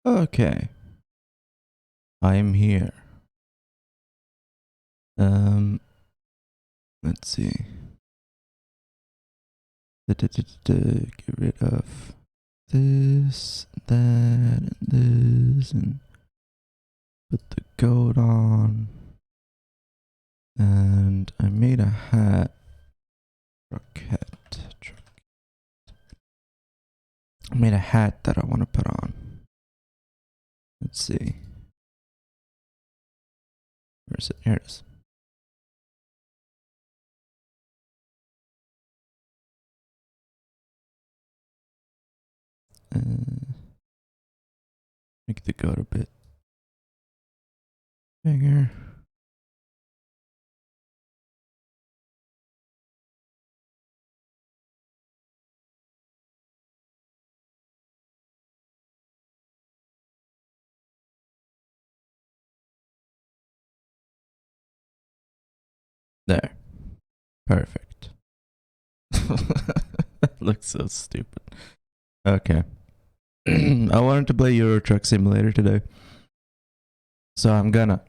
Okay, I am here. Let's see. Get rid of this, that, and this, and put the coat on. And I made a hat. Truck hat. I made a hat that I want to put on. Let's see. Where is it? Here it is. Make the goat a bit bigger. There. Perfect. Looks so stupid. Okay. I wanted to play Euro Truck Simulator today. So I'm gonna.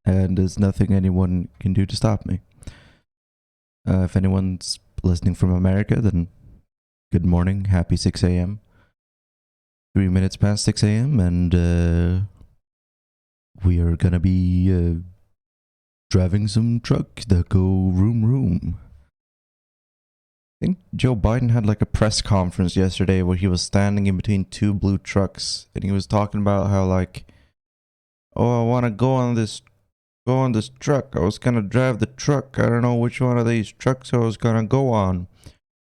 And there's nothing anyone can do to stop me. If anyone's listening from America, then good morning. Happy 6 a.m. 3 minutes past 6 a.m. And we are gonna be driving some truck that go room. I think Joe Biden had like a press conference yesterday where he was standing in between two blue trucks and he was talking about how like, oh, I want to go on this truck. I was gonna drive the truck. I don't know which one of these trucks I was gonna go on.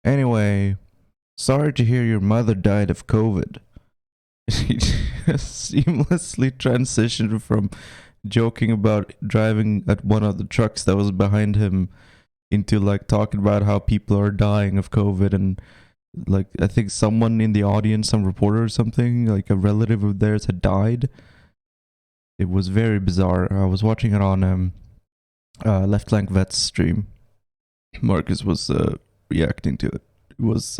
Anyway, sorry to hear your mother died of COVID. He seamlessly transitioned from joking about driving at one of the trucks that was behind him into like talking about how people are dying of COVID, and like I think someone in the audience, some reporter or something, like a relative of theirs had died. It was very bizarre. I was watching it on Left Flank Vet's stream. Marcus was reacting to it. It was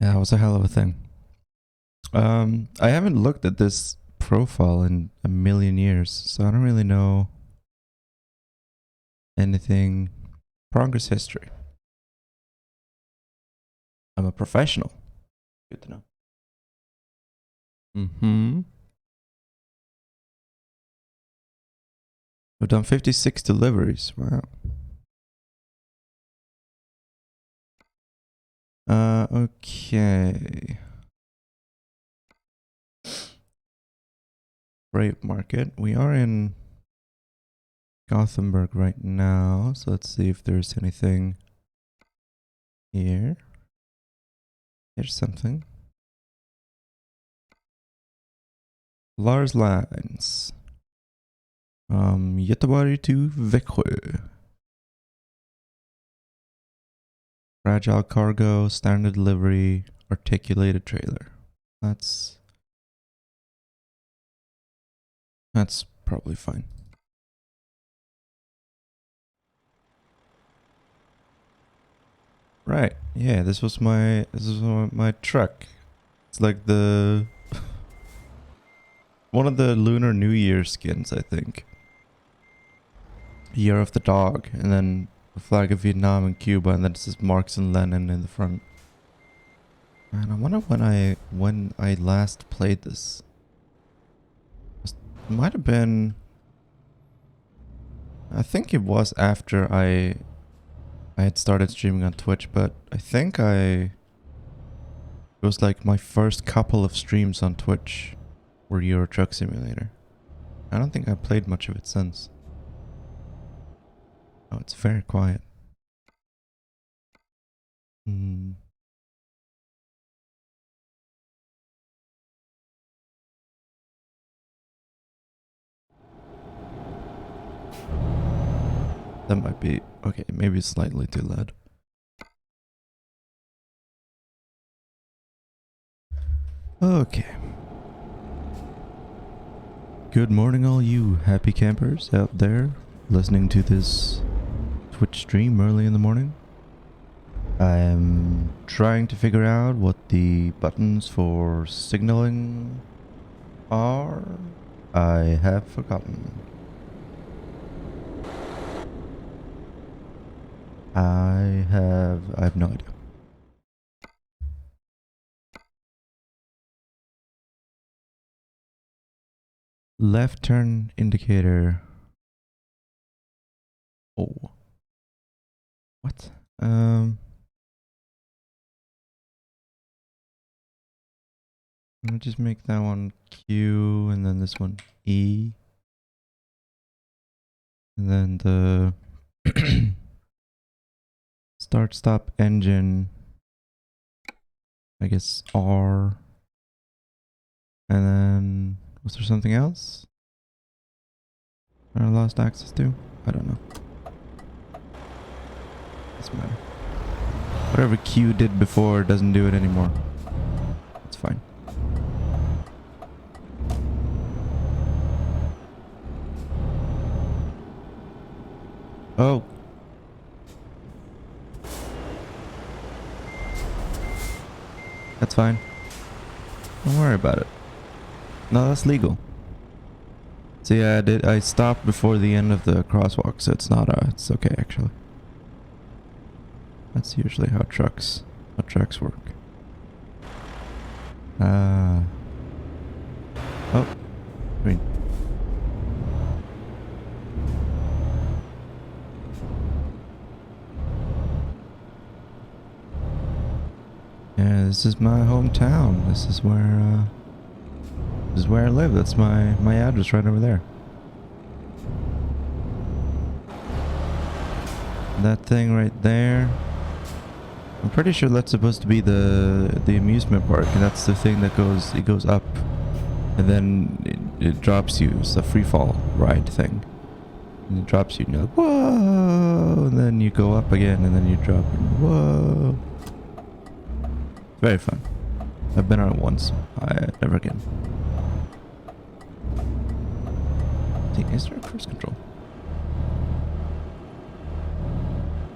yeah, it was a hell of a thing. I haven't looked at this profile in a million years, so I don't really know anything. Progress history. I'm a professional. Good to know. I've done 56 deliveries. Wow. Okay. Freight market. We are in Gothenburg right now, so let's see if there's anything here. Here's something. Lars Lines. Göteborg to Växjö. Fragile cargo, standard delivery, articulated trailer. That's probably fine. Right. Yeah, this was my truck. It's like the one of the Lunar New Year skins, I think. Year of the Dog, and then the flag of Vietnam and Cuba, and then it says Marx and Lenin in the front. Man, I wonder when I last played this. It might have been, I think it was after I had started streaming on Twitch, but I think it was like my first couple of streams on Twitch were Euro Truck Simulator. I don't think I played much of it since. Oh, it's very quiet. That might be okay, maybe it's slightly too loud. Okay. Good morning, all you happy campers out there listening to this Twitch stream early in the morning. I'm trying to figure out what the buttons for signaling are. I have forgotten. I have no idea. Left turn indicator. Oh. What? Let me just make that one Q and then this one E. And then the start stop engine, I guess R. And then was there something else that I lost access to? I don't know. Doesn't matter. Whatever Q did before doesn't do it anymore. It's fine. Oh. That's fine. Don't worry about it. No, that's legal. So yeah, I stopped before the end of the crosswalk, so it's not it's okay actually. That's usually how trucks work. Oh, green. Yeah, this is my hometown. This is where I live. That's my address right over there. That thing right there. I'm pretty sure that's supposed to be the amusement park, and that's the thing that goes up, and then it drops you. It's a free fall ride thing. And it drops you, and you're like, whoa! And then you go up again, and then you drop, and whoa! Very fun. I've been on it once. Never again. Is there a cruise control?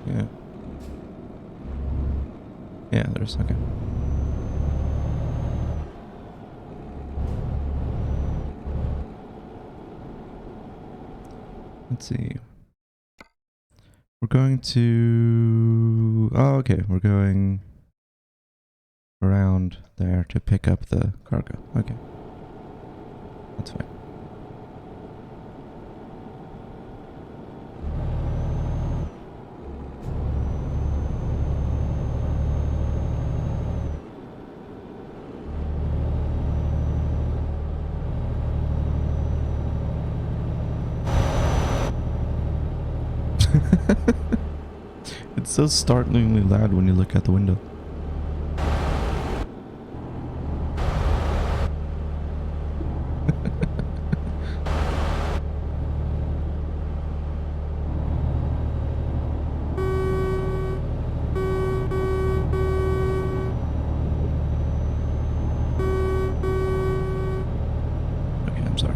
Yeah. Yeah, there's. Okay. Let's see. We're going to... Oh, okay. We're going around there to pick up the cargo. Okay. That's fine. It's so startlingly loud when you look out the window. Okay, I'm sorry.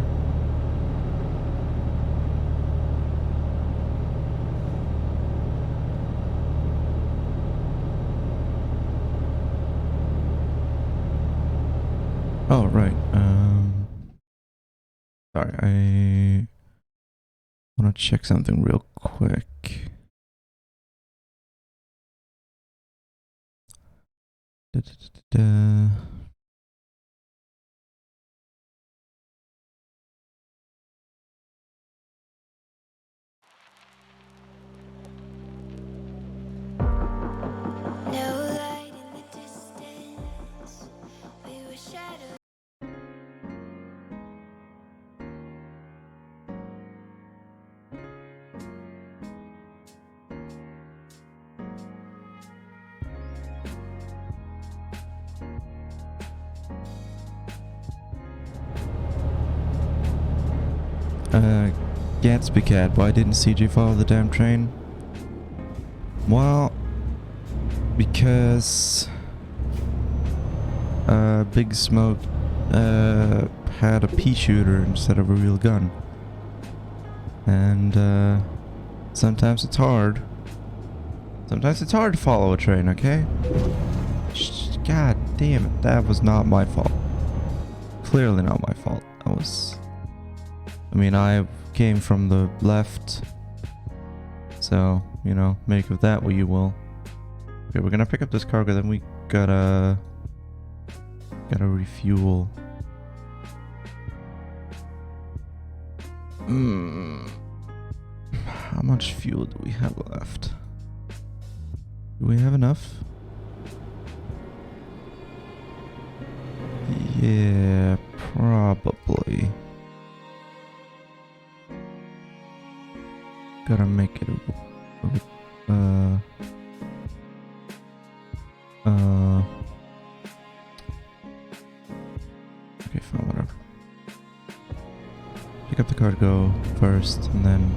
Oh, right. Sorry, I want to check something real quick. Da, da, da, da. Gatsby Cat, why didn't CJ follow the damn train? Well, because Big Smoke had a pea shooter instead of a real gun. And sometimes it's hard Sometimes it's hard to follow a train, okay? God damn it, that was not my fault. Clearly not my fault. I mean, I came from the left. So, you know, make of that what you will. Okay, we're gonna pick up this cargo, then we gotta refuel. How much fuel do we have left? Do we have enough? Yeah, probably. Gotta make it okay, fine, whatever. Pick up the cargo first and then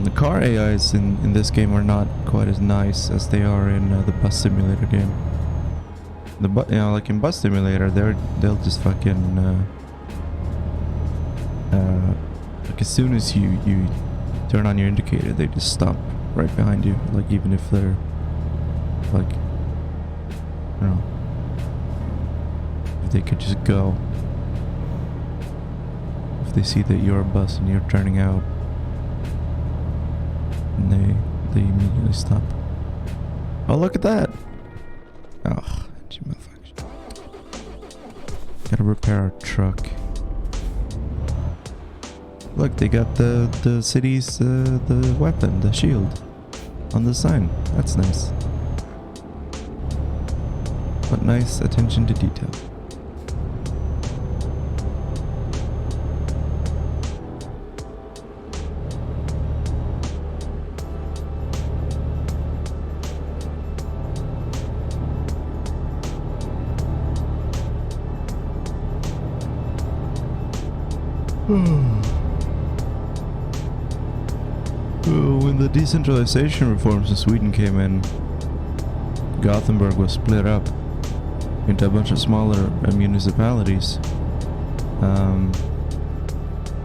the car AIs in this game are not quite as nice as they are in the bus simulator game. You know, like in bus simulator, they'll just fucking like as soon as you turn on your indicator, they just stop right behind you. Like even if they're like, I don't know, if they could just go. If they see that you're a bus and you're turning out, and they immediately stop. Oh, look at that! Oh, malfunction. Gotta repair our truck. Look, they got the city's the weapon, the shield, on the sign. That's nice. But nice attention to detail. When the decentralization reforms in Sweden came in, Gothenburg was split up into a bunch of smaller municipalities,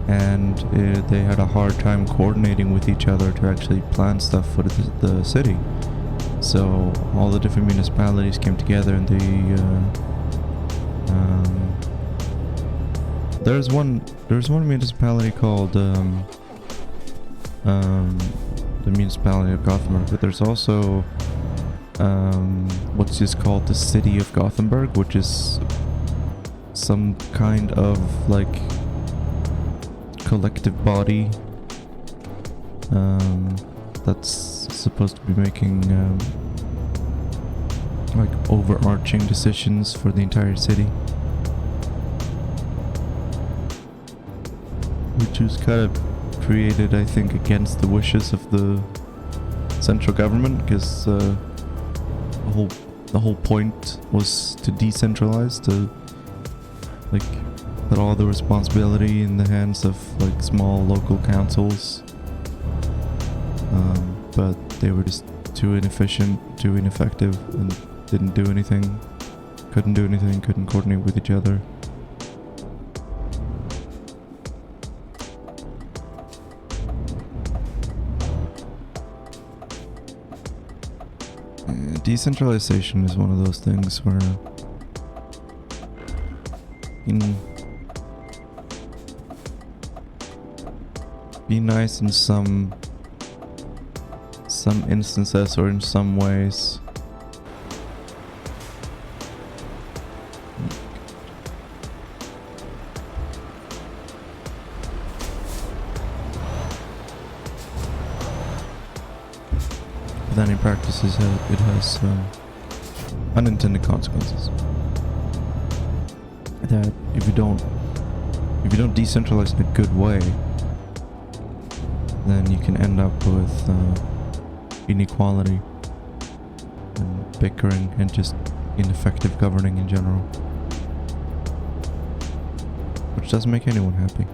and they had a hard time coordinating with each other to actually plan stuff for the city. So all the different municipalities came together, and there's one municipality called the municipality of Gothenburg, but there's also what's just called the city of Gothenburg, which is some kind of like collective body that's supposed to be making like overarching decisions for the entire city, which is kind of created, I think, against the wishes of the central government, because the whole point was to decentralize, to like put all the responsibility in the hands of like small local councils, but they were just too inefficient, too ineffective, and didn't do anything, couldn't coordinate with each other. Decentralization is one of those things where be nice in some instances or in some ways. Then in practice it has unintended consequences. That if you don't decentralize in a good way, then you can end up with inequality and bickering and just ineffective governing in general, which doesn't make anyone happy.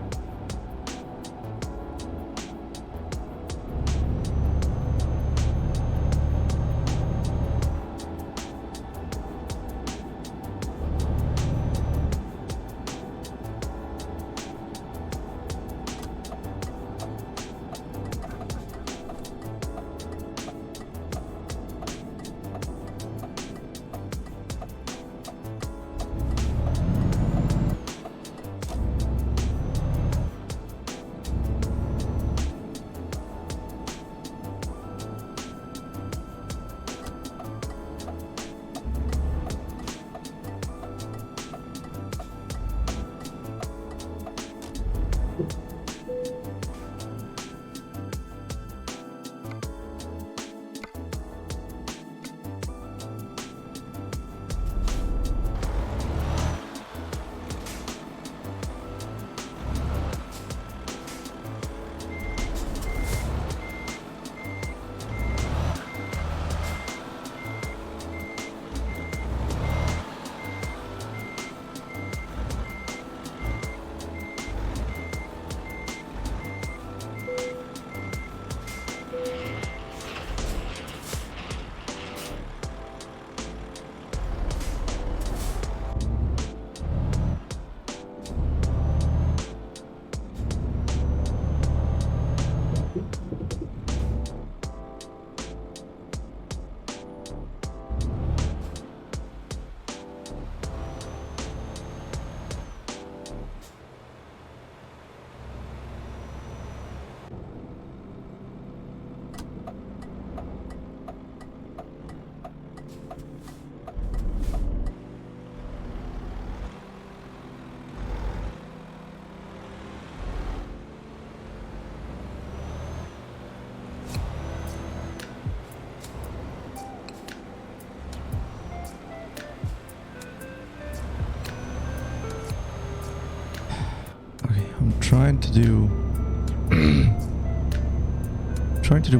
trying to do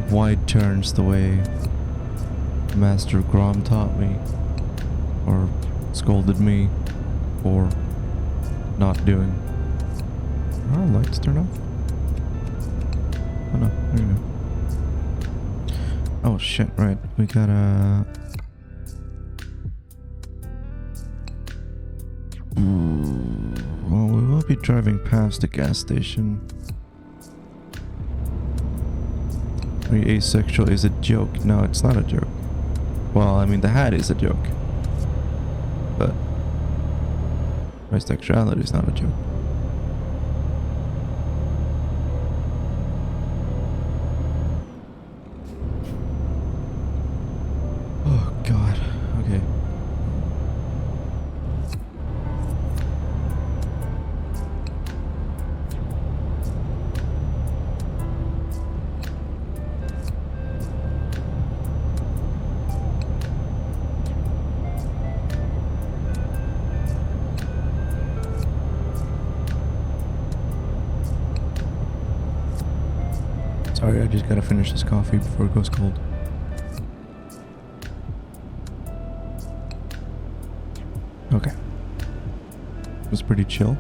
wide turns the way Master Grom taught me, or scolded me for not doing. Are our lights turned off? Oh no, there you go. Oh shit, right. We gotta... Well, we will be driving past the gas station. Are you asexual is a joke? No, it's not a joke. Well, I mean, the hat is a joke. But my sexuality is not a joke. Oh, God. Okay. Sorry, I just gotta finish this coffee before it goes cold. Okay. It was pretty chill.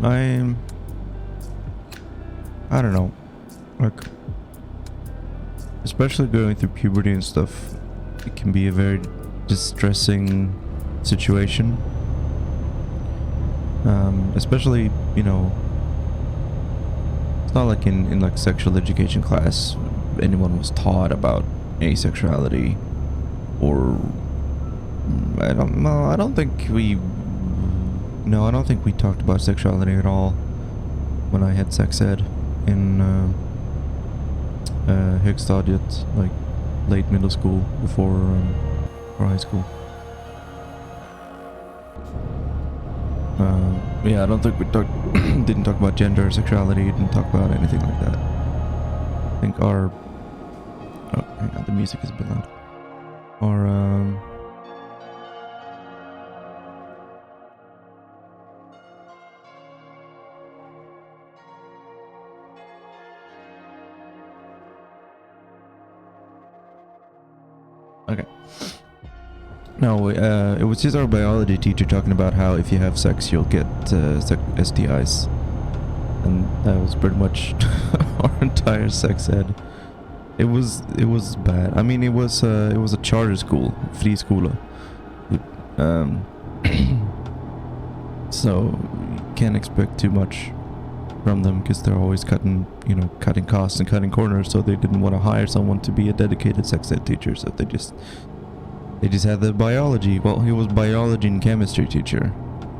I don't know. Like, especially going through puberty and stuff, it can be a very distressing situation. Especially, you know, it's not like in like sexual education class anyone was taught about asexuality, or I don't think we talked about sexuality at all when I had sex ed in högstadiet, like late middle school before high school. Yeah, I don't think we didn't talk about gender or sexuality, didn't talk about anything like that. I think our... Oh, hang on, the music is a bit loud. Our, Okay. No, it was just our biology teacher talking about how if you have sex, you'll get STIs, and that was pretty much our entire sex ed. It was bad. I mean, it was a charter school, friskola. So you can't expect too much from them because they're always cutting costs and cutting corners. So they didn't want to hire someone to be a dedicated sex ed teacher. So they just had the biology. Well, he was biology and chemistry teacher.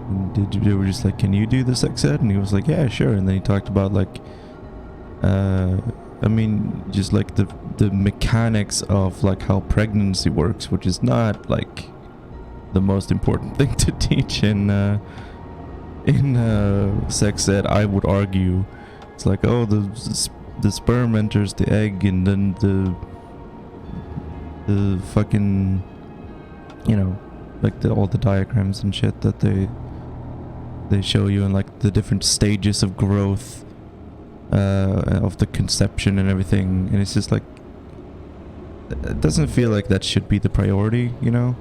And they were just like, "Can you do the sex ed?" And he was like, "Yeah, sure." And then he talked about like, I mean, just like the mechanics of like how pregnancy works, which is not like the most important thing to teach in sex ed. I would argue it's like, oh, the sperm enters the egg, and then the fucking, you know, like all the diagrams and shit that they show you, and like the different stages of growth of the conception and everything. And it's just like, it doesn't feel like that should be the priority, you know.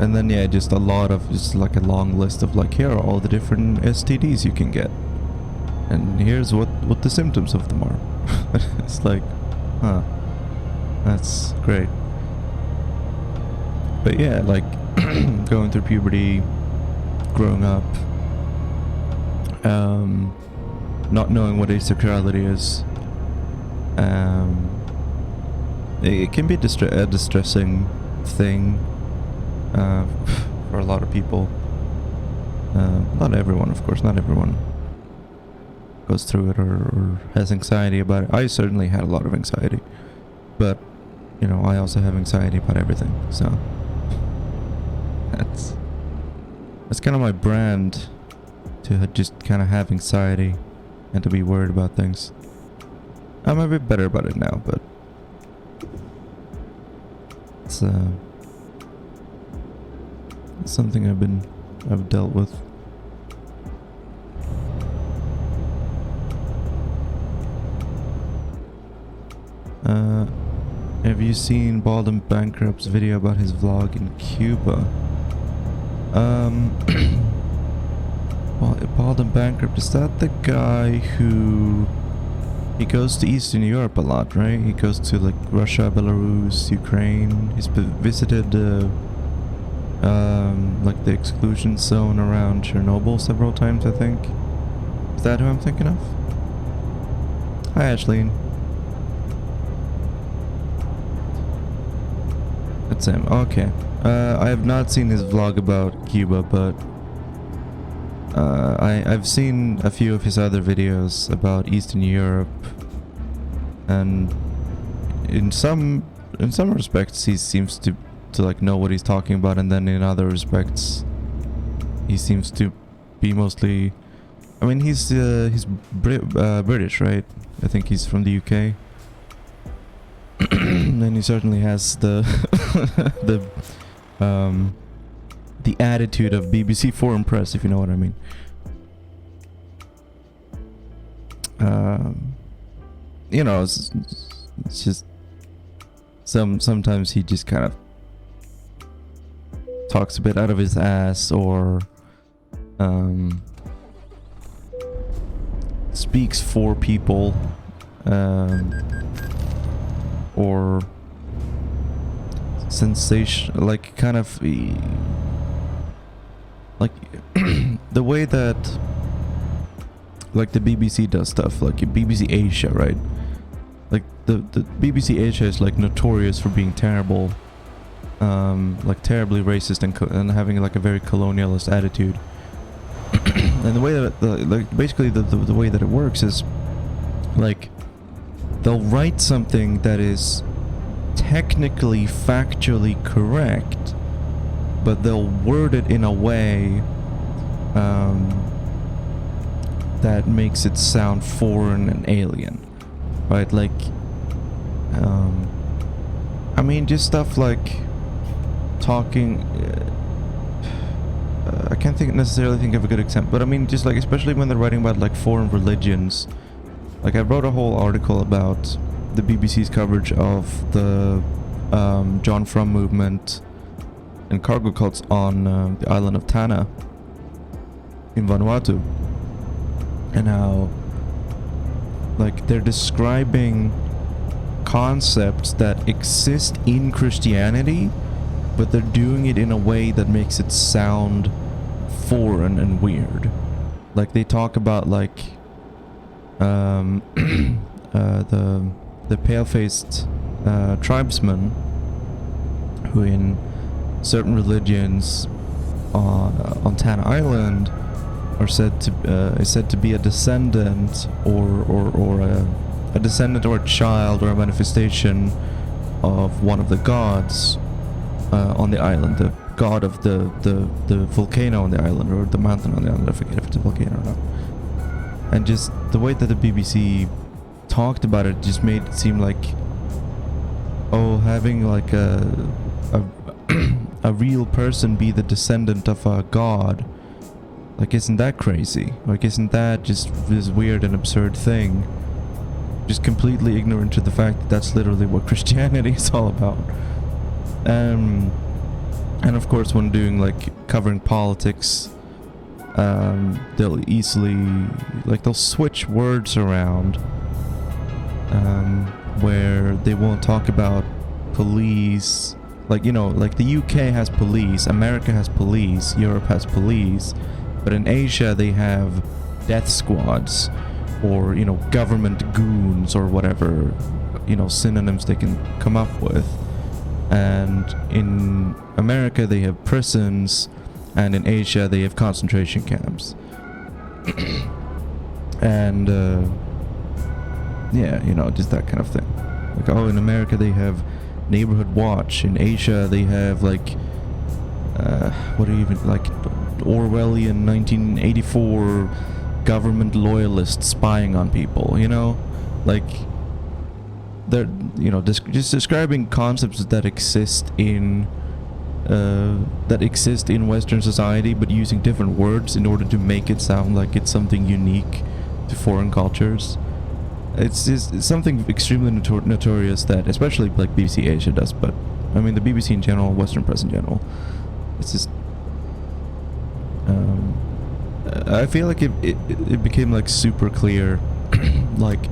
And then yeah, just a like a long list of like, here are all the different STDs you can get, and here's what the symptoms of them are. It's like, huh, that's great. But yeah, like going through puberty, growing up, not knowing what asexuality is, it can be a distressing thing for a lot of people. Not everyone, of course, not everyone goes through it or has anxiety about it. I certainly had a lot of anxiety, but you know, I also have anxiety about everything, so that's kind of my brand, to just kind of have anxiety and to be worried about things. I'm a bit better about it now, but That's something I've dealt with. Have you seen Bald and Bankrupt's video about his vlog in Cuba? Bald and Bankrupt, is that the guy who... He goes to Eastern Europe a lot, right? He goes to like Russia, Belarus, Ukraine. He's visited like the exclusion zone around Chernobyl several times, I think. Is that who I'm thinking of? Hi, Ashleen. That's him. Okay. I have not seen his vlog about Cuba, but I've seen a few of his other videos about Eastern Europe, and in some respects he seems to like know what he's talking about, and then in other respects he seems to be mostly... I mean, he's British, right? I think he's from the UK. And he certainly has the the attitude of BBC Foreign Press, if you know what I mean. You know, it's just sometimes he just kind of talks a bit out of his ass, or speaks for people, or sensation, like kind of like the way that like the BBC does stuff, like BBC Asia, right? Like the BBC Asia is like notorious for being terrible, like terribly racist and having like a very colonialist attitude. And the way that like basically the way that it works is like they'll write something that is technically factually correct, but they'll word it in a way that makes it sound foreign and alien, right? Like I mean, just stuff like talking I can't necessarily think of a good example, but I mean, just like, especially when they're writing about like foreign religions. Like, I wrote a whole article about the BBC's coverage of the John Frum movement and cargo cults on the island of Tanna in Vanuatu, and how like they're describing concepts that exist in Christianity, but they're doing it in a way that makes it sound foreign and weird. Like, they talk about like the pale-faced tribesmen who in certain religions on Tanna Island are said to be a descendant or a descendant or a child or a manifestation of one of the gods on the island, the god of the volcano on the island, or the mountain on the island. I forget if it's a volcano or not. And just the way that the BBC talked about it just made it seem like, oh, having like a real person be the descendant of a god, like, isn't that crazy? Like, isn't that just this weird and absurd thing? Just completely ignorant to the fact that that's literally what Christianity is all about. And of course, when doing like covering politics, they'll easily, like, they'll switch words around, where they won't talk about police. Like, you know, like the UK has police, America has police, Europe has police, but in Asia they have death squads, or, you know, government goons, or whatever, you know, synonyms they can come up with. And in America they have prisons, and in Asia they have concentration camps. And yeah, you know, just that kind of thing. Like, oh, in America they have neighborhood watch, in Asia they have like what are even, like, Orwellian 1984 government loyalists spying on people, you know? Like, they're, you know, just describing concepts that exist in Western society, but using different words in order to make it sound like it's something unique to foreign cultures. It's something extremely notorious that especially like BBC Asia does, but I mean the BBC in general, Western press in general. It's just I feel like it became like super clear like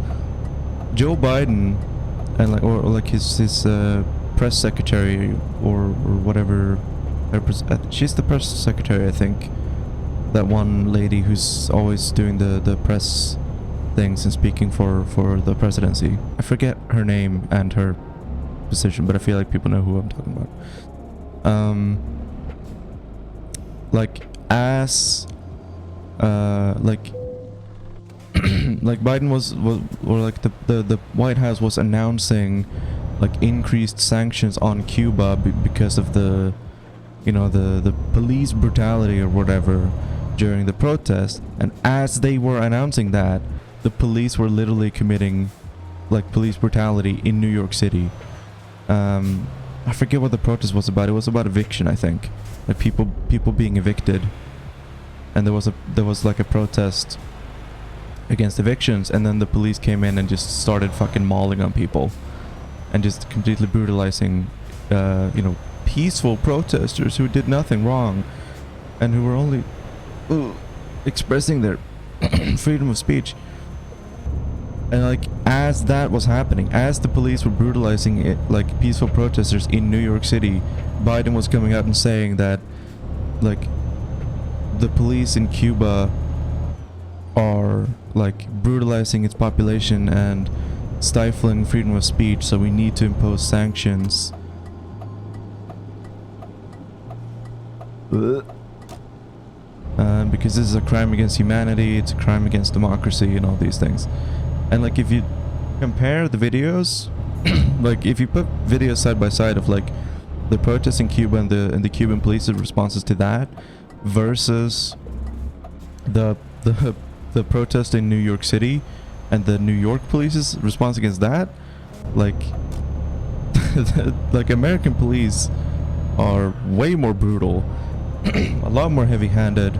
Joe Biden and like or like his press secretary or whatever, she's the press secretary, I think, that one lady who's always doing the press things and speaking for the presidency. I forget her name and her position, but I feel like people know who I'm talking about. Like as like like Biden was or like the White House was announcing like increased sanctions on Cuba because of the, you know, the police brutality or whatever during the protest. And as they were announcing that, the police were literally committing like police brutality in New York City. I forget what the protest was about. It was about eviction, I think, like people being evicted, and there was like a protest against evictions, and then the police came in and just started fucking mauling on people and just completely brutalizing you know, peaceful protesters who did nothing wrong and who were only expressing their freedom of speech. And like as that was happening, as the police were brutalizing it, like peaceful protesters in New York City, Biden was coming out and saying that like the police in Cuba are like brutalizing its population and stifling freedom of speech, so we need to impose sanctions. Because this is a crime against humanity, it's a crime against democracy and all these things. And like if you compare the videos, like if you put videos side by side of like the protests in Cuba and the Cuban police's responses to that versus the protest in New York City and the New York police's response against that, like like American police are way more brutal, a lot more heavy-handed.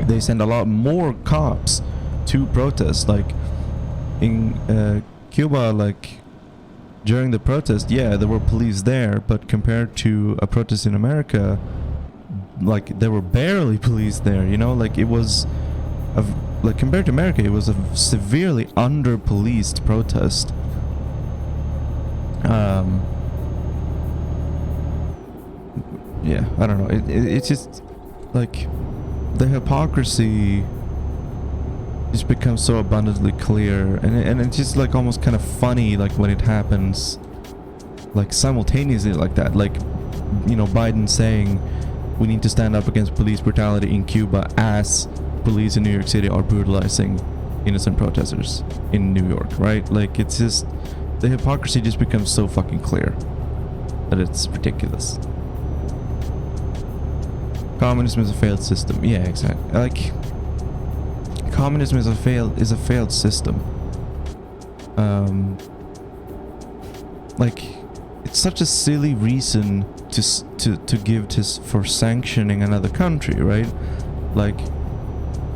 They send a lot more cops to protests. Like in Cuba, like during the protest, yeah, there were police there, but compared to a protest in America, like there were barely police there, you know, like it was like compared to America, it was a severely under-policed protest. Yeah, I don't know. It's just like the hypocrisy just becomes so abundantly clear, and it's just like almost kind of funny, like when it happens, like simultaneously like that. Like, you know, Biden saying we need to stand up against police brutality in Cuba as police in New York City are brutalizing innocent protesters in New York, right? Like it's just, the hypocrisy just becomes so fucking clear that it's ridiculous. Communism is a failed system. Yeah, exactly. Like communism is a failed system. Like it's such a silly reason to give for sanctioning another country, right? Like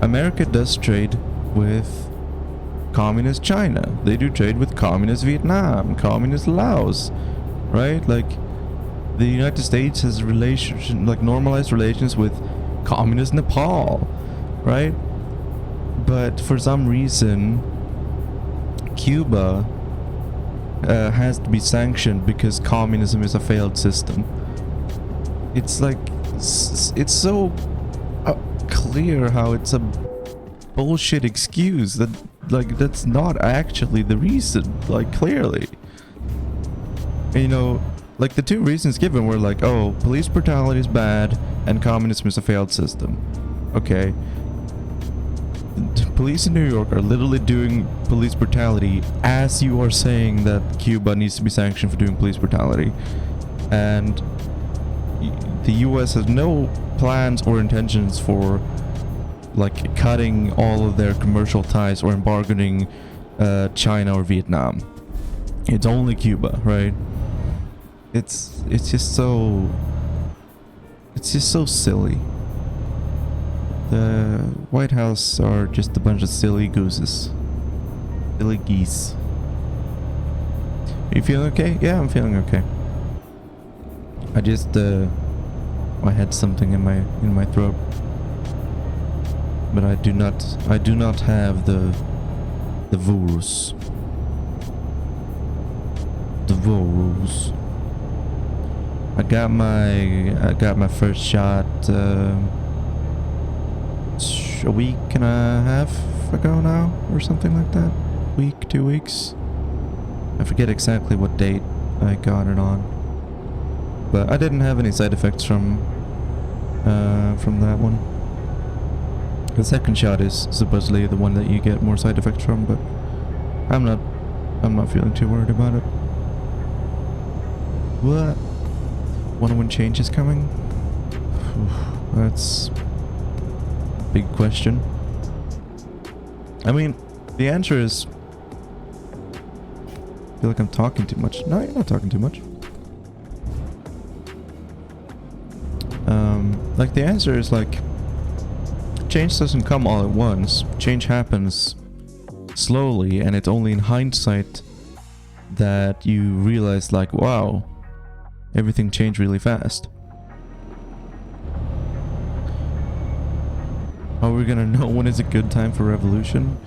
America does trade with communist China. They do trade with communist Vietnam, communist Laos, right? Like the United States has like normalized relations with communist Nepal, right? But for some reason, Cuba has to be sanctioned because communism is a failed system. It's like it's so clear how it's a bullshit excuse that, like, that's not actually the reason, like, clearly. And, you know, like the two reasons given were like, oh, police brutality is bad and communism is a failed system. Okay, the police in New York are literally doing police brutality as you are saying that Cuba needs to be sanctioned for doing police brutality, and the US has no plans or intentions for like cutting all of their commercial ties or embargoing China or Vietnam. It's only Cuba, right? It's just so silly. The White House are just a bunch of silly gooses. Silly geese. Are you feeling okay? Yeah, I'm feeling okay. I just I had something in my throat. But I do not have the virus. The virus. I got my first shot a week and a half ago now, or something like that. Week, 2 weeks. I forget exactly what date I got it on, but I didn't have any side effects from that one. The second shot is supposedly the one that you get more side effects from, but I'm not feeling too worried about it. What? Wonder when change is coming? That's a big question. I mean, the answer is... I feel like I'm talking too much. No, you're not talking too much. Like, the answer is like... change doesn't come all at once. Change happens slowly, and it's only in hindsight that you realize, like, wow, everything changed really fast. Are we gonna know when is a good time for revolution?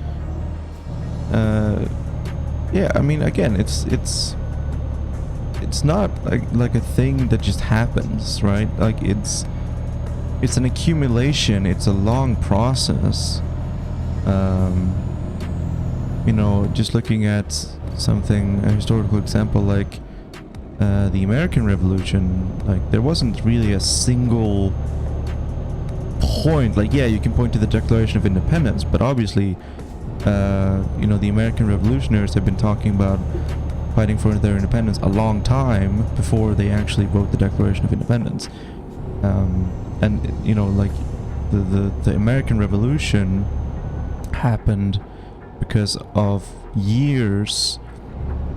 Yeah, I mean, again, it's not like a thing that just happens, right? Like, it's an accumulation. It's a long process. You know, just looking at something, a historical example like the American Revolution, like, there wasn't really a single point. Like, yeah, you can point to the Declaration of Independence, but obviously, you know, the American revolutionaries have been talking about fighting for their independence a long time before they actually wrote the Declaration of Independence. And, you know, like, the American Revolution happened because of years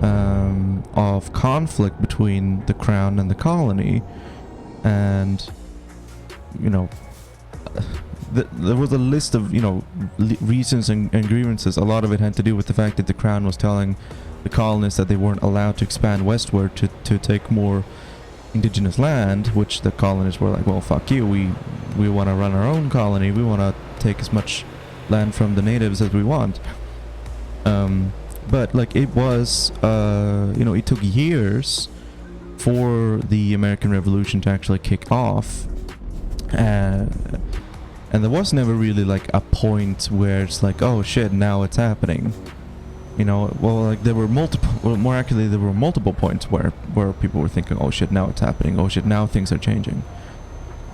of conflict between the crown and the colony, and, you know, there was a list of, you know, reasons and grievances. A lot of it had to do with the fact that the crown was telling the colonists that they weren't allowed to expand westward to take more indigenous land, which the colonists were like, well, fuck you, we want to run our own colony, we want to take as much land from the natives as we want. But, like, it was, you know, it took years for the American Revolution to actually kick off. And there was never really, like, a point where it's like, oh shit, now it's happening. You know, well, like, there were multiple, well, more accurately, there were multiple points where people were thinking, oh shit, now it's happening, oh shit, now things are changing.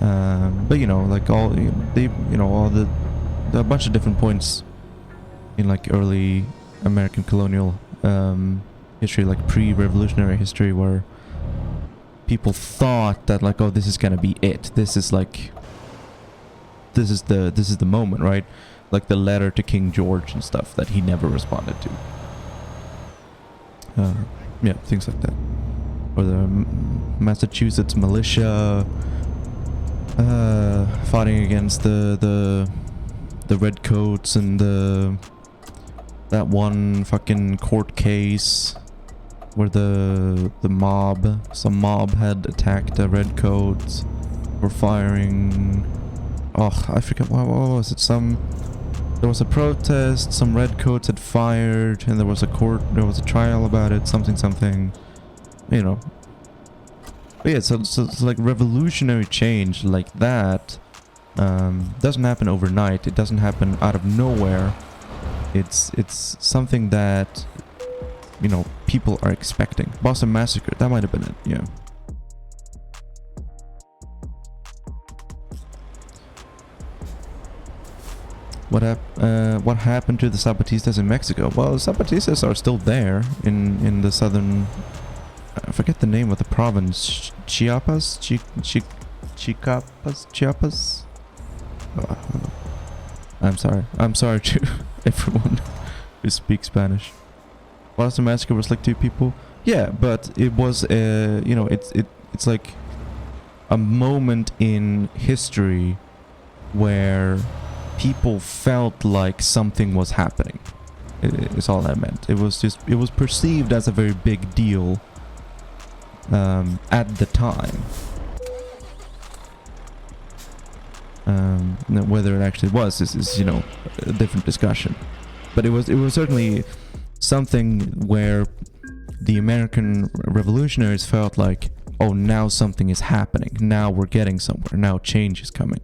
But, you know, like, all the a bunch of different points in, like, early American colonial history, like pre-revolutionary history, where people thought that, like, oh, this is gonna be it. This is like, this is the moment, right? Like the letter to King George and stuff that he never responded to. Yeah, things like that. Or the Massachusetts militia fighting against the redcoats, and that one fucking court case where some mob had attacked the redcoats, were firing. Oh, I forget what was it. There was a protest, some redcoats had fired, and there was a trial about it, something, you know. But yeah, so it's like revolutionary change like that doesn't happen overnight. It doesn't happen out of nowhere. It's something that, you know, people are expecting. Boston Massacre, that might have been it, yeah. What happened to the Zapatistas in Mexico? Well, the Zapatistas are still there in the southern... I forget the name of the province. Chiapas? Chiapas? Oh, I'm sorry to everyone who speaks Spanish. Boston Massacre was like 2 people. Yeah, but it was it's like a moment in history where people felt like something was happening. It's all that meant. It was perceived as a very big deal at the time. Whether it actually was is a different discussion. But it was certainly something where the American revolutionaries felt like, oh, now something is happening. Now we're getting somewhere. Now change is coming.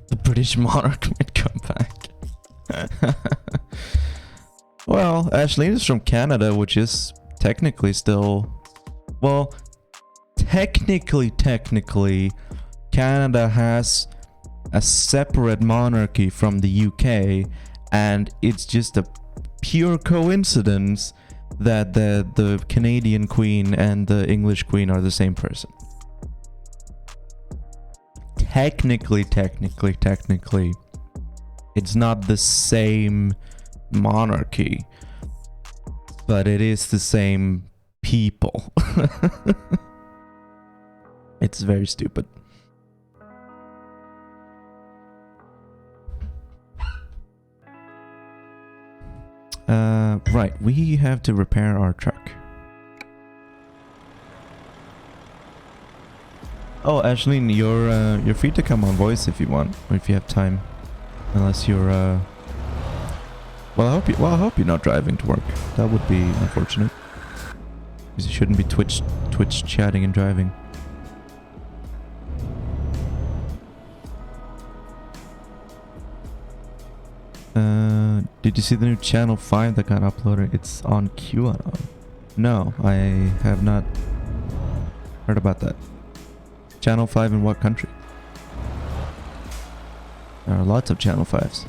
The British monarch might come back. Well, Ashleen is from Canada, which is technically still... Well, technically, Canada has a separate monarchy from the UK, and it's just a pure coincidence that the Canadian Queen and the English Queen are the same person. Technically, it's not the same monarchy, but it is the same people. It's very stupid. Right, we have to repair our truck. Oh, Ashleen, you're free to come on voice if you want, or if you have time. Unless you're well, I hope you're not driving to work. That would be unfortunate. Because you shouldn't be Twitch chatting and driving. Did you see the new Channel 5 that got uploaded? It's on QAnon. No, I have not heard about that. Channel 5 in what country? There are lots of Channel 5s.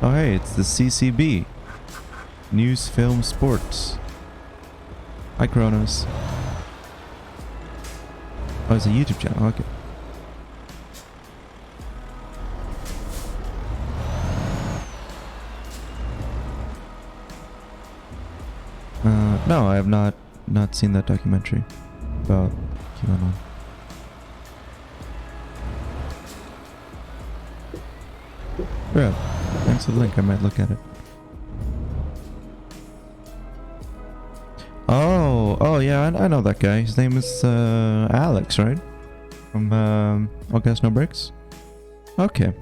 Oh hey, it's the CCB. News, Film, Sports. Hi Kronos. Oh, it's a YouTube channel, okay. No, I have not seen that documentary about QAnon. Yeah, thanks for the link, I might look at it. Oh yeah, I know that guy. His name is Alex, right? From All Gas No Bricks? Okay.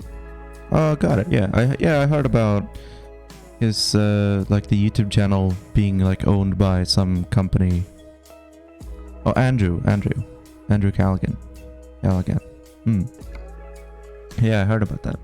Oh, got it. Yeah, I heard about his like the YouTube channel being like owned by some company. Oh, Andrew Callaghan. Yeah, I heard about that.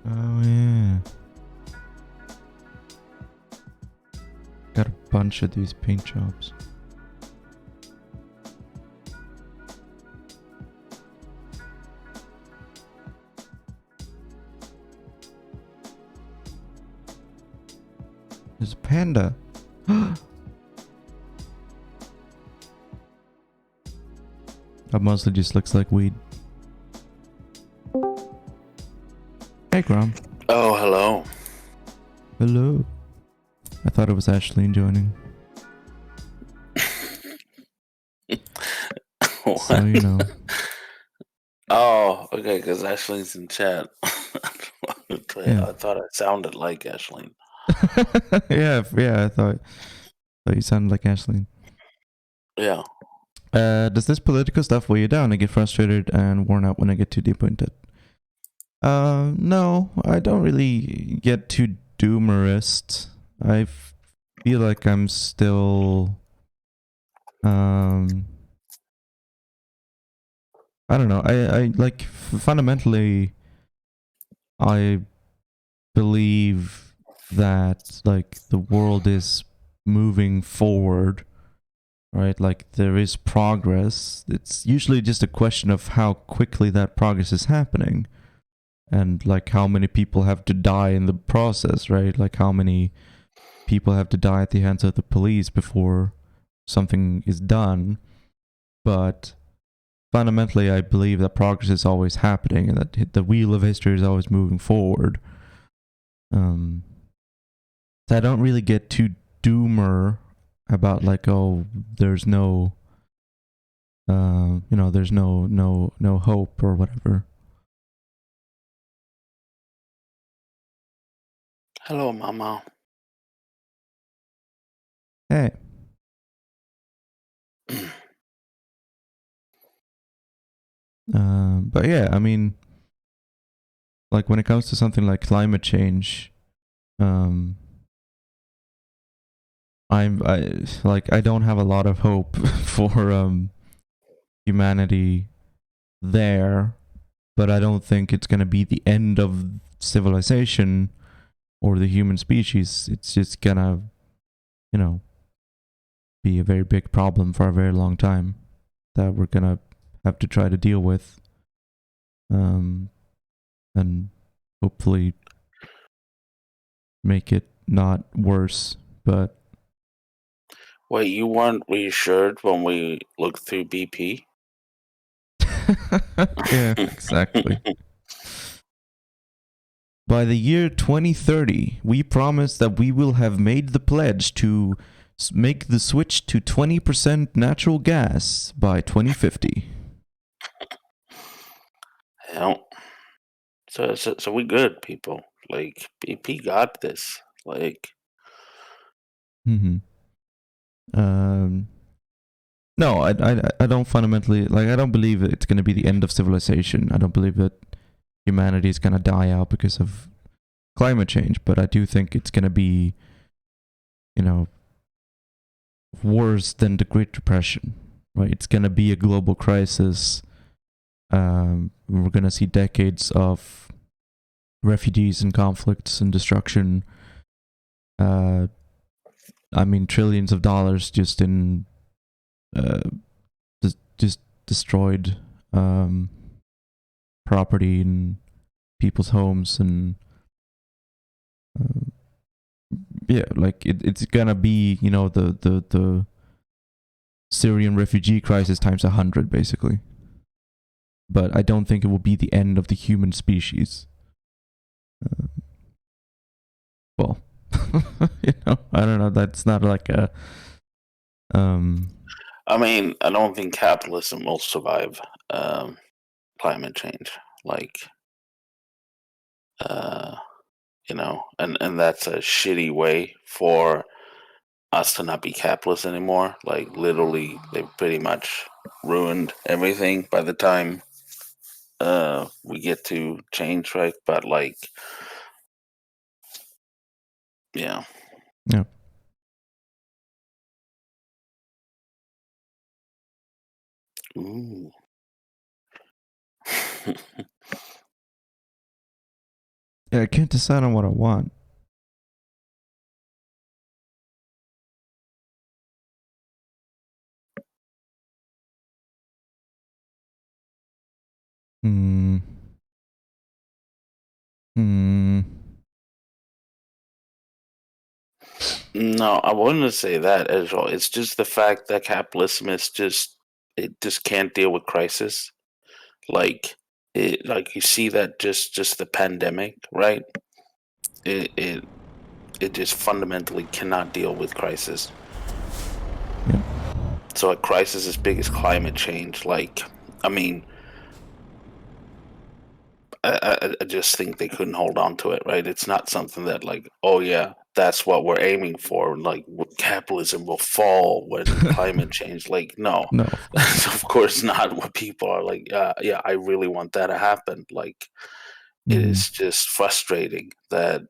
Oh yeah. Got a bunch of these paint jobs. There's a panda. That mostly just looks like weed. Hey, Grom. Oh, hello. Hello. I thought it was Ashleen joining. So you know. Oh, okay, because Ashley's in chat. Yeah. I thought I sounded like Ashley. yeah. I thought you sounded like Ashley. Yeah. Does this political stuff weigh you down? I get frustrated and worn out when I get too deep into it. No, I don't really get too doomerist. I feel like I'm still, I don't know. I like fundamentally, I believe that like the world is moving forward, right? Like there is progress. It's usually just a question of how quickly that progress is happening. And like how many people have to die in the process, right? Like how many people have to die at the hands of the police before something is done. But fundamentally, I believe that progress is always happening and that the wheel of history is always moving forward. So I don't really get too doomer about like, oh, there's no, there's no hope or whatever. Hello, Mama. Hey. But yeah, I mean, like when it comes to something like climate change, I don't have a lot of hope for humanity there, but I don't think it's gonna be the end of civilization or the human species. It's just gonna, be a very big problem for a very long time that we're gonna have to try to deal with, and hopefully make it not worse. But Wait, you weren't reassured when we looked through BP? yeah, exactly. By the year 2030, we promise that we will have made the pledge to make the switch to 20% natural gas by 2050. Yeah. So we good, people. Like BP got this. Like, Mm-hmm. No, I don't fundamentally like. I don't believe it's going to be the end of civilization. I don't believe that humanity is going to die out because of climate change. But I do think it's going to be, worse than the Great Depression. Right? It's going to be a global crisis. We're going to see decades of refugees and conflicts and destruction. I mean, trillions of dollars just in just destroyed property and people's homes, and yeah, like it's gonna be the Syrian refugee crisis times 100 basically. But I don't think it will be the end of the human species. Well, I don't know. That's not like a. I mean, I don't think capitalism will survive climate change. Like, and that's a shitty way for us to not be capitalist anymore. Like, literally, they've pretty much ruined everything by the time we get to change, right? But like, yeah. Yeah. Ooh. Yeah, I can't decide on what I want. Hmm. No, I wouldn't say that at all. It's just the fact that capitalism is it just can't deal with crisis. Like like you see that just the pandemic, right? It just fundamentally cannot deal with crisis. Yeah. So a crisis as big as climate change, like, I mean, I just think they couldn't hold on to it, right? It's not something that, like, oh yeah, that's what we're aiming for. Like, capitalism will fall when climate change. Like, no, No, of course that's not. of course not what people are like. Yeah, I really want that to happen. Like, it Mm, is just frustrating that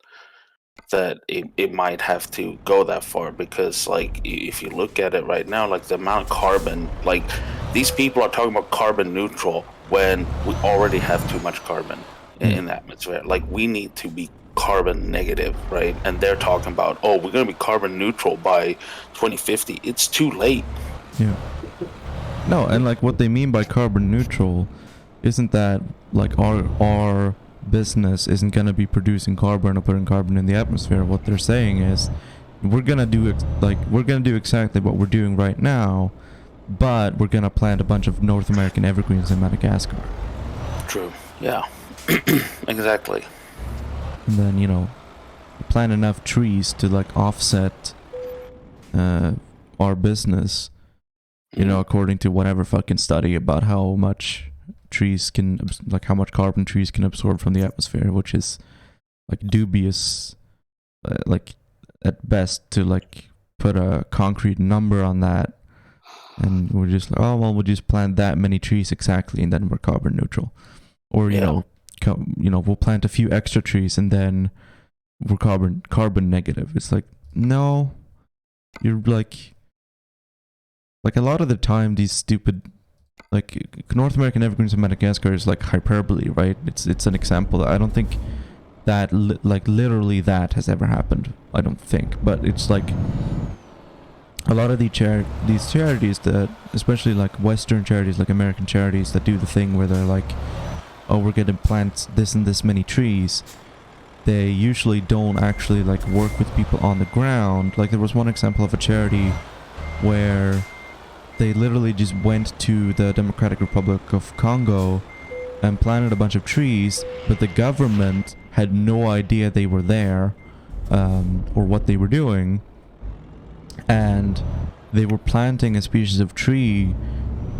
it might have to go that far because, like, if you look at it right now, like the amount of carbon, like, these people are talking about carbon neutral when we already have too much carbon yeah, in the atmosphere. Like, we need to be carbon negative, right? And they're talking about, oh, we're going to be carbon neutral by 2050. It's too late. yeah. No, and like what they mean by carbon neutral isn't that like our business isn't gonna be producing carbon or putting carbon in the atmosphere. What they're saying is we're gonna do we're gonna do exactly what we're doing right now, but we're gonna plant a bunch of North American evergreens in Madagascar, True. Yeah. Exactly. and then plant enough trees to like offset our business. According to whatever fucking study about how much trees can like how much carbon trees can absorb from the atmosphere, which is like dubious, like at best to like put a concrete number on that. And we're just like, oh well, we'll just plant that many trees exactly, and then we're carbon neutral. Or Yeah. we'll plant a few extra trees, and then we're carbon negative. It's like, no, you're like a lot of the time these stupid like North American evergreens in Madagascar is like hyperbole, right? It's an example that I don't think that like literally that has ever happened. I don't think, but it's like a lot of these charities that, especially like Western charities, like American charities that do the thing where they're like, oh, we're gonna plant this and this many trees. They usually don't actually like work with people on the ground. Like there was one example of a charity where they literally just went to the Democratic Republic of Congo and planted a bunch of trees, but the government had no idea they were there, or what they were doing, and they were planting a species of tree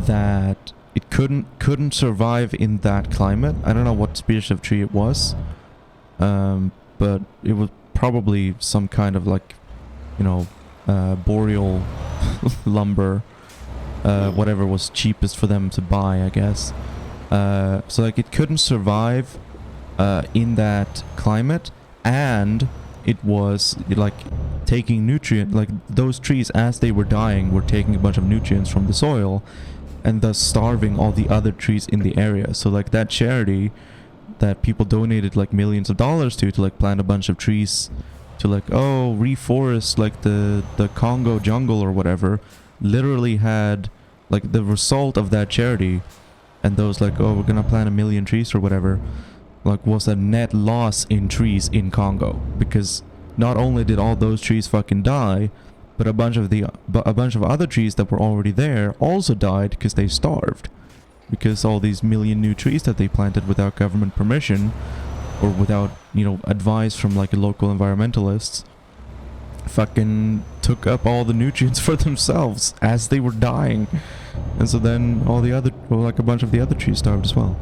that it couldn't survive in that climate. I don't know what species of tree it was, but it was probably some kind of like, boreal lumber. Whatever was cheapest for them to buy, I guess. So like it couldn't survive in that climate, and it was like taking like those trees as they were dying were taking a bunch of nutrients from the soil, and thus starving all the other trees in the area. So like that charity that people donated like millions of dollars to like plant a bunch of trees to like, oh, reforest like the Congo jungle or whatever, literally had like the result of that charity and those like, oh, we're gonna plant 1 million trees or whatever, like was a net loss in trees in Congo, because not only did all those trees fucking die, but a bunch of other trees that were already there also died because they starved, because all these million new trees that they planted without government permission or without advice from like local environmentalists fucking took up all the nutrients for themselves as they were dying. And so then like a bunch of the other trees starved as well.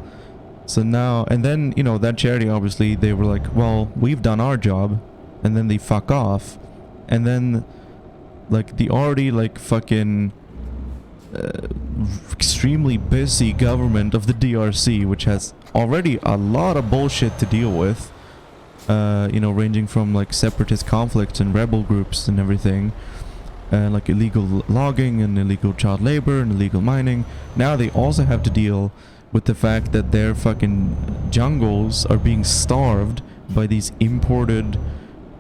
So now, and then, that charity, obviously, they were like, well, we've done our job, and then they fuck off. And then, like, the already, like, fucking extremely busy government of the DRC, which has already a lot of bullshit to deal with, ranging from like separatist conflicts and rebel groups and everything, and like illegal logging and illegal child labor and illegal mining. Now they also have to deal with the fact that their fucking jungles are being starved by these imported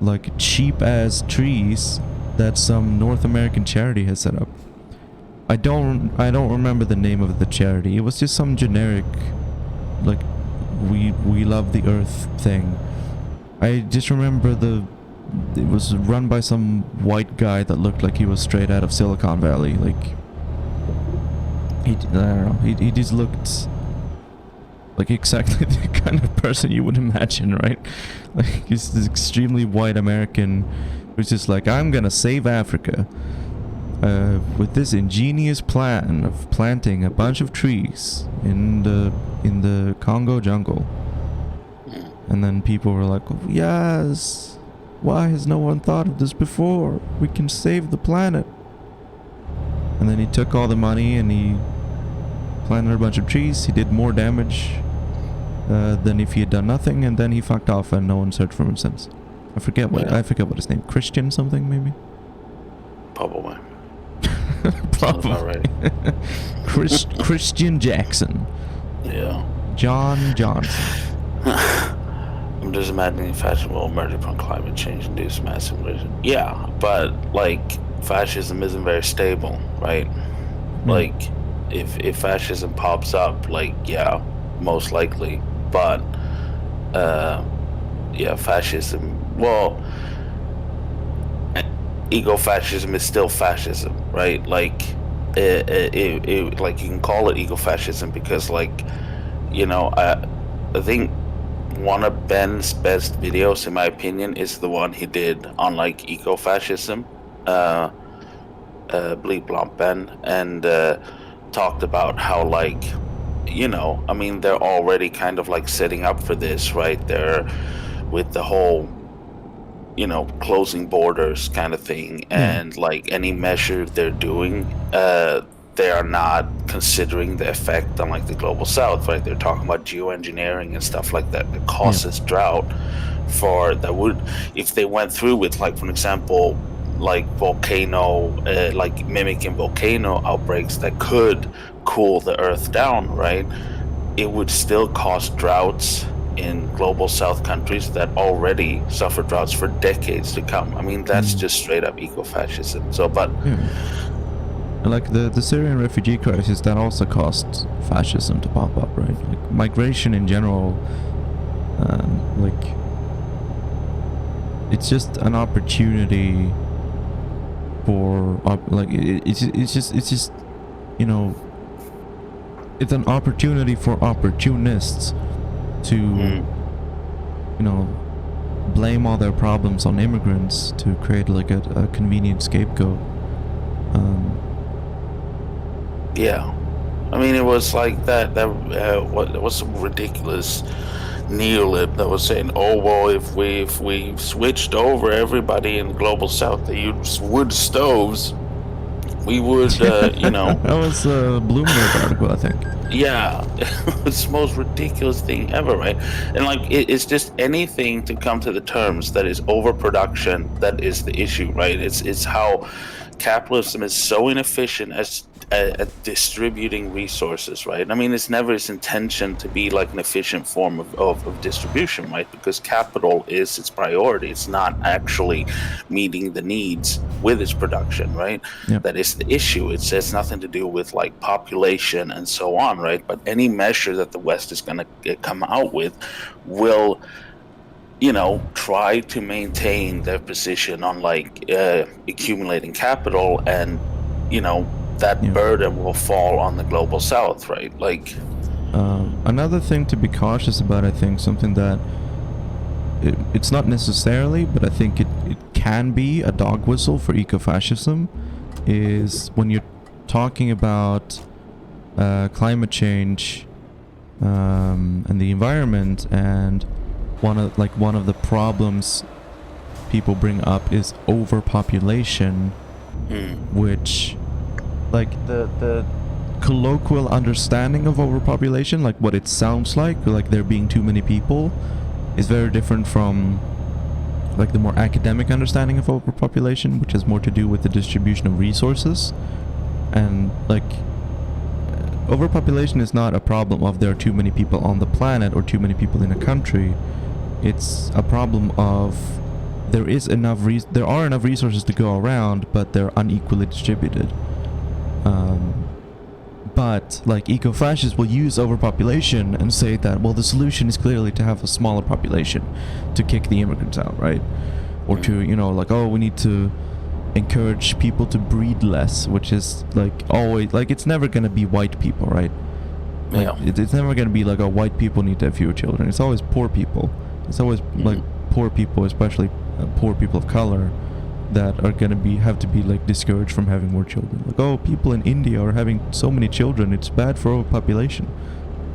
like cheap ass trees that some North American charity has set up. I don't remember the name of the charity. It was just some generic like we love the earth thing. I just remember it was run by some white guy that looked like he was straight out of Silicon Valley. Like, I don't know, he just looked like exactly the kind of person you would imagine, right? Like, he's this extremely white American who's just like, I'm gonna save Africa. with this ingenious plan of planting a bunch of trees in the Congo jungle. And then people were like, oh, yes, why has no one thought of this before? We can save the planet. And then he took all the money and he planted a bunch of trees. He did more damage than if he had done nothing, and then he fucked off and no one's heard from him since. I forget what his name, Christian something maybe? Probably. Probably. Right. Christian Jackson. Yeah. John Johnson. I'm just imagining fascism will emerge from climate change and induce mass immigration. Yeah, but like fascism isn't very stable, right? Like if fascism pops up, like yeah, most likely. But yeah, fascism. Well, ecofascism is still fascism, right? Like like you can call it ecofascism because, like, you know, I think one of Ben's best videos, in my opinion, is the one he did on like ecofascism. Bleep Blomp Ben, and talked about how, like, you know, I mean, they're already kind of like setting up for this, right? They're with the whole, you know, closing borders kind of thing, and like any measure they're doing, they are not considering the effect on like the global south, right? They're talking about geoengineering and stuff like that that causes drought for that would, if they went through with, like, for example, like volcano, like mimicking volcano outbreaks that could cool the earth down, right? It would still cause droughts in global south countries that already suffer droughts for decades to come. I mean, that's just straight up ecofascism. So, but like the Syrian refugee crisis, that also caused fascism to pop up, right? Like migration in general, like it's just an opportunity for like it's just you know, it's an opportunity for opportunists to you know, blame all their problems on immigrants to create like a convenient scapegoat. Yeah, I mean, it was like that what was some ridiculous neolib that was saying, oh well, if we switched over everybody in the global south to use wood stoves, we would you know. That was a Bloomberg article, I think. Yeah, it's the most ridiculous thing ever, right? And like it's just anything to come to the terms that is overproduction that is the issue, right? It's how capitalism is so inefficient at distributing resources, right? I mean, it's never its intention to be like an efficient form of distribution, right? Because capital is its priority. It's not actually meeting the needs with its production, right? Yep. That is the issue. It has nothing to do with like population and so on, right? But any measure that the West is going to come out with will, you know, try to maintain their position on like accumulating capital, and, you know, that burden will fall on the global south, right? Like another thing to be cautious about, I think, something that it's not necessarily, but I think it can be a dog whistle for ecofascism, is when you're talking about climate change and the environment, and one of the problems people bring up is overpopulation, which, like, the colloquial understanding of overpopulation, like what it sounds like there being too many people, is very different from like the more academic understanding of overpopulation, which has more to do with the distribution of resources. And like overpopulation is not a problem of there are too many people on the planet or too many people in a country. It's a problem of there are enough resources to go around, but they're unequally distributed. But like eco-fascists will use overpopulation and say that, well, the solution is clearly to have a smaller population to kick the immigrants out, right? Or to, you know, like, oh, we need to encourage people to breed less, which is like always, like, it's never going to be white people, right? Like, it's never going to be like, oh, white people need to have fewer children. It's always poor people. It's always like poor people, especially poor people of color, that are gonna have to be like discouraged from having more children. Like, oh, people in India are having so many children, it's bad for overpopulation.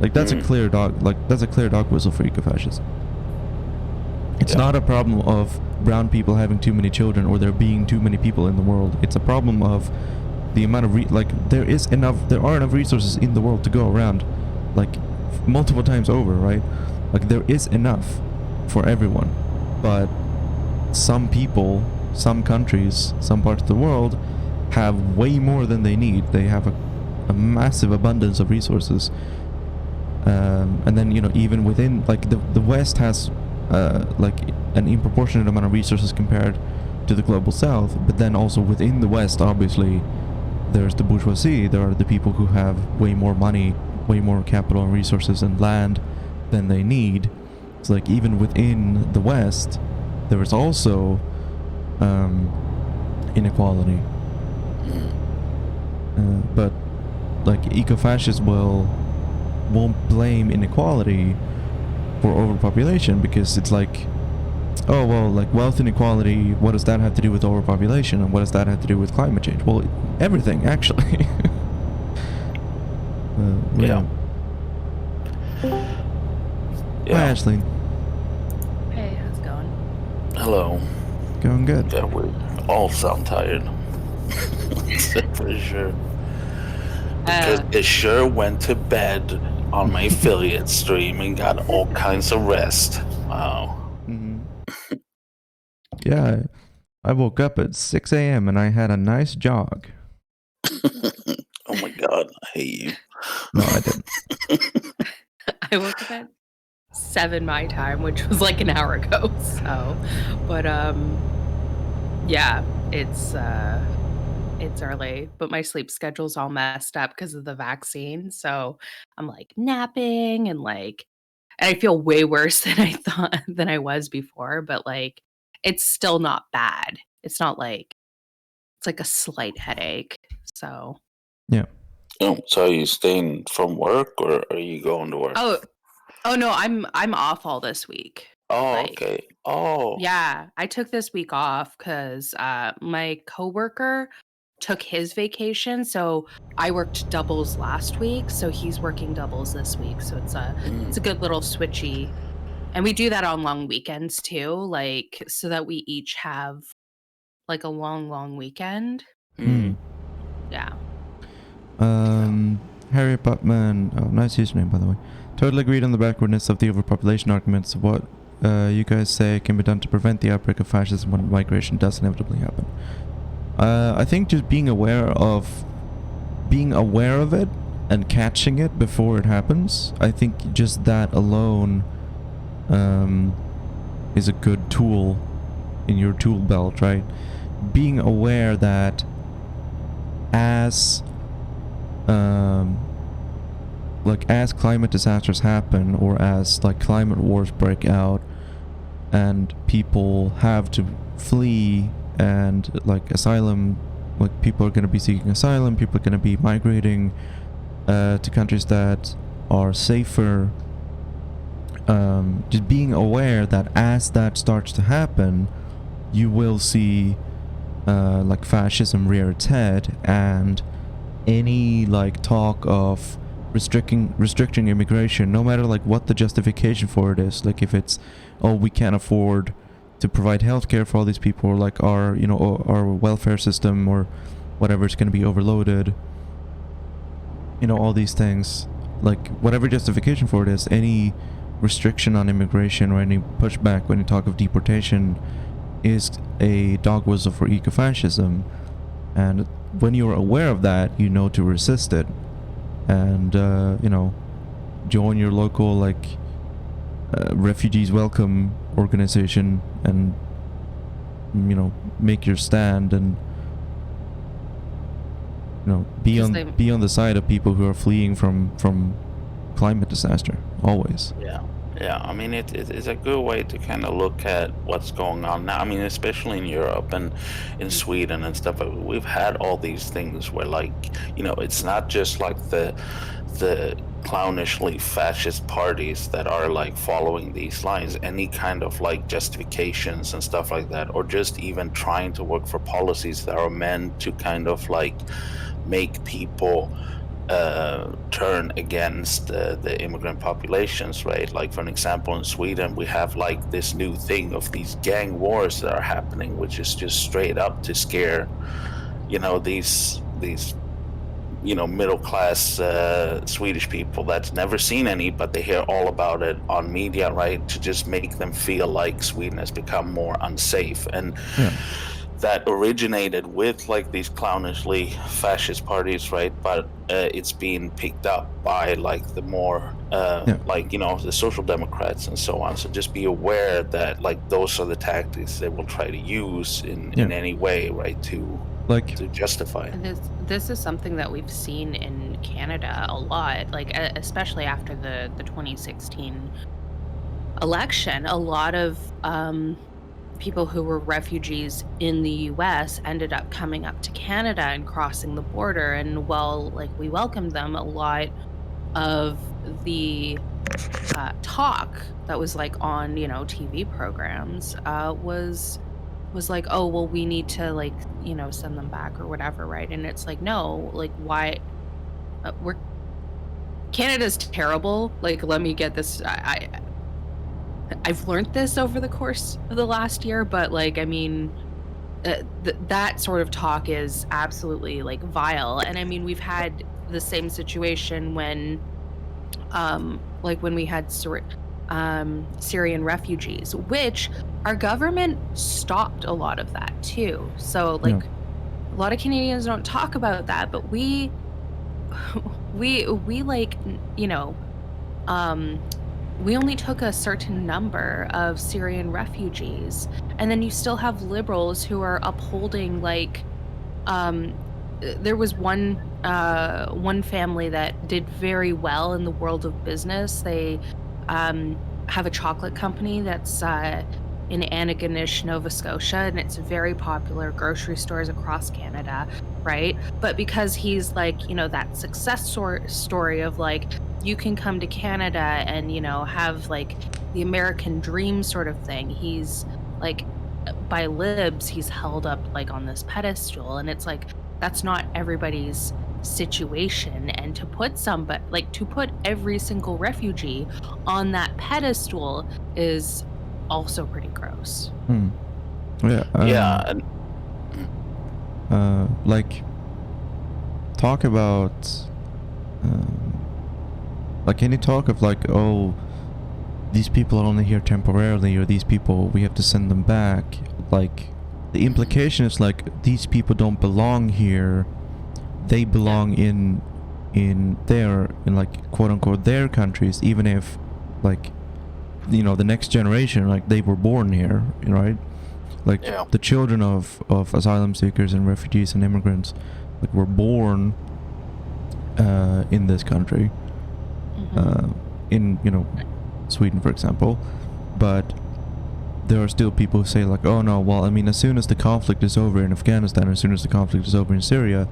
Like, that's a clear dog whistle for ecofascism. It's not a problem of brown people having too many children or there being too many people in the world. It's a problem of the amount of there are enough resources in the world to go around, like multiple times over, right? Like, there is enough for everyone, but some people, some countries, some parts of the world have way more than they need. They have a massive abundance of resources, and then, you know, even within, like, the West has like an disproportionate amount of resources compared to the global South, but then also within the West, obviously, there's the bourgeoisie. There are the people who have way more money, way more capital and resources and land than they need. It's like, even within the West, there is also inequality. But like, ecofascists won't blame inequality for overpopulation, because it's like, oh, well, like, wealth inequality, what does that have to do with overpopulation, and what does that have to do with climate change? Well, everything, actually. Yeah. Hi, Ashley. Hey, how's it going? Hello. Going good. Yeah, we all sound tired. Except for sure. Because it sure went to bed on my affiliate stream and got all kinds of rest. Wow. Yeah, I woke up at 6 a.m. and I had a nice jog. Oh my god, I hate you. No, I didn't. I woke up at 7 my time, which was like an hour ago. So, but yeah, it's early, but my sleep schedule's all messed up because of the vaccine. So I'm like napping and I feel way worse than I thought than I was before, but like it's still not bad. It's not like it's like a slight headache. So yeah. Oh, so are you staying from work or are you going to work? Oh no, I'm off all this week. Oh, okay. Oh. Yeah, I took this week off because my coworker took his vacation, so I worked doubles last week, so he's working doubles this week. So it's a good little switchy, and we do that on long weekends too, like so that we each have like a long weekend. Yeah. Harry Putman. Oh, nice username, by the way. Totally agreed on the backwardness of the overpopulation arguments. What you guys say can be done to prevent the outbreak of fascism when migration does inevitably happen? I think just being aware of it and catching it before it happens. I think just that alone is a good tool in your tool belt, right? Being aware that as climate disasters happen, or as like climate wars break out and people have to flee, and like asylum, like people are going to be seeking asylum, people are going to be migrating to countries that are safer, just being aware that as that starts to happen, you will see like fascism rear its head, and any like talk of restricting immigration, no matter like what the justification for it is, like if it's, oh, we can't afford to provide healthcare for all these people, or like our welfare system or whatever is going to be overloaded, all these things, like whatever justification for it is, any restriction on immigration or any pushback when you talk of deportation is a dog whistle for ecofascism. And when you're aware of that, you know to resist it, and join your local refugees welcome organization, and make your stand, and be on the side of people who are fleeing from climate disaster always. Yeah, I mean, it's a good way to kind of look at what's going on now. I mean, especially in Europe and in Sweden and stuff. We've had all these things where, like, it's not just like the clownishly fascist parties that are like following these lines, any kind of like justifications and stuff like that, or just even trying to work for policies that are meant to kind of like make people turn against the immigrant populations, right? Like, for an example, in Sweden, we have like this new thing of these gang wars that are happening, which is just straight up to scare, these middle class Swedish people that's never seen any, but they hear all about it on media, right? To just make them feel like Sweden has become more unsafe. And Yeah. that originated with like these clownishly fascist parties, right? But it's being picked up by like the more the social democrats and so on. So just be aware that like those are the tactics they will try to use in any way, right? To justify. And this is something that we've seen in Canada a lot, like especially after the 2016 election. A lot of people who were refugees in the US ended up coming up to Canada and crossing the border. And while like we welcomed them, a lot of the talk that was like on TV programs was like, oh well, we need to like send them back or whatever, right? And it's like, no, like why we're Canada's terrible. Like, let me get this. I've learned this over the course of the last year, but like, I mean, that sort of talk is absolutely like vile. And I mean, we've had the same situation when, like when we had Syrian refugees, which our government stopped a lot of that too. So like, a lot of Canadians don't talk about that, but we like, we only took a certain number of Syrian refugees, and then you still have liberals who are upholding like, there was one family that did very well in the world of business. They have a chocolate company that's in Antigonish, Nova Scotia, and it's very popular, grocery stores across Canada, right? But because he's like, that success story of like, you can come to Canada and, have like the American dream sort of thing, he's like, by libs, he's held up like on this pedestal. And it's like, that's not everybody's situation. And to put every single refugee on that pedestal is also pretty gross. Yeah. Like, talk about like any talk of like, oh, these people are only here temporarily, or these people, we have to send them back. Like, the implication is like, these people don't belong here. They belong in like, quote unquote, their countries, even if like, the next generation, like, they were born here, right? Like, the children of asylum seekers and refugees and immigrants, like, were born in this country, in Sweden, for example. But there are still people who say like, oh no, well, I mean, as soon as the conflict is over in Afghanistan, or as soon as the conflict is over in Syria,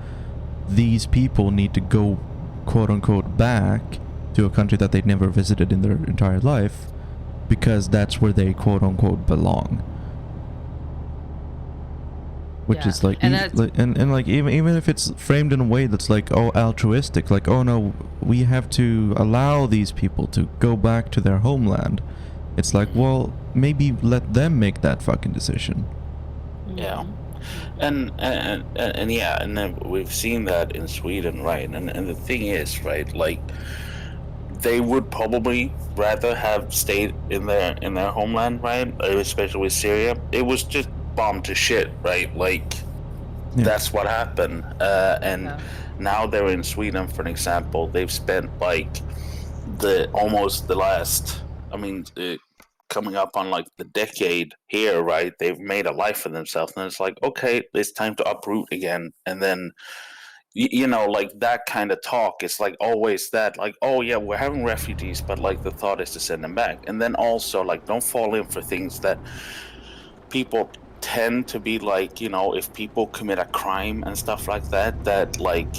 these people need to go, quote unquote, back to a country that they'd never visited in their entire life, because that's where they, quote unquote, belong. Which is like, and like, even if it's framed in a way that's like, oh, altruistic, like, oh no, we have to allow these people to go back to their homeland. It's like, well, maybe let them make that fucking decision. Yeah. And then we've seen that in Sweden, right? And the thing is, right, like, they would probably rather have stayed in their homeland, right? Especially with Syria. It was just bombed to shit, right? Like, that's what happened. Now they're in Sweden, for an example. They've spent like almost the last, coming up on like the decade here, right? They've made a life for themselves, and it's like, okay, it's time to uproot again. And then like, that kind of talk, it's like always that, like, oh yeah, we're having refugees, but like the thought is to send them back. And then also, like, don't fall in for things that people tend to be like, if people commit a crime and stuff like that, that like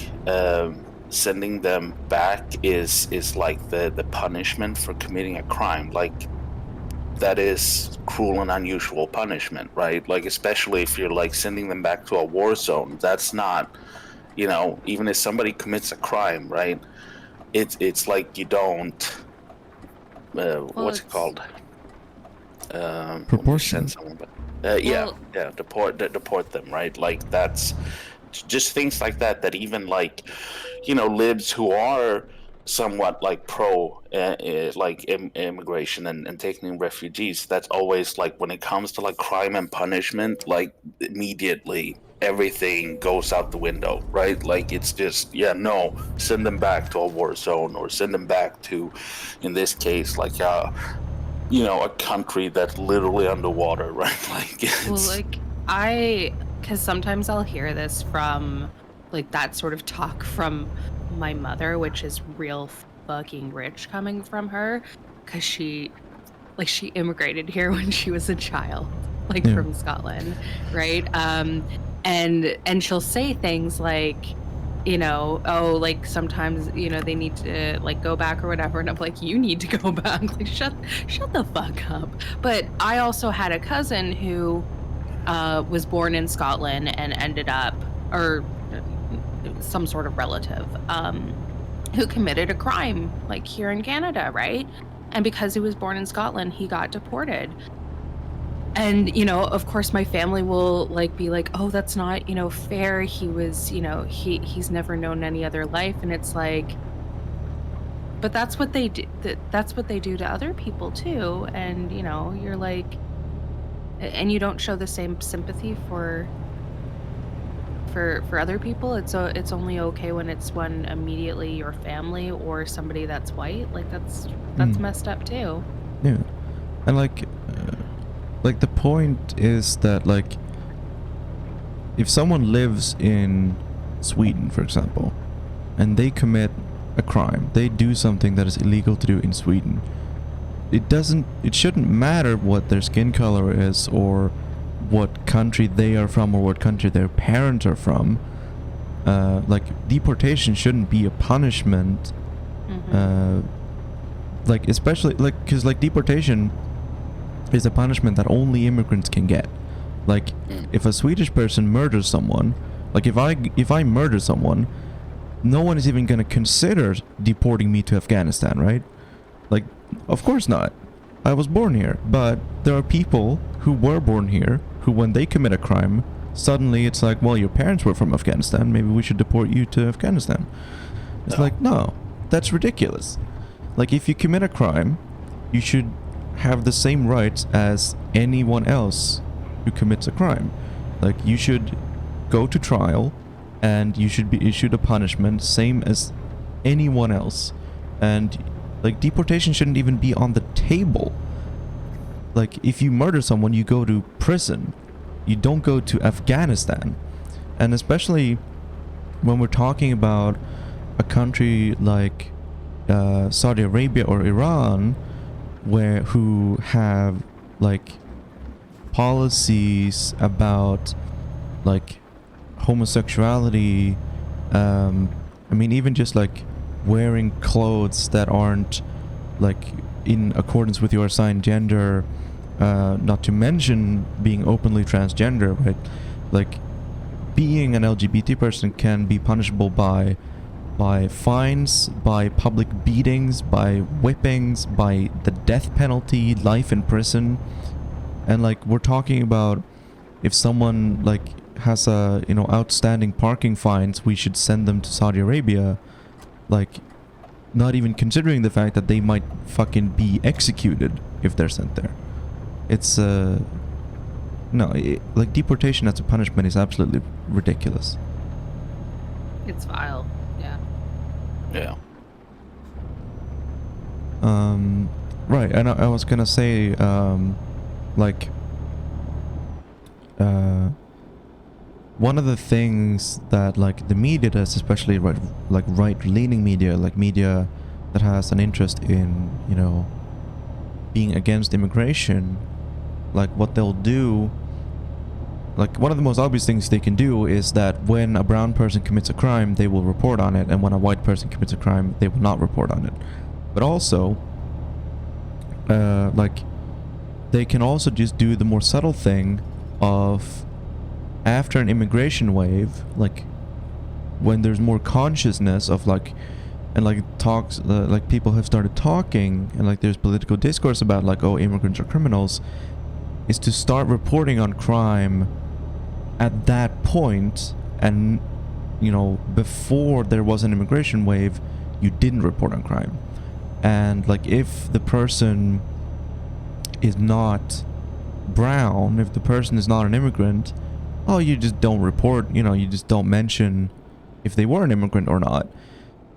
sending them back is like the punishment for committing a crime. Like, that is cruel and unusual punishment, right? Like, especially if you're like sending them back to a war zone. That's not, even if somebody commits a crime, right? It's like you don't, Well, what's it it's called? When you send Proportionate. someone back. well, Deport them, right? Like, that's just things like that. That even like, libs who are somewhat like pro like immigration and taking in refugees. That's always like, when it comes to like crime and punishment, like, immediately everything goes out the window, right? Like, it's just, yeah, no, send them back to a war zone, or send them back to, in this case, like a country that's literally underwater, right? Like, well, it's like because sometimes I'll hear this from like that sort of talk from my mother, which is real fucking rich coming from her, because she immigrated here when she was a child, like Yeah. from Scotland, right? And she'll say things like, oh, like sometimes, they need to like go back or whatever, and I'm like, you need to go back, like shut the fuck up. But I also had a cousin who was born in Scotland and ended up, or some sort of relative, who committed a crime like here in Canada, right? And because he was born in Scotland, he got deported. And, of course my family will like be like, "Oh, that's not, fair. He was, he's never known any other life." And it's like, but that's what they do. That's what they do to other people too. And, you're like, and you don't show the same sympathy for other people. It's only okay when it's one immediately your family or somebody that's white. Like that's Mm. messed up too. Yeah. And like the point is that, like, if someone lives in Sweden, for example, and they commit a crime, they do something that is illegal to do in Sweden, it shouldn't matter what their skin color is, or what country they are from, or what country their parents are from. Like, deportation shouldn't be a punishment. Like, especially like, because like deportation is a punishment that only immigrants can get. Like, if a Swedish person murders someone, like if I murder someone, no one is even going to consider deporting me to Afghanistan, right? Like, of course not. I was born here. But there are people who were born here who, when they commit a crime, suddenly it's like, well, your parents were from Afghanistan, maybe we should deport you to Afghanistan. It's like, no, that's ridiculous. Like, if you commit a crime, you should have the same rights as anyone else who commits a crime. Like, you should go to trial, and you should be issued a punishment same as anyone else. And like, deportation shouldn't even be on the table. Like, if you murder someone, you go to prison. You don't go to Afghanistan. And especially when we're talking about a country like Saudi Arabia or Iran, who have like policies about like homosexuality. I mean, even just like wearing clothes that aren't like in accordance with your assigned gender, not to mention being openly transgender, right? Like, being an LGBT person can be punishable by fines, by public beatings, by whippings, by the death penalty, life in prison. And like, we're talking about, if someone like has a outstanding parking fines, we should send them to Saudi Arabia, like, not even considering the fact that they might fucking be executed if they're sent there. It's like, deportation as a punishment is absolutely ridiculous. It's vile. Yeah. yeah. Right, and I was gonna say, like, one of the things that like the media does, especially right-leaning media, like media that has an interest in being against immigration, like what they'll do like one of the most obvious things they can do is that when a brown person commits a crime, they will report on it, and when a white person commits a crime, they will not report on it. But also, like, they can also just do the more subtle thing of, after an immigration wave, like when there's more consciousness of like, and like talks, like people have started talking, and like there's political discourse about like, oh, immigrants are criminals, is to start reporting on crime at that point. And you know, before there was an immigration wave, you didn't report on crime. And like, if the person is not brown, if the person is not an immigrant, oh, you just don't report, you know, you just don't mention if they were an immigrant or not.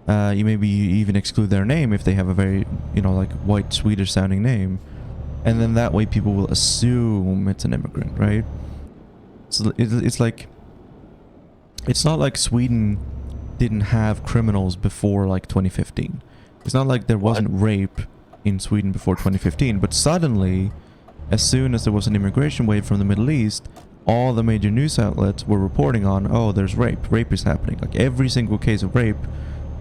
You maybe even exclude their name if they have a very, you know, like white Swedish sounding name. And then that way people will assume it's an immigrant, right? So it's like, it's not like Sweden didn't have criminals before like 2015. It's not like there wasn't rape in Sweden before 2015, but suddenly, as soon as there was an immigration wave from the Middle East, all the major news outlets were reporting on, oh, there's rape. Rape is happening. Like every single case of rape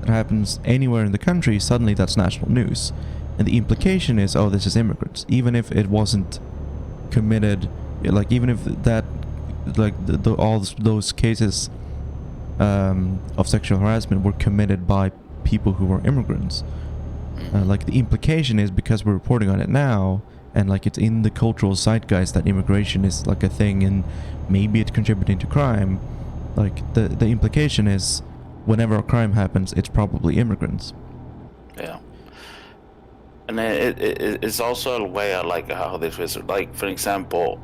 that happens anywhere in the country, suddenly that's national news. And the implication is, oh, this is immigrants. Even if it wasn't committed, like even if that, like all those cases of sexual harassment were committed by people who were immigrants. Like the implication is, because we're reporting on it now, and like it's in the cultural zeitgeist that immigration is like a thing and maybe it's contributing to crime, like the implication is, whenever a crime happens, it's probably immigrants. Yeah. And it's also a way I like how this is, like, for example,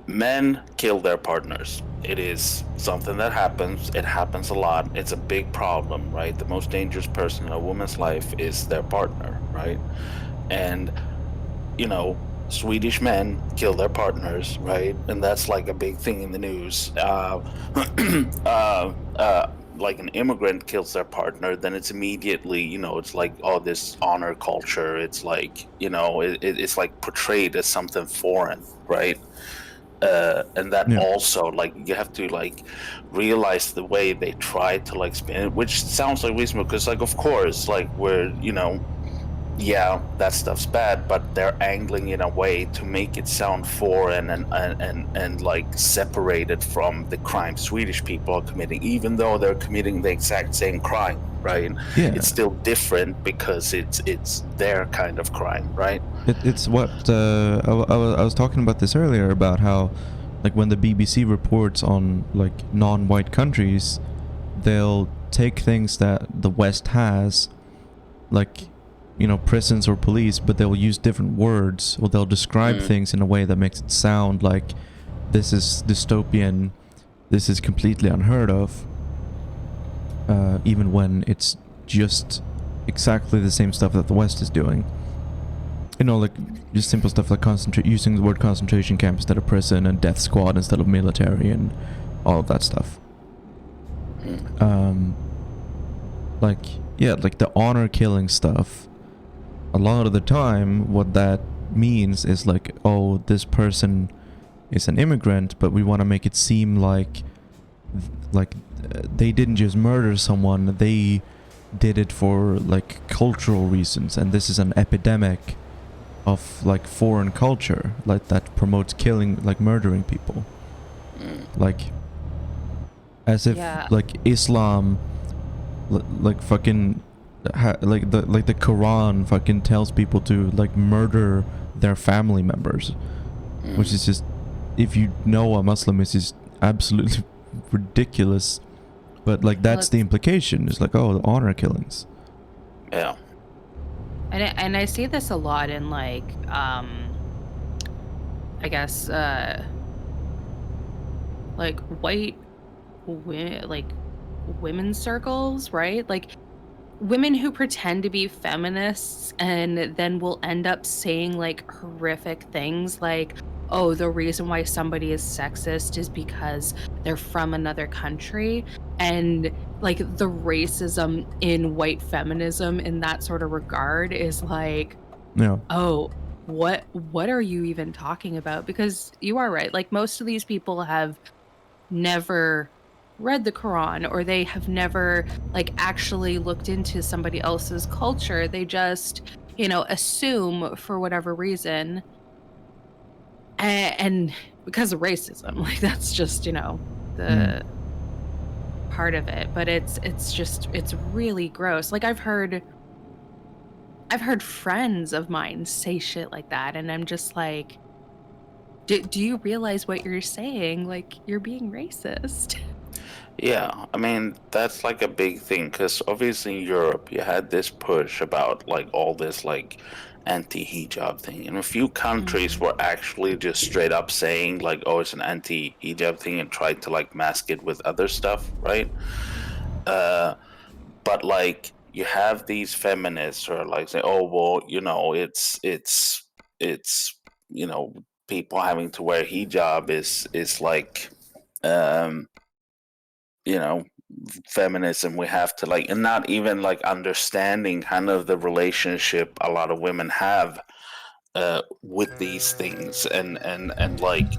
men kill their partners. It is something that happens. It happens a lot. It's a big problem, right? The most dangerous person in a woman's life is their partner, right? And, you know, Swedish men kill their partners, right? And that's like a big thing in the news. Like an immigrant kills their partner, then it's immediately, you know, it's like, oh, this honor culture. It's like, you know, it's like portrayed as something foreign, right? And that also, like, you have to like realize the way they try to like spin it, which sounds like reasonable, because like, of course, like, we're, you know, yeah, that stuff's bad, but they're angling in a way to make it sound foreign and like separated from the crime Swedish people are committing, even though they're committing the exact same crime, right? Yeah. It's still different because it's their kind of crime, right? It's what I was talking about this earlier, about how like when the BBC reports on like non-white countries, they'll take things that the West has, like, you know, prisons or police, but they'll use different words, or they'll describe things in a way that makes it sound like this is dystopian, this is completely unheard of, even when it's just exactly the same stuff that the West is doing. You know, like just simple stuff like using the word concentration camp instead of prison, and death squad instead of military, and all of that stuff. Like, yeah, like the honor killing stuff, a lot of the time what that means is like, oh, this person is an immigrant, but we want to make it seem like they didn't just murder someone, they did it for like cultural reasons, and this is an epidemic of like foreign culture, like that promotes killing, like murdering people, like as if like Islam, like fucking like the Quran fucking tells people to like murder their family members, which is just, if you know a Muslim, is just absolutely ridiculous. But like that's the implication. It's like, oh, the honor killings. Yeah. And I see this a lot in like I guess like white women's circles, right? Like women who pretend to be feminists and then will end up saying like horrific things like, oh, the reason why somebody is sexist is because they're from another country. And like the racism in white feminism in that sort of regard is like, yeah, oh, what are you even talking about? Because you are right. Like, most of these people have never read the Quran, or they have never like actually looked into somebody else's culture. They just, assume for whatever reason, and because of racism. Like, that's just, Mm. the part of it. But it's really gross. Like, I've heard friends of mine say shit like that, and I'm just like, do you realize what you're saying? Like, you're being racist. Yeah, I mean, that's like a big thing because obviously in Europe you had this push about like all this like anti-hijab thing, and a few countries Mhm. were actually just straight up saying like, oh, it's an anti-hijab thing, and tried to like mask it with other stuff, right? Uh, but like you have these feminists who are like say, oh, well, it's you know people having to wear hijab is like um you know feminism. We have to like, and not even like understanding kind of the relationship a lot of women have with these things, and like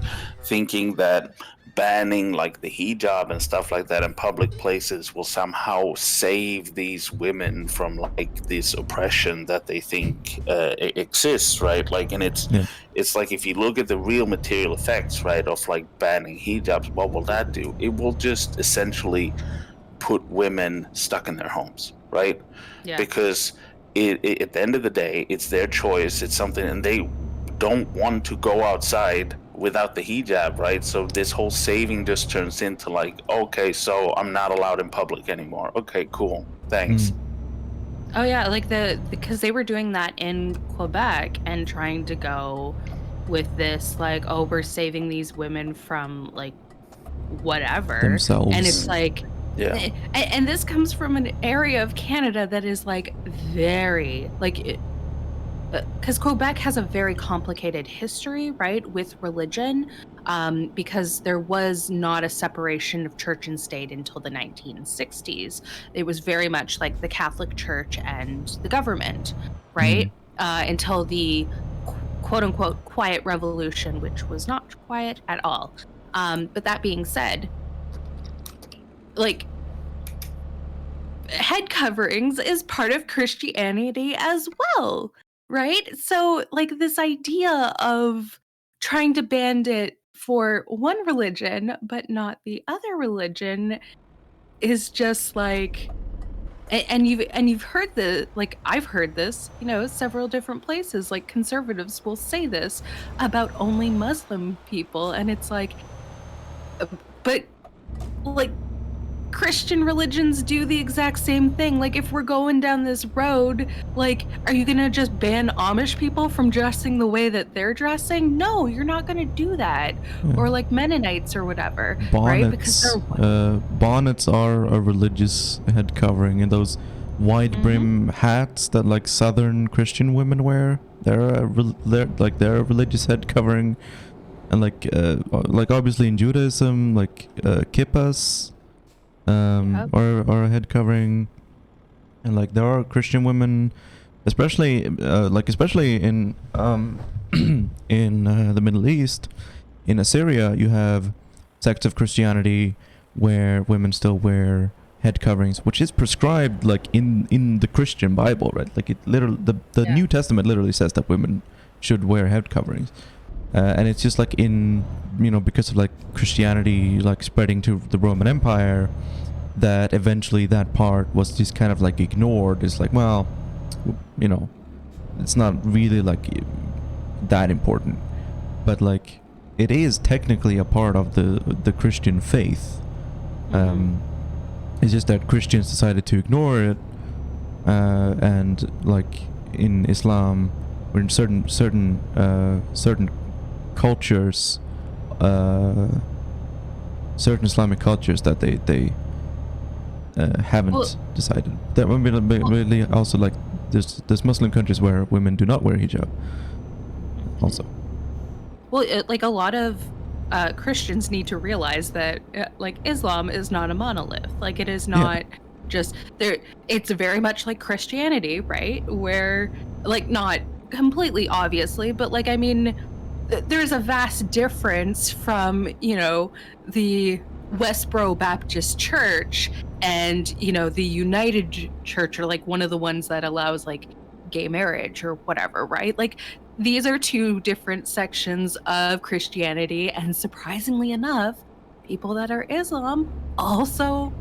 thinking that banning like the hijab and stuff like that in public places will somehow save these women from like this oppression that they think exists, right? Like, and Yeah. it's like, if you look at the real material effects, right, of like banning hijabs, what will that do? It will just essentially put women stuck in their homes, right? Yeah. Because at the end of the day, it's their choice. It's something, and they don't want to go outside without the hijab, right? So this whole saving just turns into like, okay, so I'm not allowed in public anymore. Okay, cool, thanks. Mm. Oh yeah, like because they were doing that in Quebec and trying to go with this like, oh, we're saving these women from like whatever. And it's Themselves. like, Yeah. and this comes from an area of Canada that is like very like, because Quebec has a very complicated history, right, with religion, because there was not a separation of church and state until the 1960s. It was very much like the Catholic Church and the government, Mm. right, until the quote unquote quiet revolution, which was not quiet at all. But that being said, like, head coverings is part of Christianity as well, right? So, like, this idea of trying to ban it for one religion, but not the other religion is just like, and you've heard the like, I've heard this, several different places. Like, conservatives will say this about only Muslim people, and it's like, uh, but like, Christian religions do the exact same thing. Like, if we're going down this road, like, are you gonna just ban Amish people from dressing the way that they're dressing? No, you're not gonna do that. Yeah. Or like Mennonites or whatever, right? Because they're Bonnets. Bonnets are a religious head covering, and those wide Mhm. brim hats that like Southern Christian women wear. They're a religious head covering, and like obviously in Judaism, like kippas, Yep. are a head covering, and like there are Christian women, especially in in the Middle East. In Assyria, you have sects of Christianity where women still wear head coverings, which is prescribed like in the Christian Bible, right? Like, it literally, the Yeah. New Testament literally says that women should wear head coverings. And it's just like because of like Christianity like spreading to the Roman Empire, that eventually that part was just kind of like ignored. It's like, well, it's not really like that important, but like it is technically a part of the Christian faith. Mhm. It's just that Christians decided to ignore it, and like in Islam, or in certain cultures, certain Islamic cultures, that they haven't Well, decided. That would be really also like there's Muslim countries where women do not wear hijab. Also, well, like, a lot of Christians need to realize that like, Islam is not a monolith. Like, it is yeah, not just there. It's very much like Christianity, right? Where, like, not completely obviously, but like, I mean, there's a vast difference from, the Westboro Baptist Church and, the United Church, or like one of the ones that allows like gay marriage or whatever, right? Like, these are two different sections of Christianity, and surprisingly enough, people that are Islam also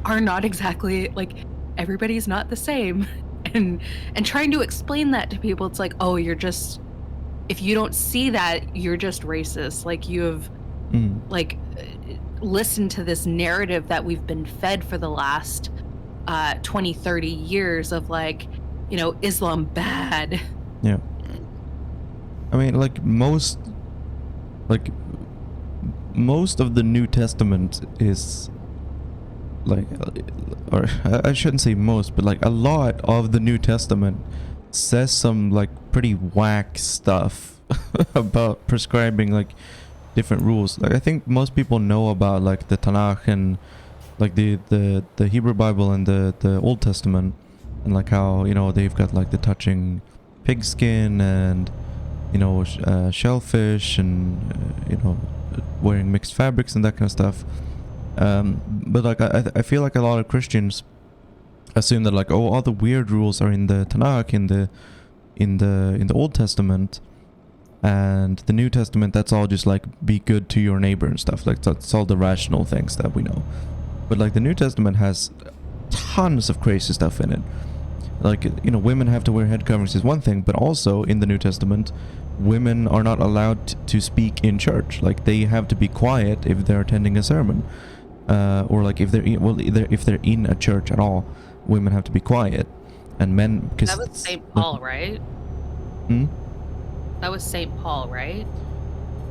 are not exactly like, everybody's not the same. And trying to explain that to people, it's like, oh, you're just, if you don't see that, you're just racist. Like, you have Mm. like listened to this narrative that we've been fed for the last 20, 30 years of like, Islam bad. Yeah. I mean, like most of the New Testament is like, or I shouldn't say most, but like a lot of the New Testament says some like pretty whack stuff about prescribing like different rules. Like I think most people know about like the Tanakh and like the Hebrew Bible and the Old Testament, and like how they've got like the touching pigskin and shellfish and wearing mixed fabrics and that kind of stuff. But like I feel like a lot of Christians assume that like, oh, all the weird rules are in the Tanakh, in the Old Testament, and the New Testament, that's all just like be good to your neighbor and stuff. Like that's all the rational things that we know. But like the New Testament has tons of crazy stuff in it. Like women have to wear head coverings is one thing, but also in the New Testament, women are not allowed to speak in church. Like they have to be quiet if they're attending a sermon, or like if they're in a church at all, women have to be quiet, and men, because That was St. Paul, right? That was St. Paul, right?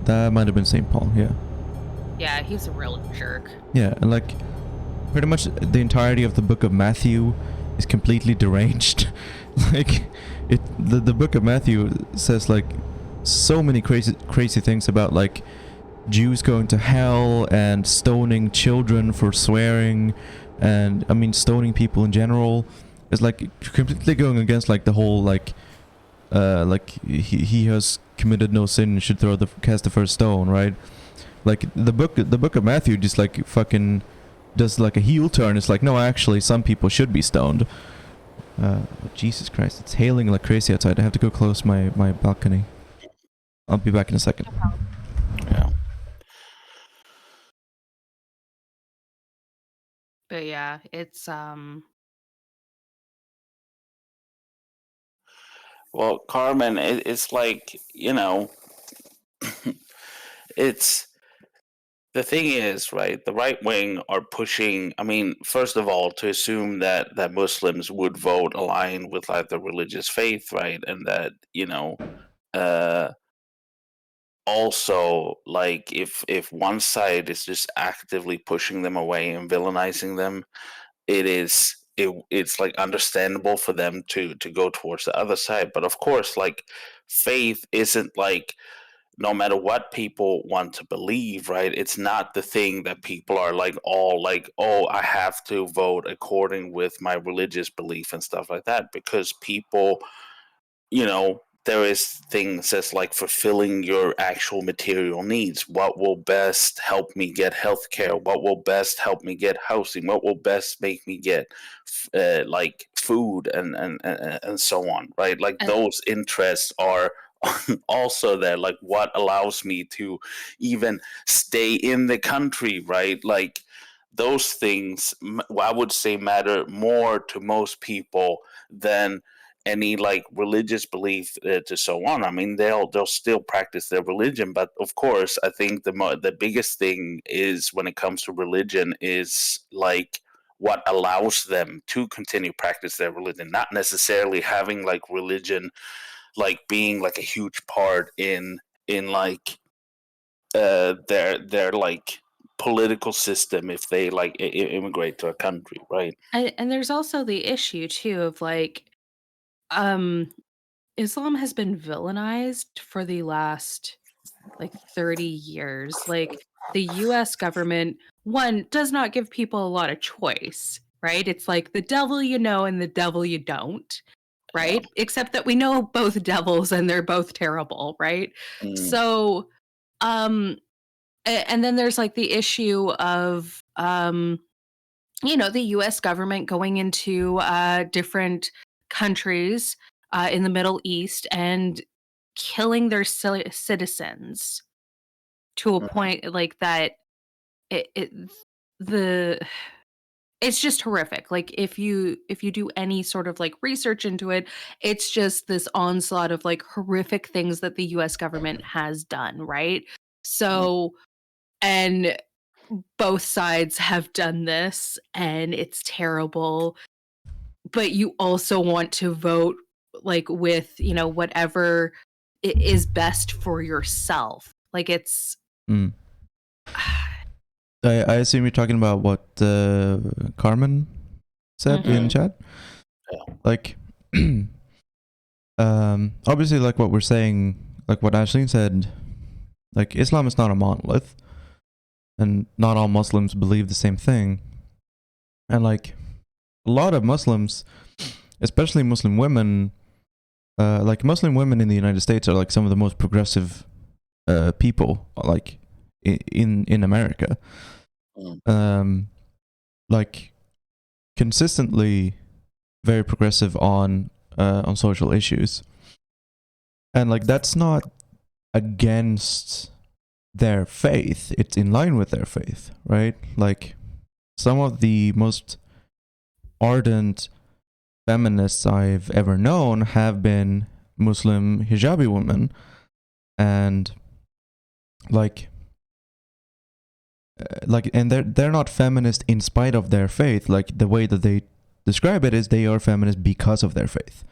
That might have been St. Paul, yeah. Yeah, he's a real jerk. Yeah, and like pretty much the entirety of the book of Matthew is completely deranged. Like the book of Matthew says like so many crazy things about like Jews going to hell and stoning children for swearing, and I mean stoning people in general is like completely going against like the whole like he has committed no sin and should cast the first stone, right? Like the book of Matthew just like fucking does like a heel turn. It's like, no, actually some people should be stoned. Jesus Christ, it's hailing like crazy outside. I have to go close my balcony. I'll be back in a second. Yeah. But yeah, it's Well, Carmen, it's like, it's the thing is, right? The right wing are pushing. I mean, first of all, to assume that Muslims would vote aligned with like the religious faith, right? And that uh, also like if one side is just actively pushing them away and villainizing them, it's like understandable for them to go towards the other side. But of course, like faith isn't like, no matter what people want to believe, right? It's not the thing that people are like all like, oh, I have to vote according with my religious belief and stuff like that, because people, there is things that's like fulfilling your actual material needs. What will best help me get healthcare? What will best help me get housing? What will best make me get like food and so on, right? Like and those interests are also there. Like what allows me to even stay in the country, right? Like those things, I would say, matter more to most people than any like religious belief to so on. I mean, they'll still practice their religion, but of course, I think the biggest thing is when it comes to religion is like what allows them to continue practice their religion, not necessarily having like religion like being like a huge part in like their like political system if they like immigrate to a country, right? and there's also the issue too of like, um Islam has been villainized for the last like 30 years. Like, the US government, one, does not give people a lot of choice, right? It's like the devil you know and the devil you don't. right? Except that we know both devils and they're both terrible, right? Mm. So, and then there's like the issue of, the US government going into different countries in the Middle East and killing their citizens to a point like that. It the it's just horrific. Like if you do any sort of like research into it, it's just this onslaught of like horrific things that the US government has done, right? So, and both sides have done this and it's terrible, but you also want to vote like with, whatever is best for yourself. Like it's Mm. I assume you're talking about what Carmen said in Mhm. chat. Like, obviously, like what we're saying, like what Ashleen said, like Islam is not a monolith, and not all Muslims believe the same thing. And like a lot of Muslims, especially Muslim women, like Muslim women in the United States are like some of the most progressive people, like in America. Like consistently very progressive on social issues, and like that's not against their faith, it's in line with their faith, right? Like some of the most ardent feminists I've ever known have been Muslim hijabi women, and like and they're not feminist in spite of their faith. Like the way that they describe it is they are feminist because of their faith.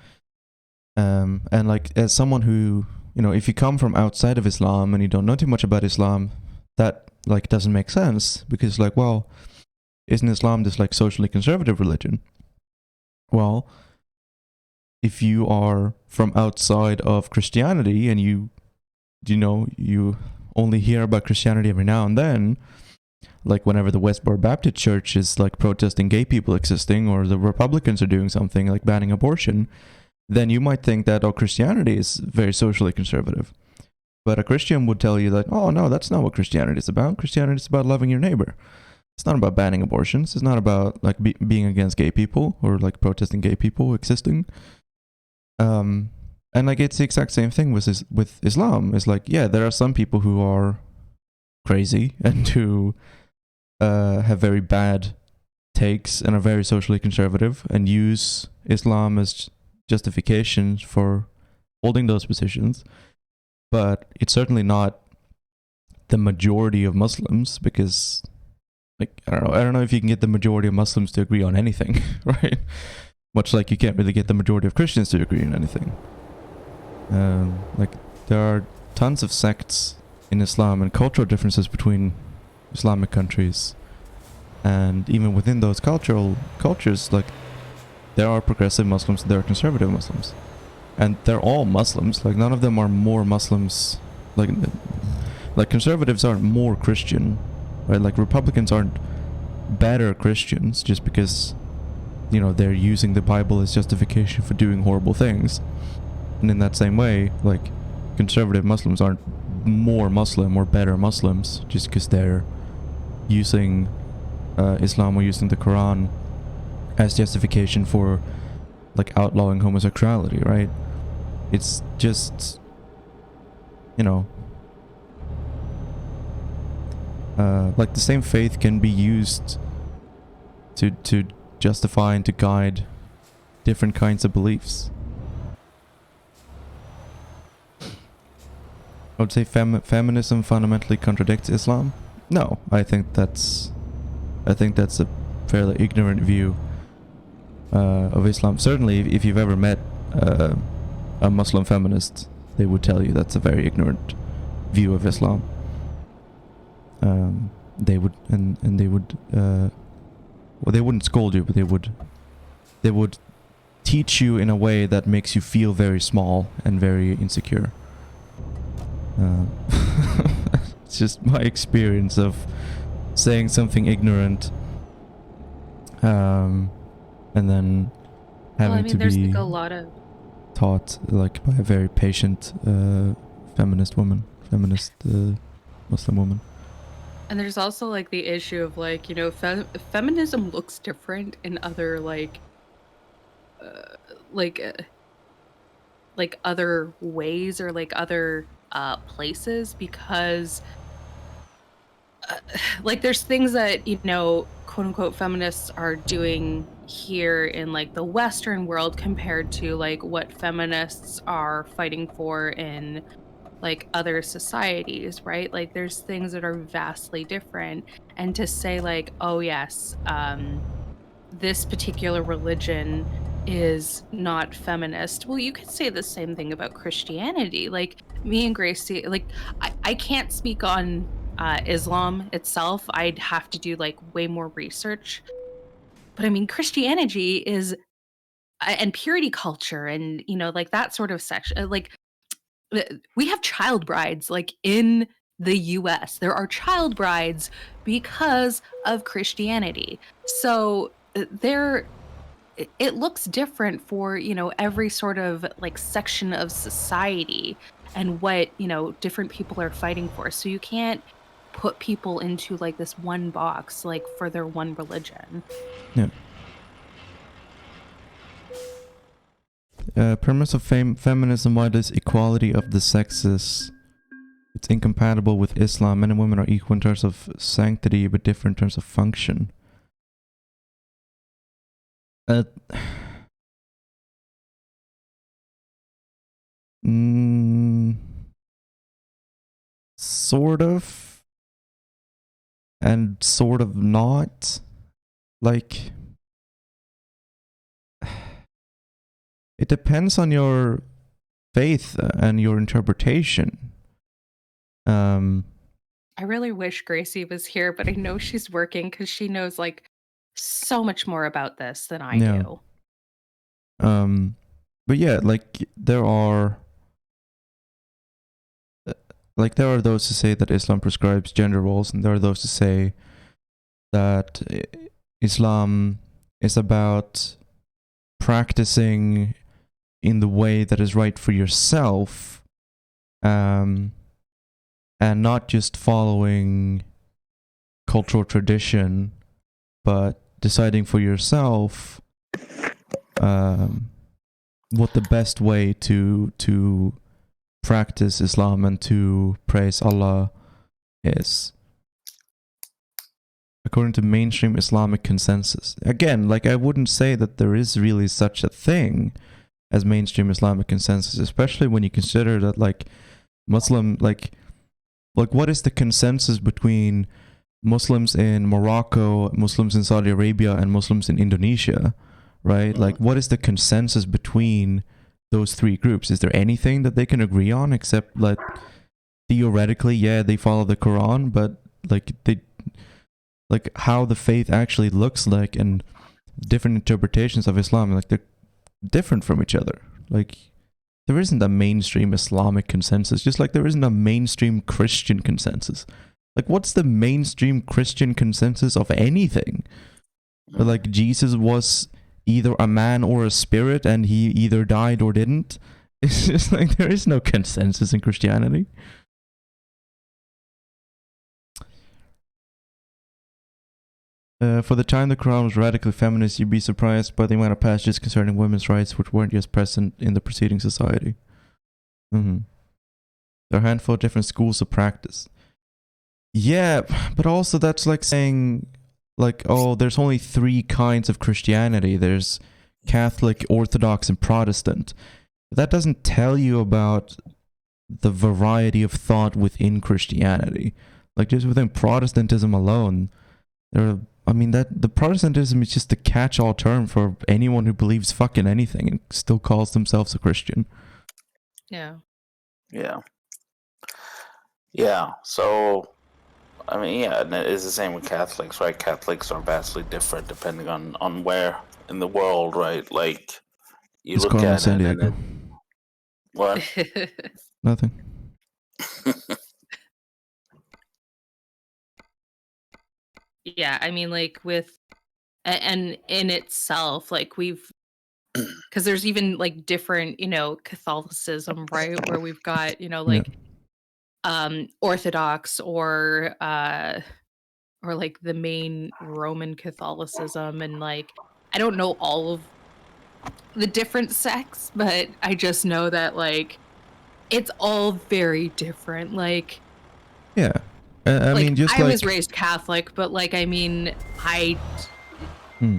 And like as someone who, if you come from outside of Islam and you don't know too much about Islam, that like doesn't make sense, because like, well, isn't Islam this like socially conservative religion? Well, if you are from outside of Christianity and you only hear about Christianity every now and then, like whenever the Westboro Baptist Church is like protesting gay people existing, or the Republicans are doing something like banning abortion, then you might think that, Christianity is very socially conservative. But a Christian would tell you that, oh no, that's not what Christianity is about. Christianity is about loving your neighbor. It's not about banning abortions. It's not about like being against gay people or like protesting gay people existing. And like it's the exact same thing with Islam. It's like, yeah, there are some people who are crazy and who have very bad takes and are very socially conservative and use Islam as justification for holding those positions. But it's certainly not the majority of Muslims, because like I don't know if you can get the majority of Muslims to agree on anything, right? Much like you can't really get the majority of Christians to agree on anything. Like there are tons of sects in Islam and cultural differences between Islamic countries, and even within those cultures, like there are progressive Muslims, there are conservative Muslims, and they're all Muslims. Like none of them are more Muslims. Like conservatives aren't more Christian, right? Like Republicans aren't better Christians just because they're using the Bible as justification for doing horrible things. And in that same way, like conservative Muslims aren't more Muslim or better Muslims just because they're using Islam or using the Quran as justification for like outlawing homosexuality, right? It's just like the same faith can be used to justify and to guide different kinds of beliefs. I would say feminism fundamentally contradicts Islam. No, I think that's a fairly ignorant view of Islam. Certainly, if you've ever met a Muslim feminist, they would tell you that's a very ignorant view of Islam. They would well, they wouldn't scold you, but they would teach you in a way that makes you feel very small and very insecure. It's just my experience of saying something ignorant, and then having to there's be. like a lot of taught like by a very patient feminist Muslim woman. And there's also like the issue of like, you know, feminism looks different in other uh, like uh, like other ways or like other places because uh, like there's things that, you know, quote unquote feminists are doing here in like the Western world compared to like what feminists are fighting for in like other societies, right? Like there's things that are vastly different. And to say like, oh yes, this particular religion is not feminist. Well, you could say the same thing about Christianity. Like me and Gracie, like I can't speak on Islam itself. I'd have to do like way more research. But I mean, Christianity is and purity culture and you know like that sort of section like we have child brides like in the US. There are child brides because of Christianity. So there it looks different for, you know, every sort of like section of society and what, you know, different people are fighting for. So you can't put people into like this one box like for their one religion. Yeah. Premise of feminism: why does equality of the sexes? It's incompatible with Islam. Men and women are equal in terms of sanctity, but different in terms of function. Mm, sort of, and sort of not. Like, it depends on your faith and your interpretation. I really wish Gracie was here, but I know she's working because she knows like so much more about this than I Yeah. do. But yeah, like there are those who say that Islam prescribes gender roles, and there are those who say that Islam is about practicing in the way that is right for yourself, and not just following cultural tradition, but deciding for yourself what the best way to practice Islam and to praise Allah is, according to mainstream Islamic consensus. Again, like I wouldn't say that there is really such a thing as mainstream Islamic consensus, especially when you consider that like Muslim like what is the consensus between Muslims in Morocco, Muslims in Saudi Arabia, and Muslims in Indonesia, right? Like what is the consensus between those three groups? Is there anything that they can agree on except like theoretically, yeah, they follow the Quran, but like how the faith actually looks like and different interpretations of Islam, like they're different from each other. Like there isn't a mainstream Islamic consensus, just like there isn't a mainstream Christian consensus. Like what's the mainstream Christian consensus of anything? Like Jesus was either a man or a spirit and he either died or didn't. It's just like there is no consensus in Christianity. For the time the Quran was radically feminist, you'd be surprised by the amount of passages concerning women's rights which weren't yet present in the preceding society. There are a handful of different schools of practice. Yeah, but also that's like saying, like, oh, there's only three kinds of Christianity. There's Catholic, Orthodox, and Protestant. That doesn't tell you about the variety of thought within Christianity. Like just within Protestantism alone, the Protestantism is just the catch-all term for anyone who believes fucking anything and still calls themselves a Christian. Yeah. Yeah. Yeah. So, I mean, yeah, and it is the same with Catholics, right? Catholics are vastly different depending on where in the world, right? Like, you It's look Carmen at San it and Diego. what? Nothing. Yeah, I mean, like with and in itself, like we've because there's even like different, Catholicism, right? Where we've got, Yeah. like Orthodox or like the main Roman Catholicism, and like I don't know all of the different sects, but I just know that like it's all very different. Yeah. I mean, just I was like, raised Catholic, but like I mean, hmm,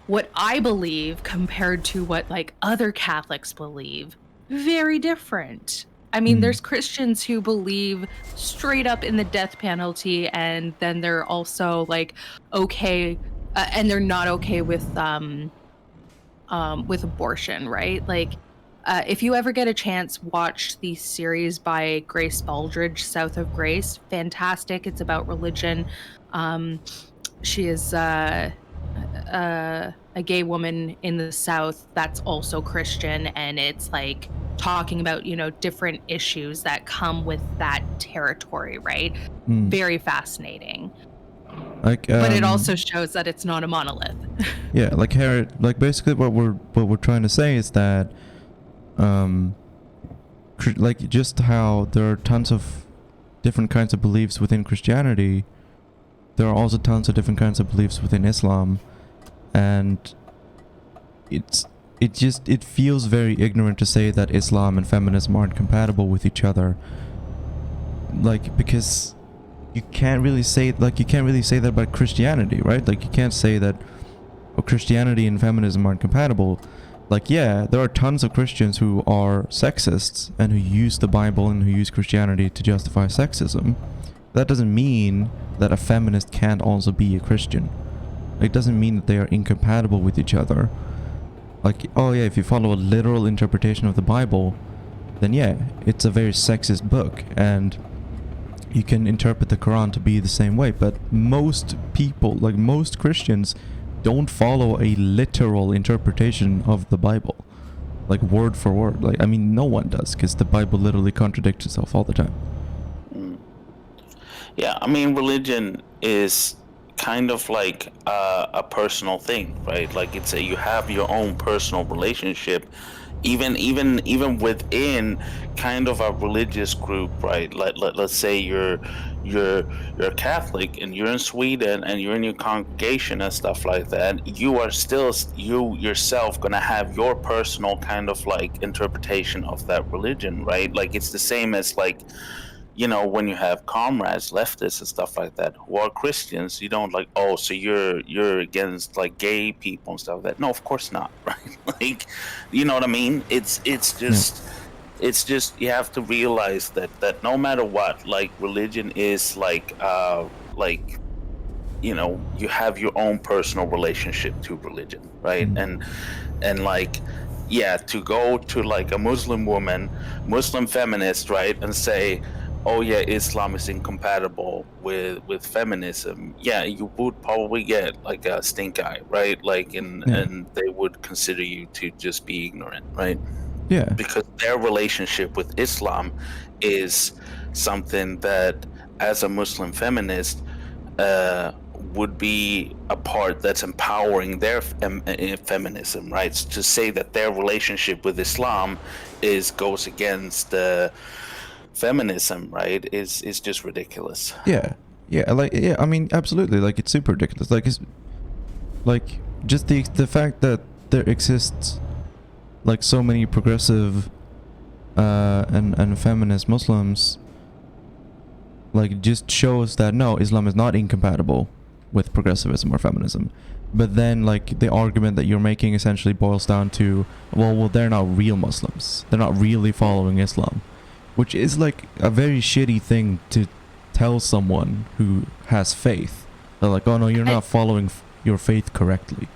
what I believe compared to what like other Catholics believe, very different. I mean, hmm, there's Christians who believe straight up in the death penalty, and then they're also like okay, and they're not okay with abortion, right? Like, if you ever get a chance, watch the series by Grace Baldridge, South of Grace. Fantastic. It's about religion. Um, she is a gay woman in the South that's also Christian, and it's like talking about, different issues that come with that territory, right? hmm. Very fascinating. Like, But it also shows that it's not a monolith. yeah, like like basically what we're trying to say is that, um, like just how there are tons of different kinds of beliefs within Christianity, there are also tons of different kinds of beliefs within Islam, and it feels very ignorant to say that Islam and feminism aren't compatible with each other. Like, because you can't really say that about Christianity, right? Like, you can't say that, oh, Christianity and feminism aren't compatible. Like, yeah, there are tons of Christians who are sexists and who use the Bible and who use Christianity to justify sexism. That doesn't mean that a feminist can't also be a Christian. It doesn't mean that they are incompatible with each other. Like, oh yeah, if you follow a literal interpretation of the Bible, then yeah, it's a very sexist book, and you can interpret the Quran to be the same way. But most people, like most Christians, don't follow a literal interpretation of the Bible, like word for word. Like, I mean, no one does, because the Bible literally contradicts itself all the time. Yeah, I mean, religion is kind of like a personal thing, right? Like you have your own personal relationship, even within kind of a religious group, right? Let's say you're Catholic and you're in Sweden and you're in your congregation and stuff like that. You are still you yourself gonna have your personal kind of like interpretation of that religion, right? Like it's the same as like, when you have comrades, leftists and stuff like that who are Christians, you don't like, oh, so you're against like gay people and stuff like that. No, of course not, right? Like, you know what I mean? It's Yeah. just you have to realize that no matter what, like religion is like you have your own personal relationship to religion, right? And like, yeah, to go to like a Muslim feminist, right, and say, oh yeah, Islam is incompatible with feminism, yeah, you would probably get like a stink eye, right? Like, and they would consider you to just be ignorant, right? Yeah. Because their relationship with Islam is something that, as a Muslim feminist, would be a part that's empowering their feminism, right? To say that their relationship with Islam goes against feminism, right, is just ridiculous. Yeah. Yeah. Like, yeah. I mean, absolutely. Like, it's super ridiculous. Like, it's like just the fact that there exists like so many progressive and feminist Muslims, like, just shows that no, Islam is not incompatible with progressivism or feminism. But then, like, the argument that you're making essentially boils down to, well, they're not real Muslims. They're not really following Islam, which is like a very shitty thing to tell someone who has faith. They're like, oh no, you're not following your faith correctly.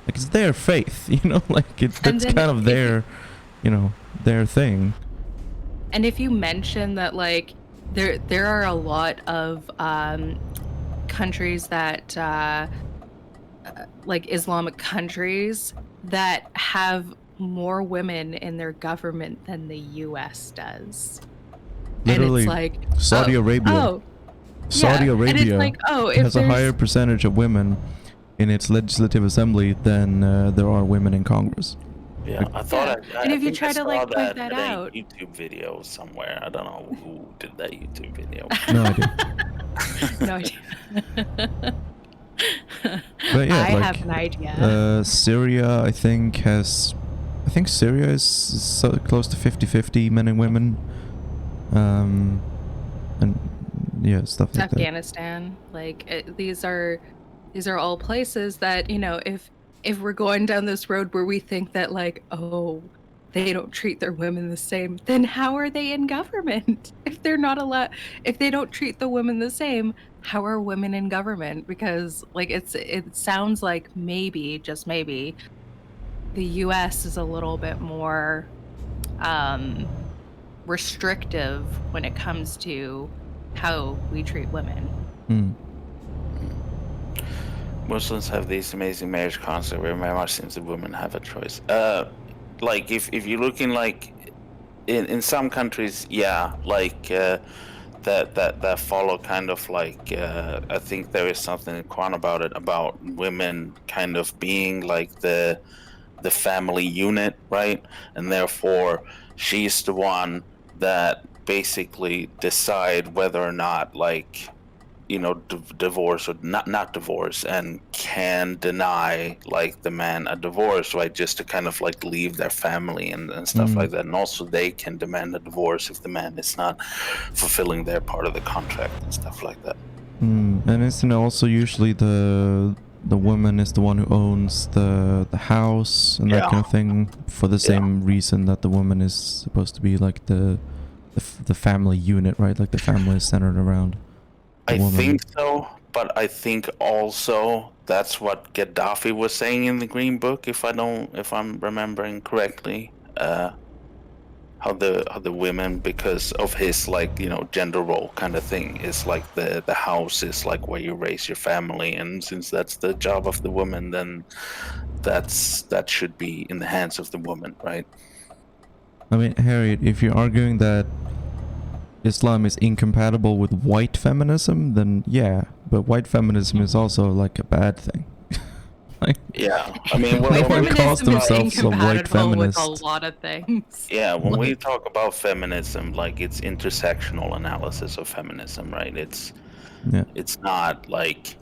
Like, it's their faith, like it's kind of their, their thing. And if you mention that, like, there are a lot of countries that, like Islamic countries, that have more women in their government than the U.S. does. Literally, and it's like Saudi Arabia. Saudi Arabia and it's like, if has a higher percentage of women in its legislative assembly than there are women in Congress. Yeah, I thought. And if you think try I to saw like point that that in a out, YouTube video somewhere. I don't know who did that YouTube video. No idea. no idea. But yeah, I like, have an idea. Syria, I think Syria is so close to 50-50 men and women. And yeah, stuff like that. Afghanistan, like these are all places that, you know, if we're going down this road where we think that like, oh, they don't treat their women the same, then how are they in government? If they're not allowed, if they don't treat the women the same, how are women in government? Because like it sounds like maybe, just maybe, the US is a little bit more restrictive when it comes to how we treat women. Muslims have these amazing marriage concept where very much seems the women have a choice. Like if you're looking like in some countries, yeah, like that follow kind of like I think there is something in Quran about it, about women kind of being like the family unit, right? And therefore she's the one that basically decide whether or not, like, you know, divorce or not divorce, and can deny like the man a divorce, right, just to kind of like leave their family and stuff like that. And also they can demand a divorce if the man is not fulfilling their part of the contract and stuff like that. And isn't it also usually the woman is the one who owns the house and that kind of thing, for the same reason that the woman is supposed to be like the family unit, right? Like the family is centered around the woman. Think so, but I think also that's what Gaddafi was saying in the Green Book, if I'm remembering correctly. How the women, because of his, like, you know, gender role kind of thing, is like the house is like where you raise your family, and since that's the job of the woman, then that should be in the hands of the woman, right? I mean, Harriet, if you're arguing that Islam is incompatible with white feminism, then yeah, but white feminism is also like a bad thing. Like, yeah, I mean, White when feminism we calls is themselves a white incompatible with feminist. a lot of things. Yeah, when we talk about feminism, like, it's intersectional analysis of feminism, right? It's not like,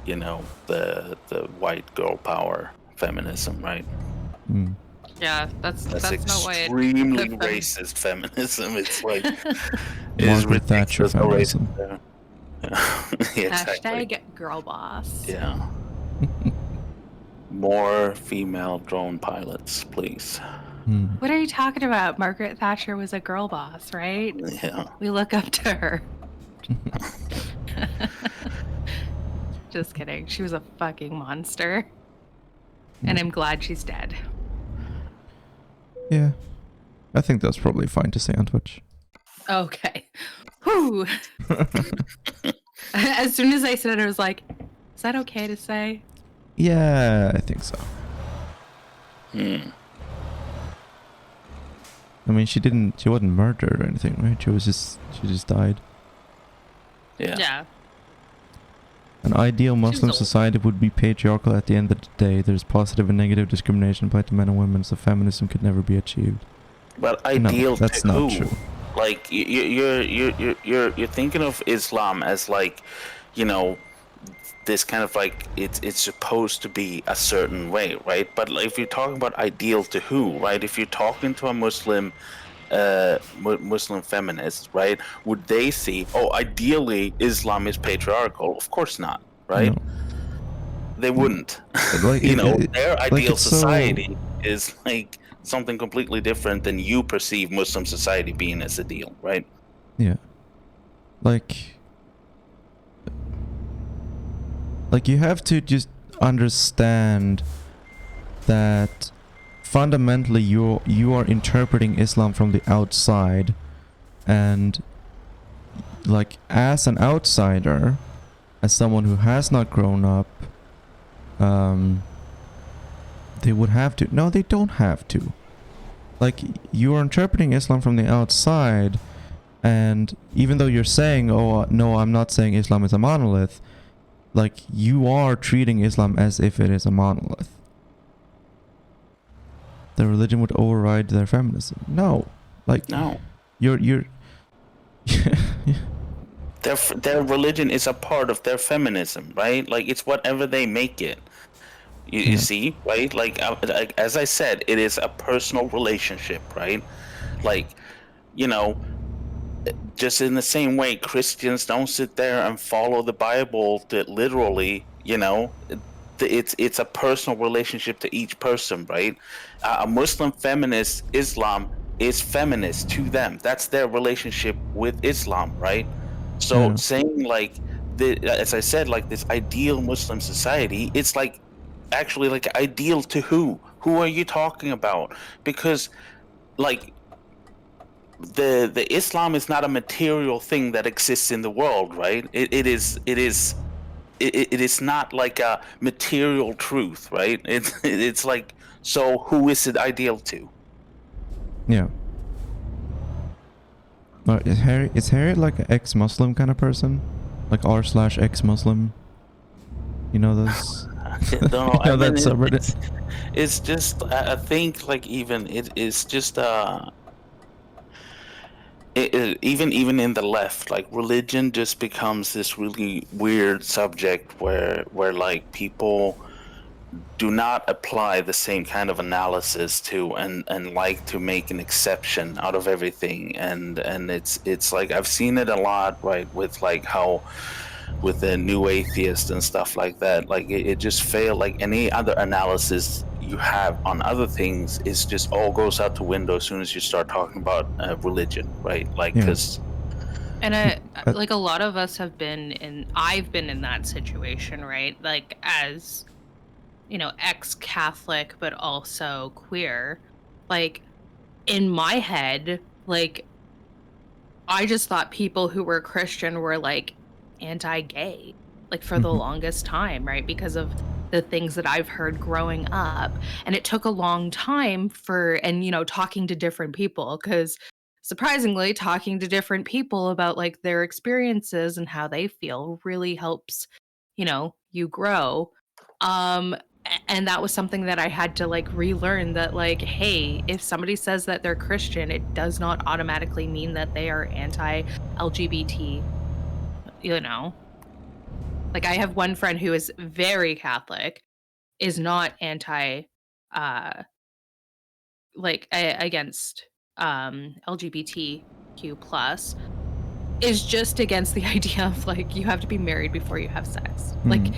you know, the white girl power feminism, right? Yeah, that's not why extremely racist feminism. It's like Margaret Thatcher feminism. Yeah, exactly. Hashtag girl boss. Yeah. More female drone pilots, please. What are you talking about? Margaret Thatcher was a girl boss, right? Yeah. We look up to her. Just kidding. She was a fucking monster. And I'm glad she's dead. Yeah. I think that's probably fine to say on Twitch. Okay. Whew. As soon as I said it, I was like, is that okay to say? Yeah, I think so. I mean, she wasn't murdered or anything, right? She just died. Yeah. An ideal Muslim society would be patriarchal at the end of the day. There's positive and negative discrimination applied to men and women, so feminism could never be achieved. But ideal, no, that's to not who? true. Like, you're thinking of Islam as, like, you know, this kind of like it's supposed to be a certain way, right? But if you're talking about ideal to who, right? If you're talking to a Muslim feminist, right, would they see, oh, ideally Islam is patriarchal? Of course not, right? No. They wouldn't. Like, you know, their ideal like society is like something completely different than you perceive Muslim society being as ideal, right? Yeah. Like you have to just understand that fundamentally you are interpreting Islam from the outside, and like, as an outsider, as someone who has not grown up, they would have to. No, they don't have to. Like, you are interpreting Islam from the outside, and even though you're saying, oh no, I'm not saying Islam is a monolith, like you are treating Islam as if it is a monolith. The religion would override their feminism. No, like No. you're Their religion is a part of their feminism, right? Like it's whatever they make it. You Yeah. see, right? Like as I said, it is a personal relationship, right? Like, you know, just in the same way, Christians don't sit there and follow the Bible literally. You know, it's a personal relationship to each person, right? A Muslim feminist, Islam is feminist to them. That's their relationship with Islam, right? So Yeah. saying like as I said, like this ideal Muslim society, it's like actually like ideal to who? Who are you talking about? Because like the Islam is not a material thing that exists in the world, right? It is not like a material truth, right? It's like, so who is it ideal to? Yeah. Is Harry like an ex-Muslim kind of person? Like r/ex-Muslim? You know those? I don't know. You know I that mean, subreddit? it's just I think like even it is just even in the left, like religion just becomes this really weird subject where like people do not apply the same kind of analysis to and like to make an exception out of everything, and it's like I've seen it a lot, right, with like how with the new atheist and stuff like that, like it just failed. Like any other analysis you have on other things is just all goes out the window as soon as you start talking about religion, right? Like Yeah. because And like a lot of us have I've been in that situation, right? Like as, you know, ex-Catholic, but also queer. Like in my head, like I just thought people who were Christian were like anti-gay, like for the Mhm. longest time, right? Because of the things that I've heard growing up. And it took a long time and, you know, talking to different people, because surprisingly, talking to different people about like their experiences and how they feel really helps, you know, you grow. And that was something that I had to like relearn, that like, hey, if somebody says that they're Christian, it does not automatically mean that they are anti-LGBT, you know? Like I have one friend who is very Catholic, is not anti uh against LGBTQ plus, is just against the idea of like you have to be married before you have sex. Like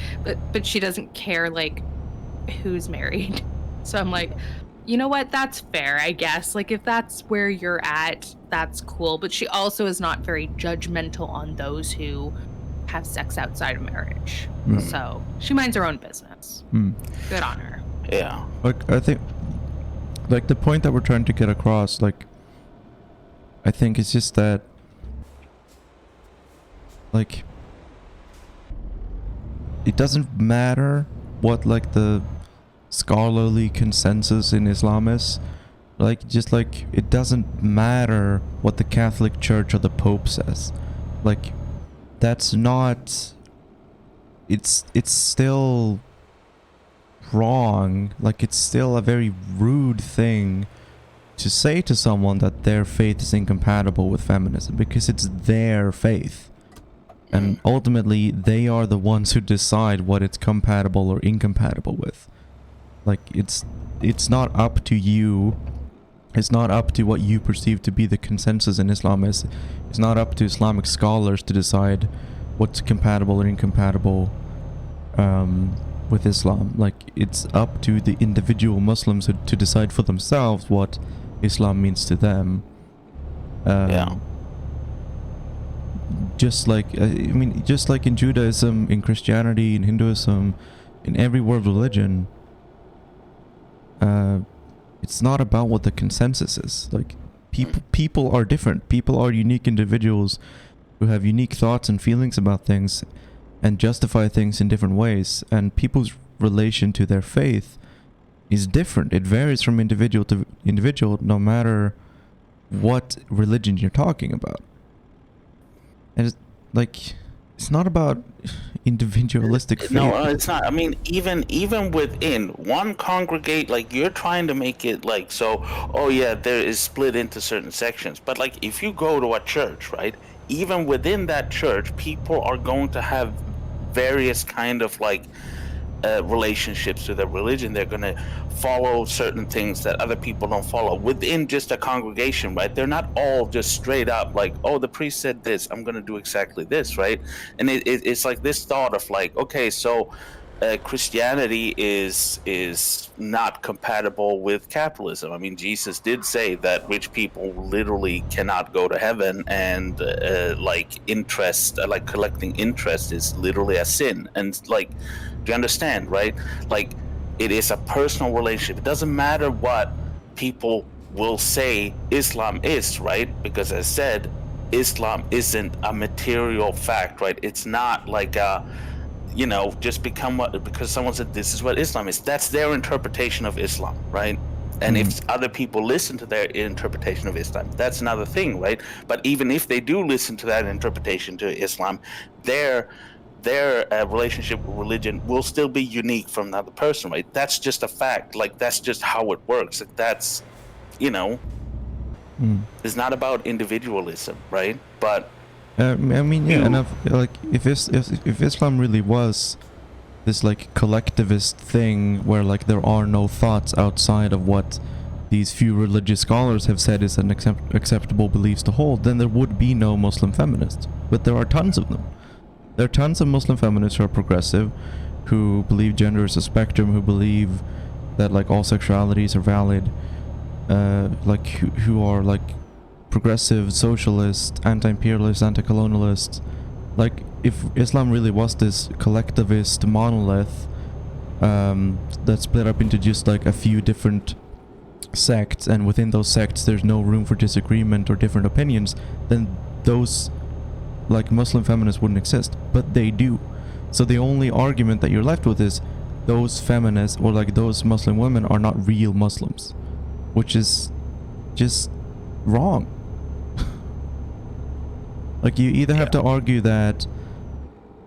but she doesn't care like who's married. So I'm like, you know what? That's fair, I guess. Like if that's where you're at, that's cool. But she also is not very judgmental on those who have sex outside of marriage. So she minds her own business. Good on her. yeah, Like I think, like the point that we're trying to get across, like I think it's just that, like, it doesn't matter what like the scholarly consensus in Islam is. Like, just like it doesn't matter what the Catholic Church or the Pope says. Like, that's not. It's still wrong. Like, it's still a very rude thing to say to someone that their faith is incompatible with feminism, because it's their faith. And ultimately, they are the ones who decide what it's compatible or incompatible with. Like, it's not up to you. It's not up to what you perceive to be the consensus in Islam. It's not up to Islamic scholars to decide what's compatible or incompatible with Islam. Like, it's up to the individual Muslims to decide for themselves what Islam means to them. yeah. Just like, I mean, just like in Judaism, in Christianity, in Hinduism, in every world religion, it's not about what the consensus is. Like, people are different. People are unique individuals who have unique thoughts and feelings about things and justify things in different ways. And people's relation to their faith is different. It varies from individual to individual, no matter what religion you're talking about. And it's like, It's not about individualistic faith. No, it's not. I mean, even within one congregate, like you're trying to make it like so. Oh yeah, there is split into certain sections. But like, if you go to a church, right? Even within that church, people are going to have various kind of like relationships to their religion. They're going to follow certain things that other people don't follow within just a congregation, right? They're not all just straight up like, oh, the priest said this, I'm going to do exactly this, right? And it's like this thought of like, okay, so Christianity is not compatible with capitalism. I mean, Jesus did say that rich people literally cannot go to heaven, and like interest, like collecting interest, is literally a sin. And like, do you understand, right? Like, it is a personal relationship. It doesn't matter what people will say Islam is, right? Because as said, Islam isn't a material fact, right? It's not like a, you know, just become what, because someone said this is what Islam is. That's their interpretation of Islam, right? And if other people listen to their interpretation of Islam, that's another thing, right? But even if they do listen to that interpretation to Islam, their relationship with religion will still be unique from another person, right? That's just a fact. Like, that's just how it works. Like, that's, you know, it's not about individualism, right? But I mean, yeah, and if Islam really was this like collectivist thing where like there are no thoughts outside of what these few religious scholars have said is an acceptable beliefs to hold, then there would be no Muslim feminists. But there are tons of them. There are tons of Muslim feminists who are progressive, who believe gender is a spectrum, who believe that like all sexualities are valid, like who are like progressive, socialist, anti-imperialist, anti-colonialist. Like, if Islam really was this collectivist monolith that's split up into just like a few different sects, and within those sects there's no room for disagreement or different opinions, then those like Muslim feminists wouldn't exist. But they do. So the only argument that you're left with is those feminists or like those Muslim women are not real Muslims, which is just wrong. Like, you either have to argue that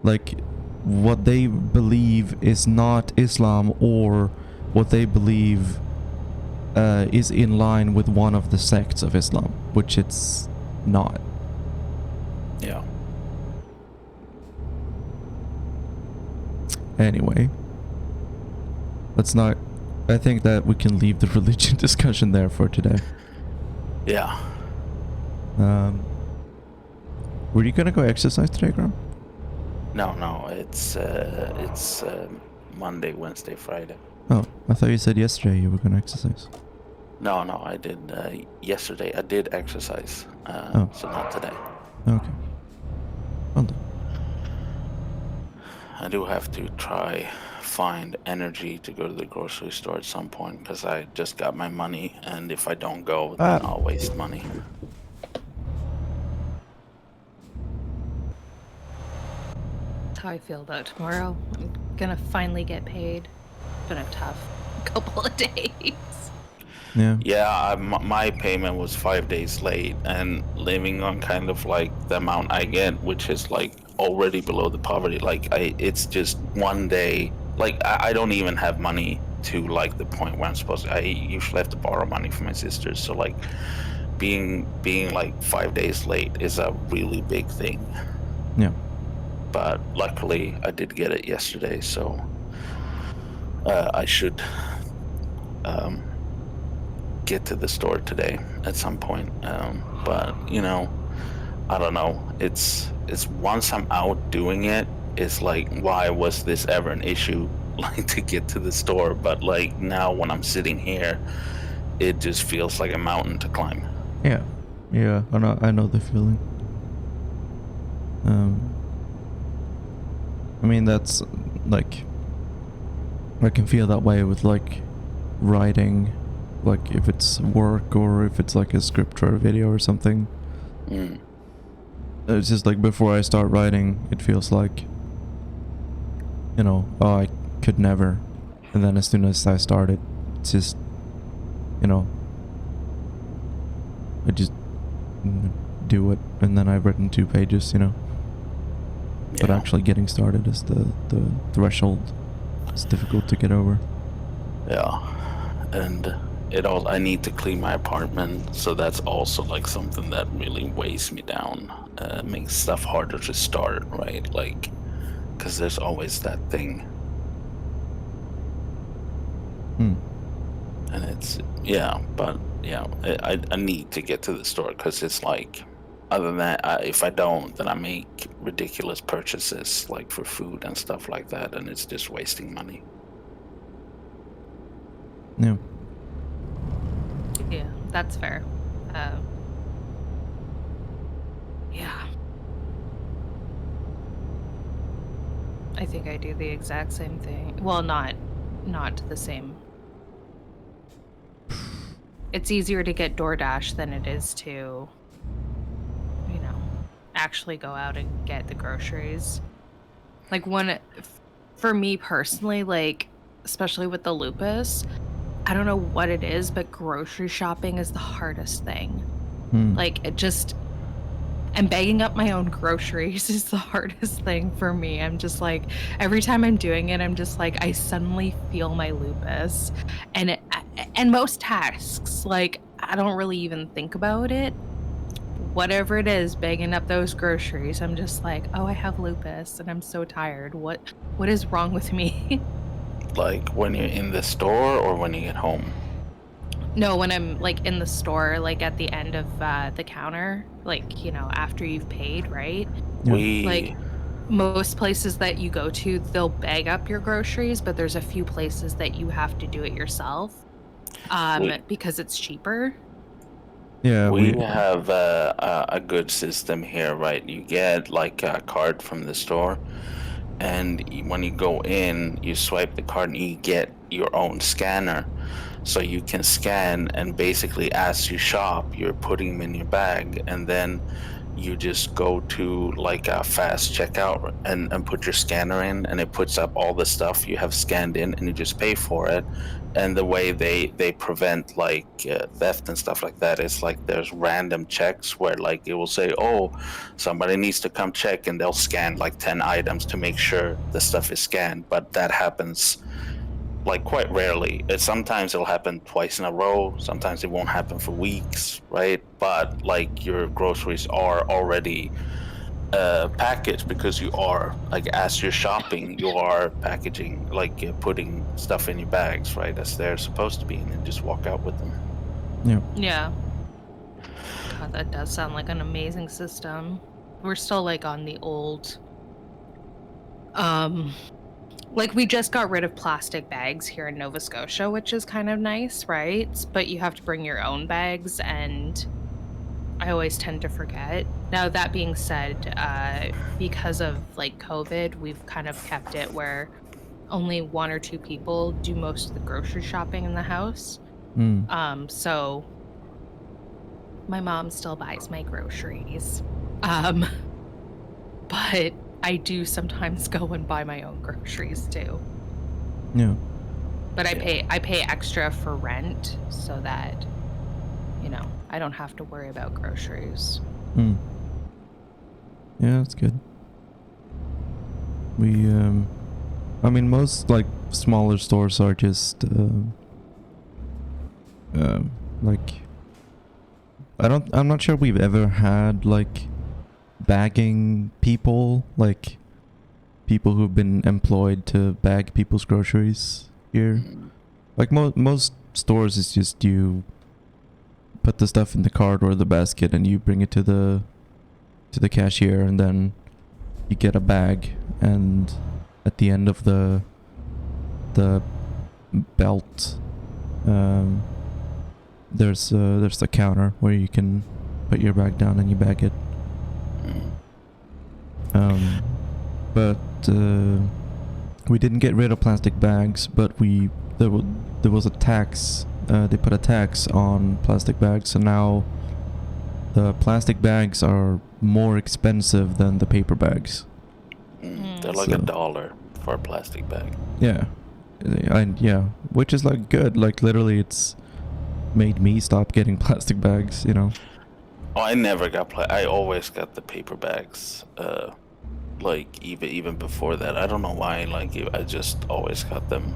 like what they believe is not Islam, or what they believe is in line with one of the sects of Islam, which it's not. yeah. Anyway, let's not. I think that we can leave the religion discussion there for today. Yeah. Were you gonna go exercise today, Graham? No, it's Monday, Wednesday, Friday. Oh, I thought you said yesterday you were gonna exercise. No, I did yesterday. I did exercise, so not today. Okay. Well done. I do have to find energy to go to the grocery store at some point, because I just got my money, and if I don't go, then I'll waste money. That's how I feel about tomorrow. I'm gonna finally get paid. It's been a tough couple of days. Yeah. Yeah, my payment was 5 days late, and living on kind of like the amount I get, which is like already below the poverty. Like, it's just one day. Like, I don't even have money to like the point where I'm supposed to. I usually have to borrow money from my sisters. So like, being like 5 days late is a really big thing. Yeah. But luckily, I did get it yesterday, so I should get to the store today at some point. But you know, I don't know. It's once I'm out doing it, it's like, why was this ever an issue? Like, to get to the store, but like now when I'm sitting here, it just feels like a mountain to climb. Yeah. Yeah. I know the feeling. I mean, that's like, I can feel that way with like writing, like if it's work or if it's like a script or a video or something. It's just like, before I start writing, it feels like, you know, oh, I could never. And then as soon as I start it, it's just, you know, I just do it, and then I've written 2 pages, you know. But Yeah. actually getting started is the threshold. It's difficult to get over. Yeah, and I need to clean my apartment, so that's also like something that really weighs me down. Makes stuff harder to start, right? Like, because there's always that thing, Hmm. and I need to get to the store because it's like, other than that, if I don't, then I make ridiculous purchases like for food and stuff like that, and it's just wasting money. Yeah. Yeah, that's fair. Yeah. I think I do the exact same thing. Well, not the same. It's easier to get DoorDash than it is to, actually go out and get the groceries. Like for me personally, like especially with the lupus, I don't know what it is, but grocery shopping is the hardest thing. Hmm. Like and bagging up my own groceries is the hardest thing for me. I'm just like, every time I'm doing it, I'm just like, I suddenly feel my lupus. And most tasks, like, I don't really even think about it. Whatever it is, bagging up those groceries, I'm just like, oh, I have lupus and I'm so tired. What is wrong with me? Like when you're in the store or when you get home. No, when I'm like in the store, like at the end of the counter, like, after you've paid, right? Yeah. Like most places that you go to, they'll bag up your groceries, but there's a few places that you have to do it yourself we because it's cheaper. Yeah. we have a good system here, right? You get like a card from the store, and when you go in, you swipe the card and you get your own scanner. So you can scan, and basically, as you shop, you're putting them in your bag, and then you just go to like a fast checkout and put your scanner in, and it puts up all the stuff you have scanned in, and you just pay for it. And the way they prevent like theft and stuff like that is like there's random checks where like it will say, oh, somebody needs to come check, and they'll scan like 10 items to make sure the stuff is scanned. But that happens like quite rarely. Sometimes it'll happen twice in a row. Sometimes it won't happen for weeks, right? But like your groceries are already packaged, because you are like, as you're shopping, you are packaging, like putting stuff in your bags, right, as they're supposed to be, and then just walk out with them. Yeah. Yeah. God, that does sound like an amazing system. We're still like on the old like we just got rid of plastic bags here in Nova Scotia, which is kind of nice, right? But you have to bring your own bags, and I always tend to forget. Now, that being said, because of like COVID, we've kind of kept it where only one or two people do most of the grocery shopping in the house. Hmm. So my mom still buys my groceries. But I do sometimes go and buy my own groceries too. Yeah. But I pay extra for rent so that, I don't have to worry about groceries. Hmm. Yeah, that's good. I mean, most like smaller stores are just like, I'm not sure we've ever had like bagging people, like people who've been employed to bag people's groceries here. Like most stores, it's just you put the stuff in the cart or the basket and you bring it to the cashier, and then you get a bag, and at the end of the belt, there's the counter where you can put your bag down and you bag it. But we didn't get rid of plastic bags, but there was a tax. They put a tax on plastic bags, so now the plastic bags are more expensive than the paper bags. They're like $1 for a plastic bag. Yeah, which is like good. Like literally, it's made me stop getting plastic bags. Oh, I never got I always got the paper bags. like even before that. I don't know why. Like I just always got them.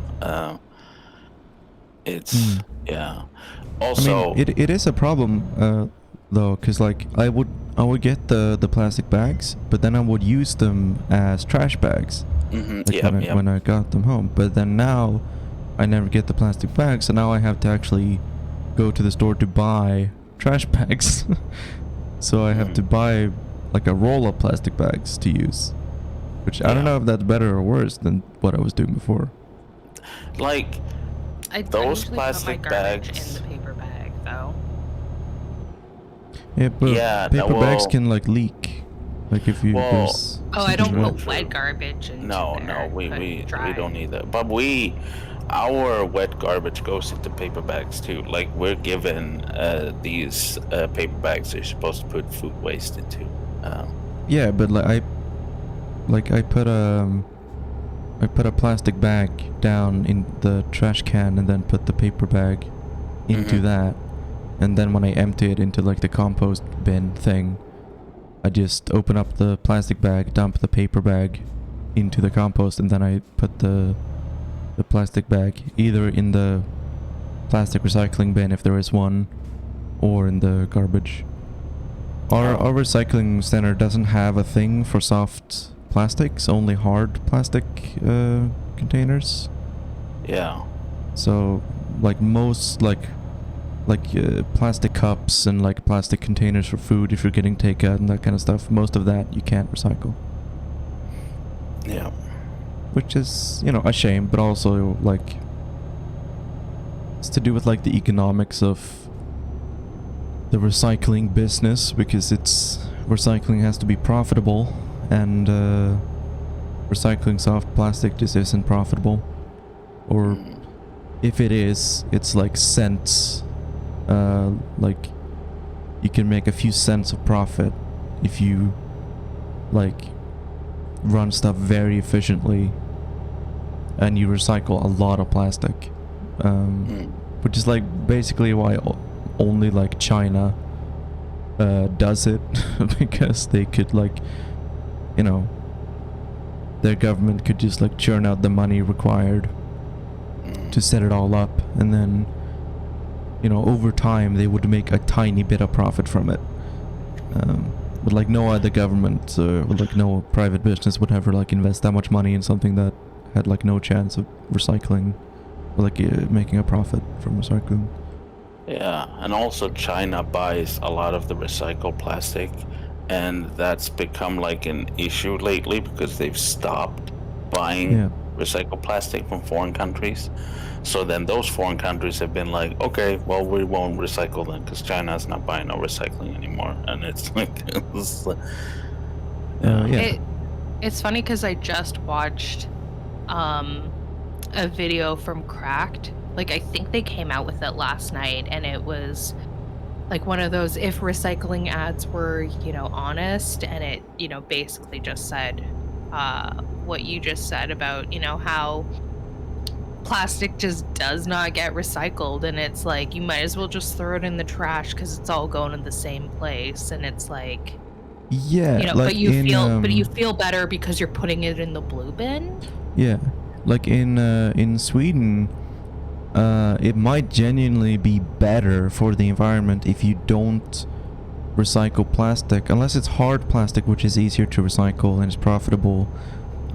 It's yeah. I mean, Also, it is a problem, though, because like I would get the plastic bags, but then I would use them as trash bags, like when I got them home. But then now, I never get the plastic bags, so now I have to actually go to the store to buy trash bags. So I have to buy like a roll of plastic bags to use, which I don't know if that's better or worse than what I was doing before. like I those usually plastic put my garbage bags. in the paper bag, though. Yeah, but Yeah, paper bags can like leak, like if you Well, there's Oh, I something don't wrong. put wet garbage into no, there. we Dry. don't need that. But our wet garbage goes into paper bags too. Like we're given these paper bags you're supposed to put food waste into. Yeah, but like I put a plastic bag down in the trash can and then put the paper bag into that, and then when I empty it into like the compost bin thing, I just open up the plastic bag, dump the paper bag into the compost, and then I put the plastic bag either in the plastic recycling bin if there is one, or in the garbage. Our recycling center doesn't have a thing for soft plastics, only hard plastic containers. Yeah. So like most like plastic cups and like plastic containers for food, if you're getting takeout and that kind of stuff, most of that you can't recycle. Yeah. Which is, you know, a shame, but also like it's to do with like the economics of the recycling business, because recycling has to be profitable, and recycling soft plastic just isn't profitable. Or if it is, it's like cents. Like you can make a few cents of profit if you like run stuff very efficiently and you recycle a lot of plastic, which is like basically why only like China does it, because they could like, you know, their government could just like churn out the money required to set it all up, and then, you know, over time they would make a tiny bit of profit from it. But like no other government or like no private business would ever like invest that much money in something that had like no chance of recycling, or like making a profit from recycling. Yeah, and also China buys a lot of the recycled plastic, and that's become like an issue lately because they've stopped buying recycled plastic from foreign countries. So then those foreign countries have been like, okay, well, we won't recycle them because China's not buying no recycling anymore. And it's like, It's funny because I just watched a video from Cracked. Like, I think they came out with it last night, and it was like one of those if recycling ads were, you know, honest, and it, you know, basically just said what you just said about, you know, how plastic just does not get recycled, and it's like you might as well just throw it in the trash because it's all going to the same place, and it's like, yeah, you know, like but you feel better because you're putting it in the blue bin. Yeah, like in Sweden, it might genuinely be better for the environment if you don't recycle plastic, unless it's hard plastic, which is easier to recycle and is profitable.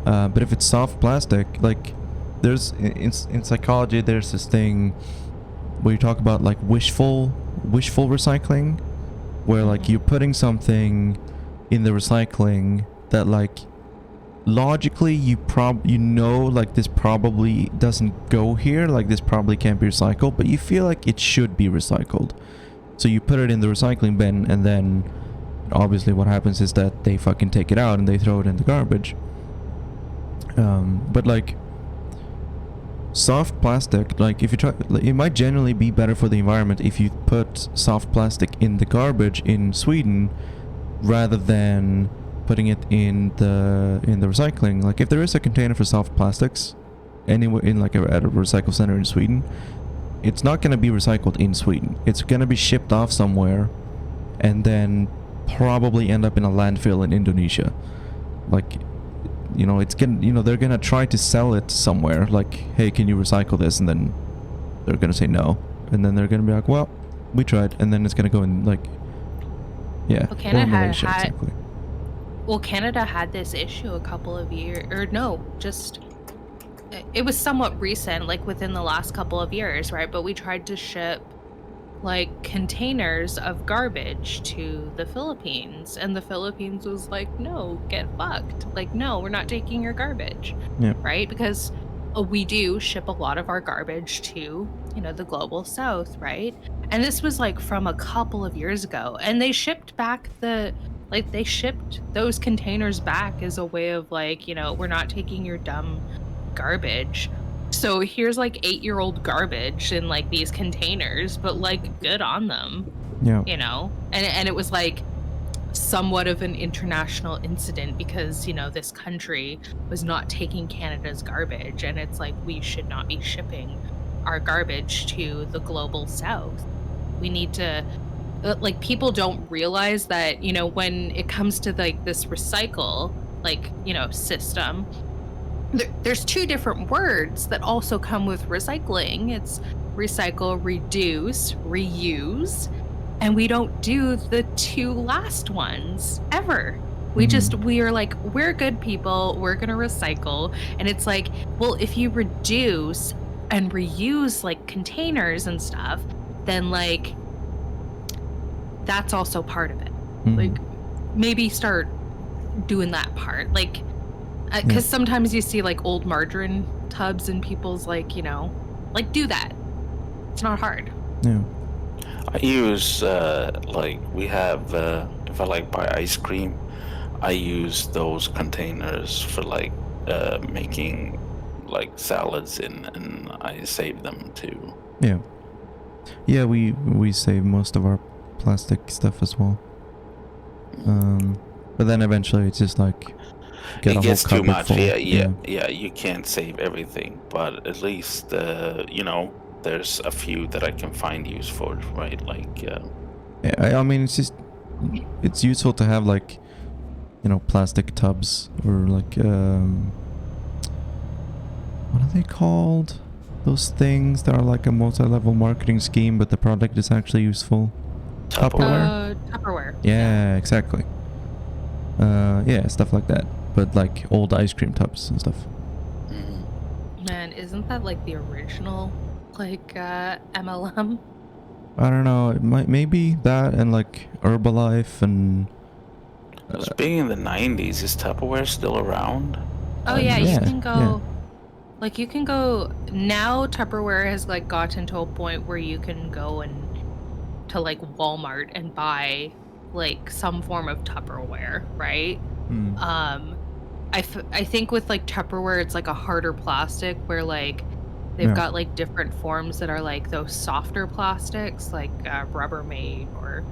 But if it's soft plastic, like there's in psychology, there's this thing where you talk about like wishful recycling, where like you're putting something in the recycling that like logically you know like this probably doesn't go here, like this probably can't be recycled, but you feel like it should be recycled, so you put it in the recycling bin, and then obviously what happens is that they fucking take it out and they throw it in the garbage. But like soft plastic, like if you try, it might generally be better for the environment if you put soft plastic in the garbage in Sweden rather than putting it in the recycling. Like if there is a container for soft plastics anywhere in like at a recycle center in Sweden, it's not going to be recycled in Sweden. It's going to be shipped off somewhere and then probably end up in a landfill in Indonesia. Like you know, it's gonna, you know, they're gonna try to sell it somewhere, like, hey, can you recycle this? And then they're gonna say no, and then they're gonna be like, well, we tried, and then it's gonna go in, like, yeah, Well, or Canada Malaysia, had exactly. well, Canada had this issue a couple of years, or no, just it was somewhat recent, like within the last couple of years, right? But we tried to ship like containers of garbage to the Philippines, and the Philippines was like, no, get fucked. Like, no, we're not taking your garbage. Yeah. Right? Because we do ship a lot of our garbage to, you know, the global south, right? And this was like from a couple of years ago. And they shipped back they shipped those containers back as a way of like, you know, we're not taking your dumb garbage. So here's like 8-year-old garbage in like these containers, but like good on them, Yeah. you know? And it was like somewhat of an international incident because, you know, this country was not taking Canada's garbage, and it's like we should not be shipping our garbage to the global south. We need to like people don't realize that, you know, when it comes to like this recycle like, you know, system, there's two different words that also come with recycling. It's recycle, reduce, reuse. And we don't do the two last ones ever. We are like, we're good people, we're going to recycle. And it's like, well, if you reduce and reuse like containers and stuff, then like that's also part of it. Like maybe start doing that part. Like, because sometimes you see like old margarine tubs in people's like, you know, like do that. It's not hard. Yeah. I use like we have if I like buy ice cream, I use those containers for like making like salads in, and I save them too. Yeah. Yeah, we save most of our plastic stuff as well. But then eventually it's just like It gets too much. Full. Yeah. You can't save everything, but at least you know, there's a few that I can find use for, right? Like yeah, I mean, it's useful to have like, you know, plastic tubs or like what are they called? Those things that are like a multi-level marketing scheme, but the product is actually useful. Tupperware. Yeah, exactly. Yeah, stuff like that. But like old ice cream tubs and stuff. Man, isn't that like the original like MLM? I don't know. It maybe that and like Herbalife and. Speaking in the 90s, is Tupperware still around? Oh yeah, you can go. Yeah. Like you can go now. Tupperware has like gotten to a point where you can go and to like Walmart and buy like some form of Tupperware, right? I think with like Tupperware, it's like a harder plastic where like they've got like different forms that are like those softer plastics, like Rubbermaid or.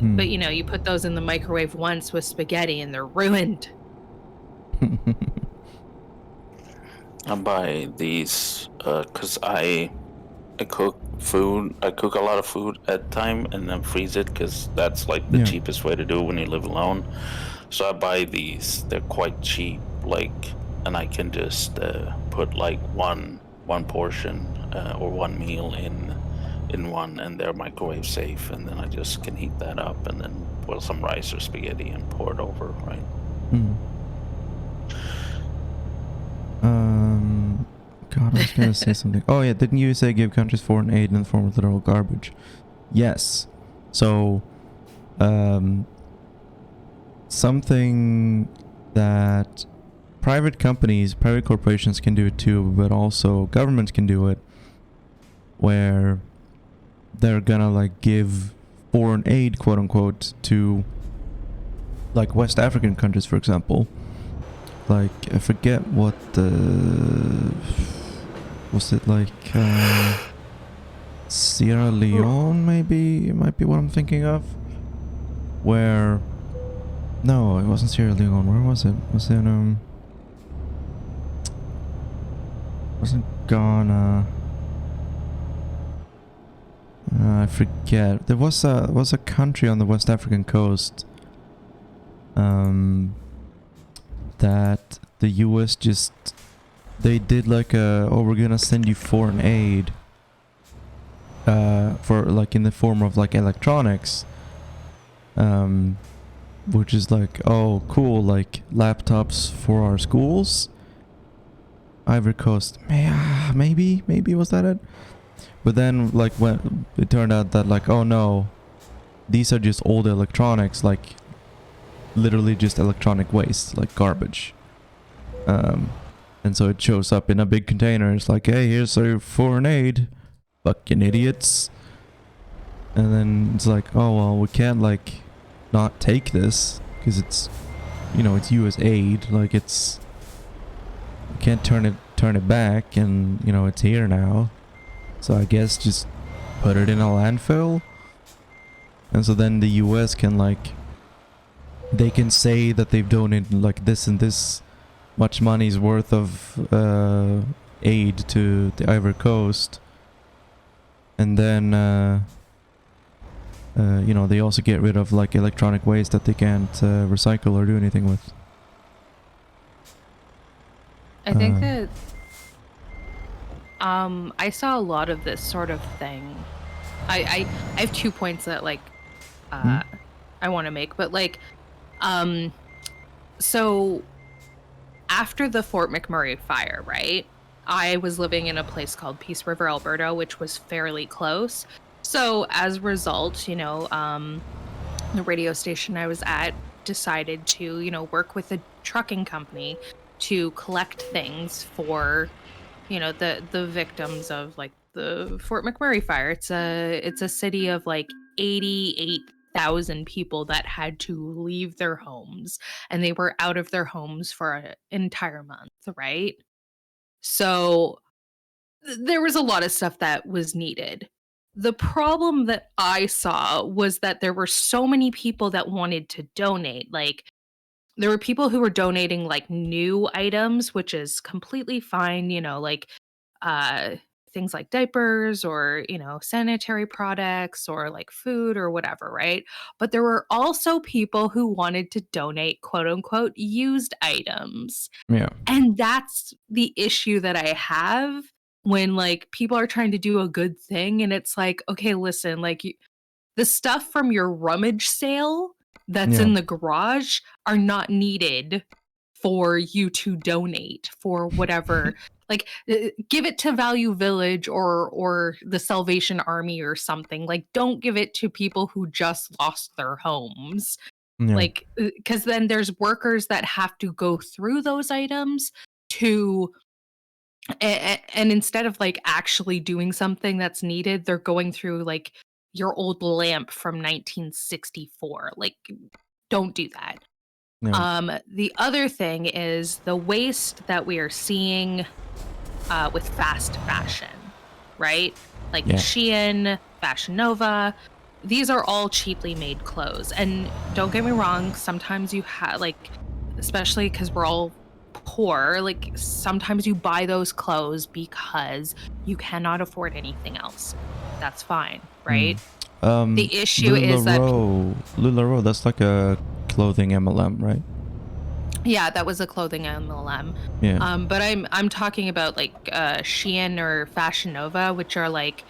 But you know, you put those in the microwave once with spaghetti and they're ruined. I buy these because I cook food. I cook a lot of food at a time and then freeze it because that's like the cheapest way to do it when you live alone. So I buy these. They're quite cheap, like, and I can just put like one portion or one meal in one, and they're microwave safe, and then I just can heat that up and then boil some rice or spaghetti and pour it over, right? God, I was gonna say something. Oh yeah, didn't USA give countries foreign aid in the form of literal garbage? Yes. So, something that private corporations can do it too, but also governments can do it, where they're gonna like give foreign aid, quote unquote, to like West African countries, for example. Like, I forget what was it like Sierra Leone, maybe? It might be what I'm thinking of. Where no, it wasn't Sierra Leone. Where was it? Was it wasn't Ghana? I forget. There was a country on the West African coast. that the US just, they did like we're gonna send you foreign aid for like in the form of like electronics, which is like, oh cool, like laptops for our schools. Ivory Coast, maybe was that it? But then like when it turned out that like, oh no, these are just old electronics, like literally just electronic waste, like garbage. And so it shows up in a big container. It's like, hey, here's our foreign aid, fucking idiots. And then it's like, oh well, we can't like not take this because it's, you know, it's US aid. Like it's, you can't turn it back, and you know it's here now. So I guess just put it in a landfill. And so then the US can like, they can say that they've donated like this and this much money's worth of aid to the Ivory Coast. And then you know, they also get rid of like electronic waste that they can't recycle or do anything with. I think that I saw a lot of this sort of thing. I have 2 points that like I want to make, but like so after the Fort McMurray fire, right? I was living in a place called Peace River, Alberta, which was fairly close. So as a result, you know, the radio station I was at decided to, you know, work with a trucking company to collect things for, you know, the victims of like the Fort McMurray fire. It's a city of like 88,000 people that had to leave their homes, and they were out of their homes for an entire month, right? So there was a lot of stuff that was needed. The problem that I saw was that there were so many people that wanted to donate. Like, there were people who were donating like new items, which is completely fine, you know, like uh things like diapers or, you know, sanitary products or like food or whatever, right? But there were also people who wanted to donate quote unquote used items. Yeah. And that's the issue that I have when like people are trying to do a good thing, and it's like, okay, listen, like the stuff from your rummage sale that's Yeah. in the garage are not needed for you to donate for whatever. Like give it to Value Village or the Salvation Army or something. Like don't give it to people who just lost their homes. Yeah. Like cuz then there's workers that have to go through those items to and instead of like actually doing something that's needed, they're going through like your old lamp from 1964. Like don't do that. Yeah. The other thing is the waste that we are seeing with fast fashion, right? Like Yeah. Shein, Fashion Nova, these are all cheaply made clothes. And don't get me wrong, sometimes you have like, especially because we're all poor, like sometimes you buy those clothes because you cannot afford anything else. That's fine, right? The issue is that LuLaRoe, that's like a clothing MLM, right? yeah, that was a clothing MLM. Yeah. But I'm talking about like Shein or Fashion Nova, which are like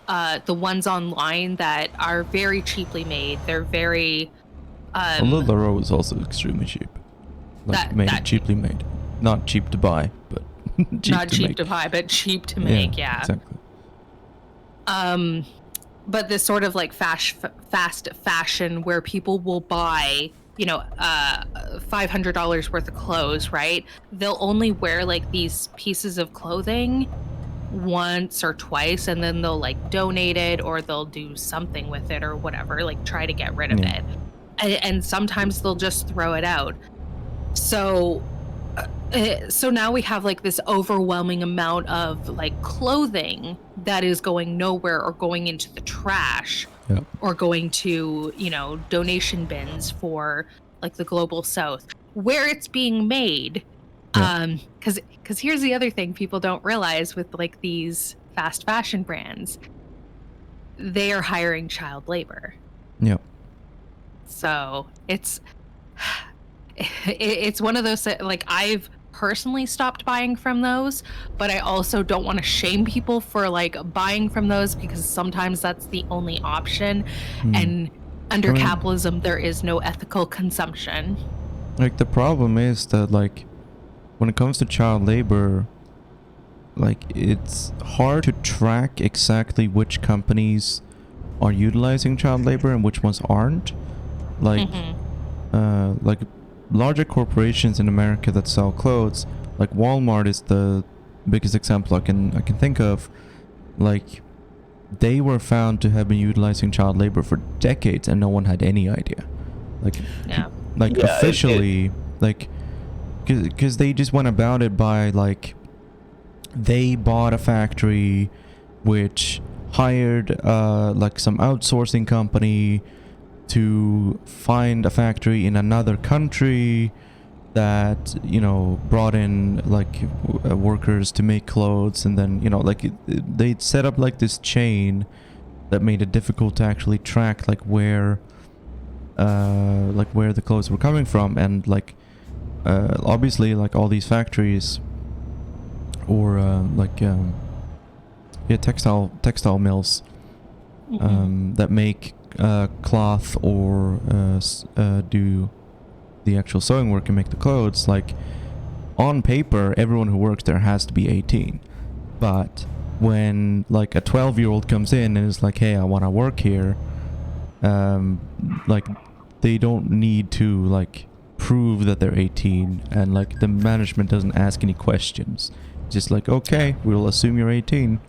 the ones online that are very cheaply made. They're very LuLaRoe is also extremely cheap. Like cheaply made. Not cheap to buy, but cheap not to cheap make. to buy, but cheap to make. Yeah. Exactly. But this sort of like fast fashion where people will buy, you know, $500 worth of clothes, right? They'll only wear like these pieces of clothing once or twice, and then they'll like donate it or they'll do something with it or whatever, like try to get rid of it. And sometimes they'll just throw it out. So now we have like this overwhelming amount of like clothing that is going nowhere or going into the trash or going to, you know, donation bins for like the global south where it's being made. Because here's the other thing people don't realize with like these fast fashion brands, they are hiring child labor. Yep. So it's it's one of those that, like, I've personally stopped buying from those, but I also don't want to shame people for like buying from those because sometimes that's the only option. And under I mean- capitalism, there is no ethical consumption. Like, the problem is that, like, when it comes to child labor, like, it's hard to track exactly which companies are utilizing child labor and which ones aren't. Like, like larger corporations in America that sell clothes, like Walmart is the biggest example I can think of. Like, they were found to have been utilizing child labor for decades and no one had any idea. Like, Yeah. like Yeah, officially, like, because they just went about it by, like, they bought a factory which hired like some outsourcing company to find a factory in another country that, you know, brought in like workers to make clothes, and then, you know, like they'd set up like this chain that made it difficult to actually track like where the clothes were coming from. And like obviously, like, all these factories or textile mills that make cloth or do the actual sewing work and make the clothes, like, on paper everyone who works there has to be 18, but when like a 12-year-old comes in and is like, hey, I want to work here, like, they don't need to like prove that they're 18, and like the management doesn't ask any questions. Just like, okay, we'll assume you're 18,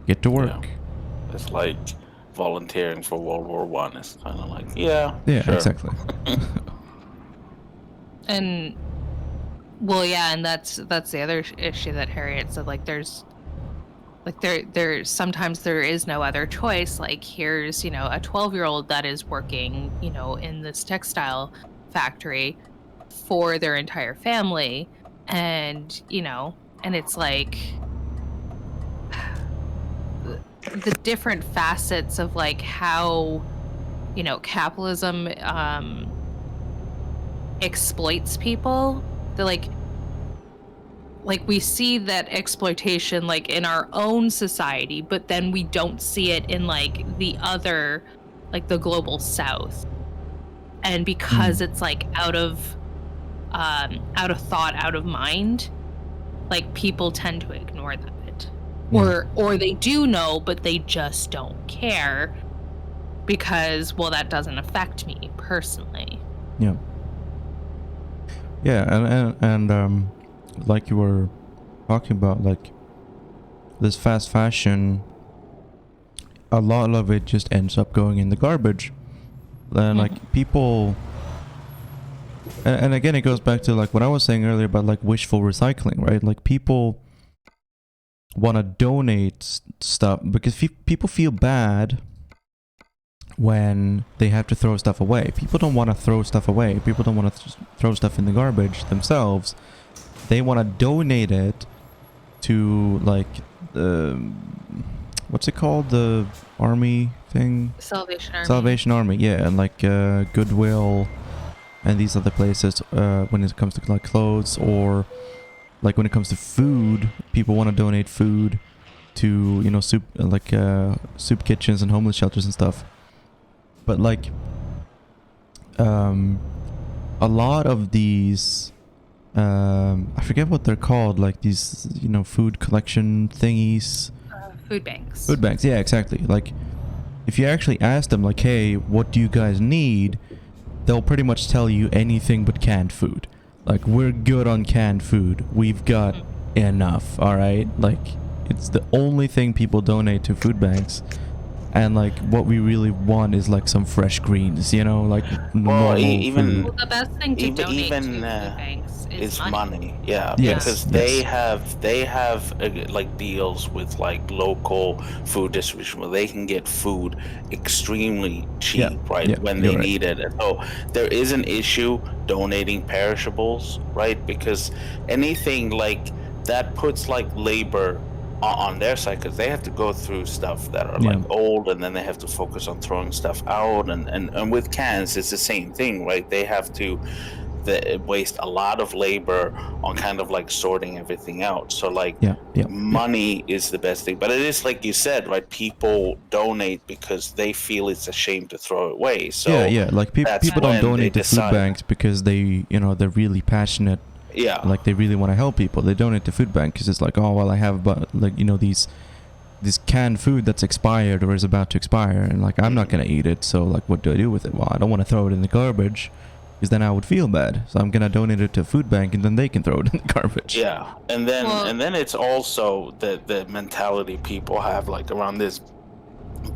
get to work. Yeah. It's like volunteering for World War One. It's kind of like, yeah, sure. Exactly. And well, yeah, and that's the other issue that Harriet said. Like, there's sometimes there is no other choice. Like, here's, you know, a 12-year-old that is working, you know, in this textile factory for their entire family, and, you know, and it's like the different facets of like how, you know, capitalism exploits people. They're like we see that exploitation like in our own society, but then we don't see it in like the other, like the global south. And because it's like out of thought, out of mind, like people tend to ignore that. Or they do know, but they just don't care because, well, that doesn't affect me personally. Yeah. Yeah, and like you were talking about, like, this fast fashion, a lot of it just ends up going in the garbage. And like, people, and again, it goes back to like what I was saying earlier about like wishful recycling, right? Like, people want to donate stuff because people feel bad when they have to throw stuff away. People don't want to throw stuff away. People don't want to throw stuff in the garbage themselves. They want to donate it to like what's it called, the army thing? Salvation Army, yeah, and like Goodwill and these other places. When it comes to like clothes, or like when it comes to food, people want to donate food to, you know, soup kitchens and homeless shelters and stuff. But like a lot of these I forget what they're called, like these, you know, food collection thingies. Food banks. Food banks, yeah, exactly. Like, if you actually ask them, like, hey, what do you guys need? They'll pretty much tell you anything but canned food. Like, we're good on canned food. We've got enough, alright? Like, it's the only thing people donate to food banks. And like, what we really want is like some fresh greens, you know, like normal food. Well, the best thing to donate to food banks is money. Yeah, Yes, because they have like deals with like local food distribution where they can get food extremely cheap, right, when they need it. And so there is an issue donating perishables, right, because anything like that puts like labor on their side, because they have to go through stuff that are like old, and then they have to focus on throwing stuff out, and with cans it's the same thing, right? They have to waste a lot of labor on kind of like sorting everything out. So like Yeah, yeah, money is the best thing, but it is like you said, right? People donate because they feel it's a shame to throw it away. So yeah. Like that's people don't when they donate to food decide. banks because they, they're really passionate. Yeah, Like they really want to help people. They donate to food bank because it's like, oh well, I have about like these this canned food that's expired or is about to expire, and like I'm not gonna eat it. So like, what do I do with it? Well, I don't want to throw it in the garbage, because then I would feel bad. So I'm gonna donate it to a food bank, and then they can throw it in the garbage. yeah, and then Well- it's also the mentality people have like around this.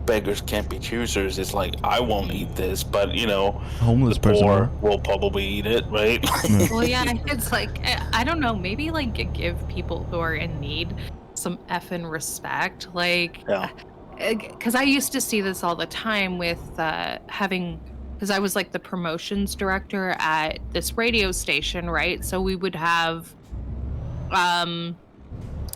Beggars can't be choosers. It's like I won't eat this, but Homeless the person poor will probably eat it, right? Yeah. Well, yeah, it's like I don't know. Maybe like give people who are in need some effing respect, like, Yeah. because I used to see this all the time with having. Because I was like the promotions director at this radio station, right? So we would have,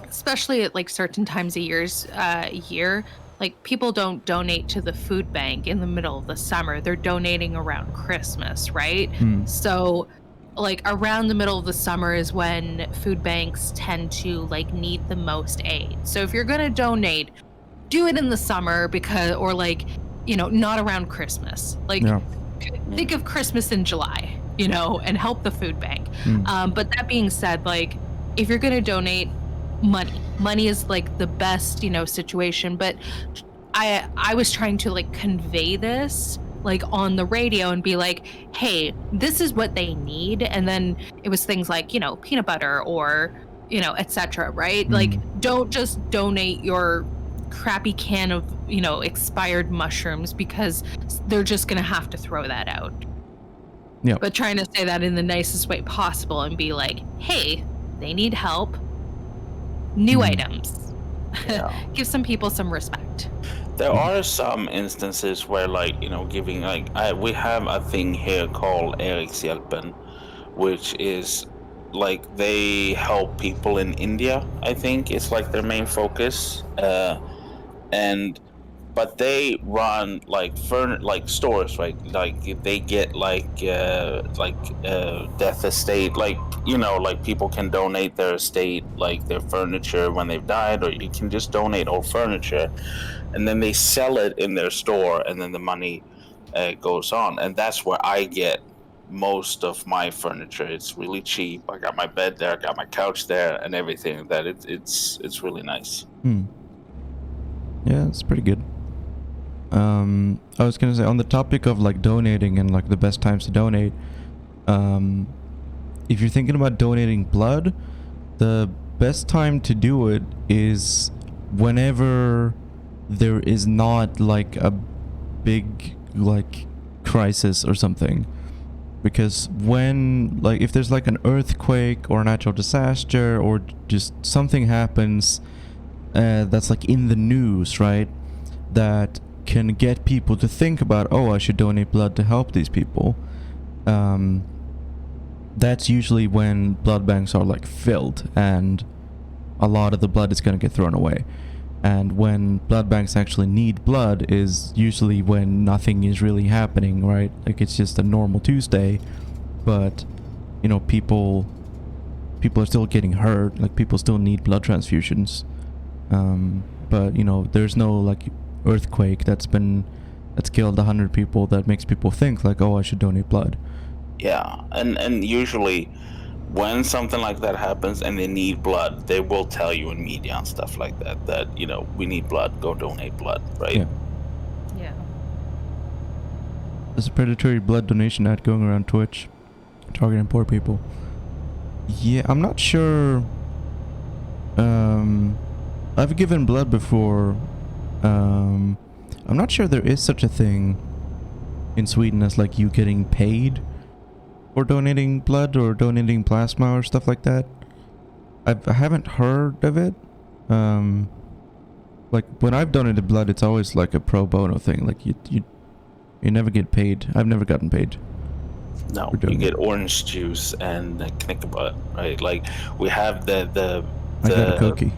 especially at like certain times of year, like people don't donate to the food bank in the middle of the summer. They're donating around Christmas, right? Hmm. So like around the middle of the summer is when food banks tend to like need the most aid. So if you're going to donate, do it in the summer, because or like, not around Christmas. Like Yeah. think of Christmas in July, and help the food bank. Hmm. But that being said, like if you're going to donate, money is like the best, situation. But I was trying to like convey this like on the radio and be like, hey, this is what they need. And then it was things like, peanut butter or, etc. Right? Like, don't just donate your crappy can of, expired mushrooms, because they're just gonna have to throw that out. Yeah. But trying to say that in the nicest way possible and be like, hey, they need help. New items. Yeah. Give some people some respect. There are some instances where, like, giving, like, we have a thing here called Erikshjälpen, which is like they help people in India. I think it's like their main focus, but they run like stores, right? Like they get like death estate, like like people can donate their estate, like their furniture when they've died, or you can just donate old furniture, and then they sell it in their store, and then the money goes on, and that's where I get most of my furniture. It's really cheap. I got my bed there, I got my couch there, and everything. That it's really nice. Yeah, it's pretty good. I was gonna say, on the topic of like donating and like the best times to donate, if you're thinking about donating blood, the best time to do it is whenever there is not like a big like crisis or something. Because when, like, if there's like an earthquake or a natural disaster or just something happens that's like in the news, right, that can get people to think about, oh, I should donate blood to help these people, that's usually when blood banks are like filled and a lot of the blood is going to get thrown away. And when blood banks actually need blood is usually when nothing is really happening, right? Like it's just a normal Tuesday, but people are still getting hurt, like people still need blood transfusions. But there's no like earthquake that's killed 100 people that makes people think like, oh, I should donate blood. Yeah, and usually when something like that happens and they need blood, they will tell you in media and stuff like that we need blood, go donate blood, right? Yeah. There's a predatory blood donation ad going around Twitch targeting poor people. Yeah, I'm not sure. I've given blood before. I'm not sure there is such a thing in Sweden as like you getting paid for donating blood or donating plasma or stuff like that. I haven't heard of it. Like when I've donated blood, it's always like a pro bono thing. Like you never get paid. I've never gotten paid. No, you get orange juice and a knickerbutt, right? Like we have the I got a cookie.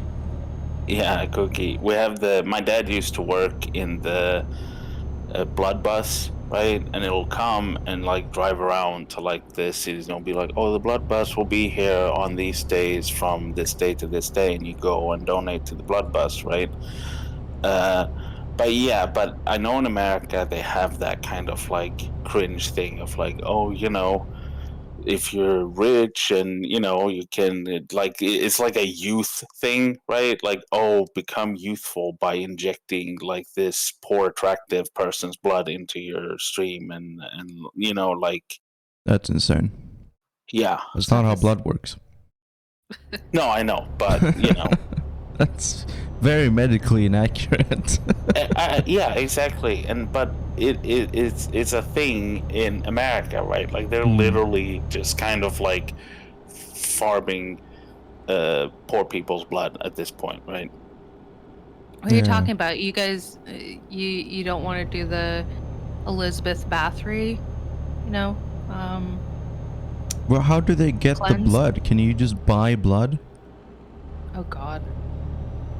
Yeah, a cookie. We have my dad used to work in the blood bus, right? And it'll come and like drive around to like the cities, and it'll be like, oh, the blood bus will be here on these days from this day to this day, and you go and donate to the blood bus, right? Uh, but yeah, but I know in America they have that kind of like cringe thing of like, oh, if you're rich and you can it's like a youth thing, right? Like, oh, become youthful by injecting like this poor attractive person's blood into your stream, and like, That's insane. yeah. That's So not how this- blood works. No, I know, but That's very medically inaccurate. yeah, exactly. But it's a thing in America, right? Like they're literally just kind of like farming poor people's blood at this point, right? What are you Yeah. talking about? You guys, you don't want to do the Elizabeth Bathory, Well, how do they get the Cleanse? blood? Can you just buy blood? Oh God.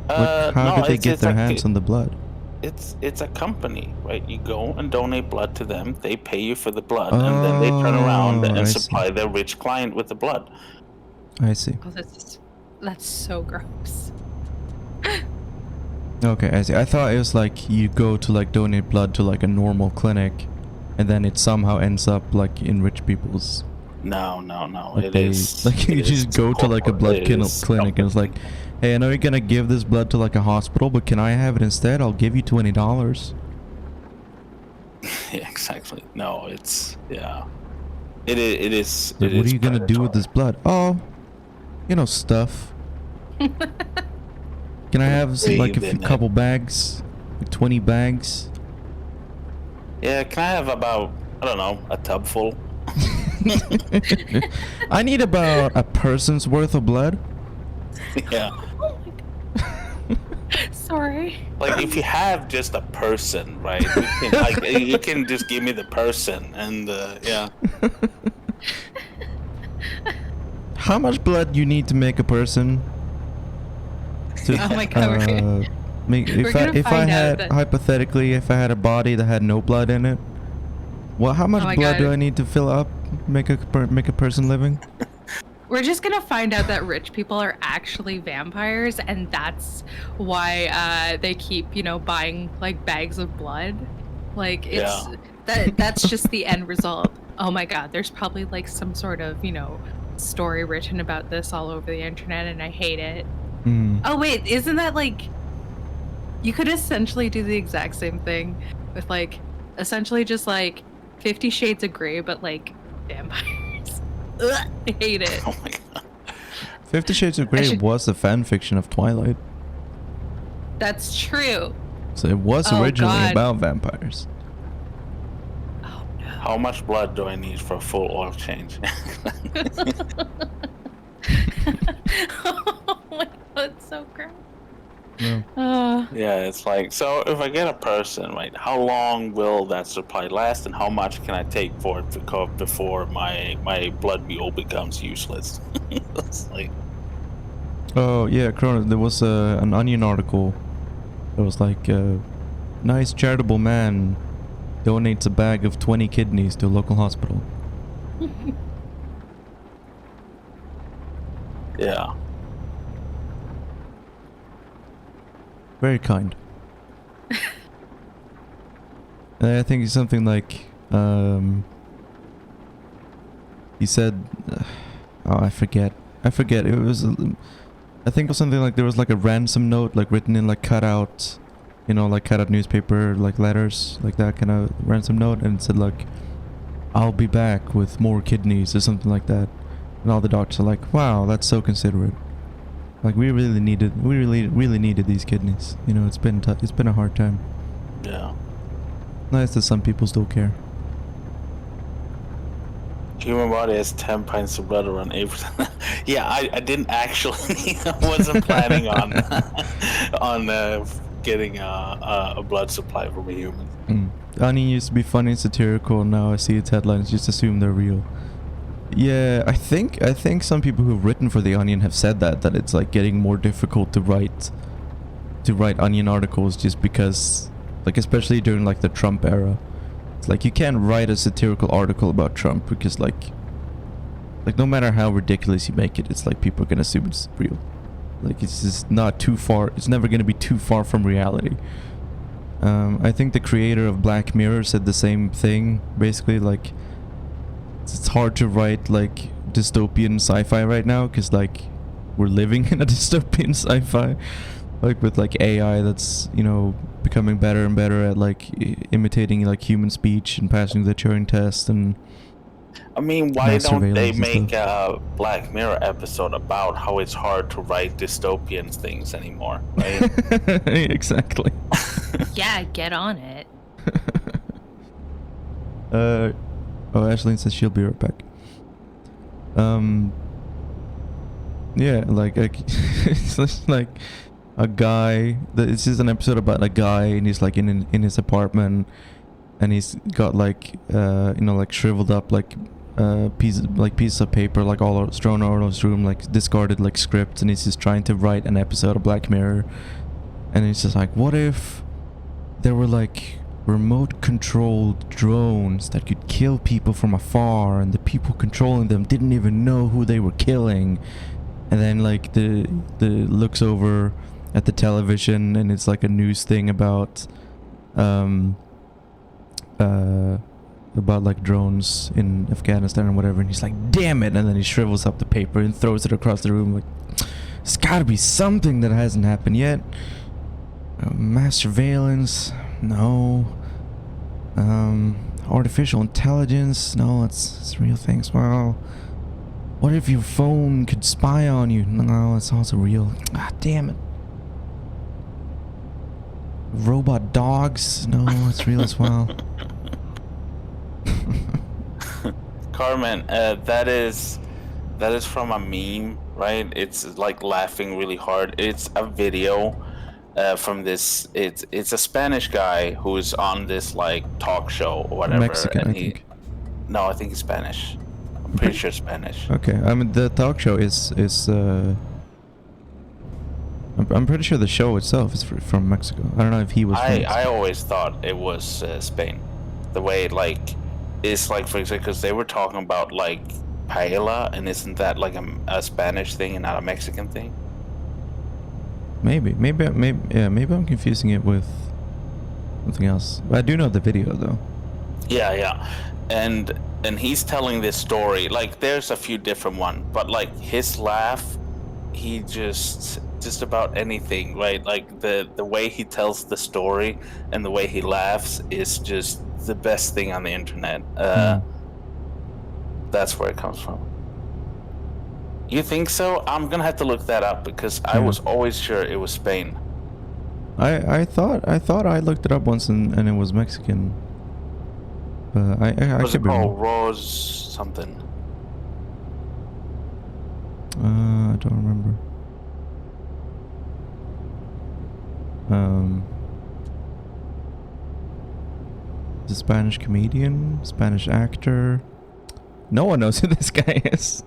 Like, how No, do they it's get their like hands on the blood? it's a company, right? You go and donate blood to them. They pay you for the blood, and then they turn around Oh, and I see. supply their rich client with the blood. I see. Oh, that's so gross. Okay, I see. I thought it was like you go to like donate blood to like a normal clinic, and then it somehow ends up like in rich people's. No. Like It they is like you it just is go to like a blood corporate. It is clinic and it's like, hey, I know you're gonna give this blood to like a hospital, but can I have it instead? I'll give you $20. yeah, exactly. No, it's yeah. It is. Like, It what are is you gonna do with predatory. this blood? Oh, stuff. Can I have some, like a Bathed in it. couple bags, like 20 bags? Yeah, can I have about, I don't know, a tub full? I need about a person's worth of blood. Yeah. Oh my God. Sorry. Like if you have just a person, right? You can just give me the person, and yeah. How much blood you need to make a person? To, Oh my God. if I find out had that- hypothetically, if I had a body that had no blood in it, well, how much Oh my blood do God. I need to fill up, make a person living? We're just gonna find out that rich people are actually vampires, and that's why they keep, buying like bags of blood. Like it's that's just the end result. Oh my God, there's probably like some sort of story written about this all over the internet, and I hate it. Oh wait, isn't that like you could essentially do the exact same thing with like essentially just like 50 Shades of Grey, but like vampires. Ugh, I hate it. Oh my god. 50 Shades of Grey was a fan fiction of Twilight, That's true. so it was Oh, originally God. about vampires. Oh no. How much blood do I need for a full oil change? Oh my God, it's so gross. No. Yeah, it's like, so if I get a person, right, how long will that supply last, and how much can I take for it before my blood mule becomes useless? It's like, Oh yeah, Corona. There was an Onion article. It was like, nice charitable man donates a bag of 20 kidneys to a local hospital. yeah. Very kind. And I think it's something like, he said, oh, I forget. It was, I think it was something like there was like a ransom note, like written in like cutout, like cutout newspaper, like letters, like that kind of ransom note, and it said like, I'll be back with more kidneys or something like that. And all the doctors are like, wow, that's so considerate. Like we really needed these kidneys. It's been a hard time. Yeah. Nice that some people still care. Human body has 10 pints of blood around 8%. Yeah, I didn't actually, I wasn't planning on getting a blood supply from a human. Onion used to be funny and satirical, now I see its headlines, just assume they're real. Yeah, I think some people who've written for the Onion have said that it's like getting more difficult to write Onion articles just because, like, especially during like the Trump era, It's like you can't write a satirical article about Trump because like no matter how ridiculous you make it, it's like people are gonna assume it's real. Like it's just not too far. It's never gonna be too far from reality. I think the creator of Black Mirror said the same thing. Basically, like it's hard to write like dystopian sci-fi right now because like we're living in a dystopian sci-fi, like with like AI that's, you know, becoming better and better at like imitating like human speech and passing the Turing test. And I mean, why mass don't they surveillance and make a Black Mirror episode about how it's hard to write dystopian things anymore, right? exactly. Yeah, get on it. Oh, Ashley says she'll be right back. Yeah, like it's just like a guy. It's just an episode about a guy, and he's like in his apartment, and he's got like you know, like shriveled up like pieces of paper like all strewn around his room, like discarded like scripts, and he's just trying to write an episode of Black Mirror. And he's just like, what if there were like remote controlled drones that could kill people from afar, and the people controlling them didn't even know who they were killing? And then like the looks over at the television, and it's like a news thing about like drones in Afghanistan or whatever, and he's like, damn it, and then he shrivels up the paper and throws it across the room like, it's gotta be something that hasn't happened yet. Mass surveillance, no. Artificial intelligence, no, it's real things. Well, what if your phone could spy on you? No, it's also real. Ah, damn it. Robot dogs, no, it's real as well. Carmen, that is from a meme, right? It's like laughing really hard. It's a video from this. It's a Spanish guy who's on this like talk show or whatever. Mexican, and I think. No, I think he's Spanish. I'm pretty sure Spanish. Okay, I mean the talk show is I'm pretty sure the show itself is from Mexico. I don't know if he was. I always thought it was Spain. The way like it's like, for example, because they were talking about like paella, and isn't that like a Spanish thing and not a Mexican thing? Maybe I'm confusing it with something else. I do know the video though. Yeah, and he's telling this story. Like, there's a few different ones, but like his laugh, he just about anything, right? Like the way he tells the story and the way he laughs is just the best thing on the internet. That's where it comes from. You think so? I'm gonna have to look that up because I was always sure it was Spain. I thought I looked it up once and it was Mexican. But I Was could it be called wrong. Rose something? I don't remember. The Spanish comedian, Spanish actor. No one knows who this guy is.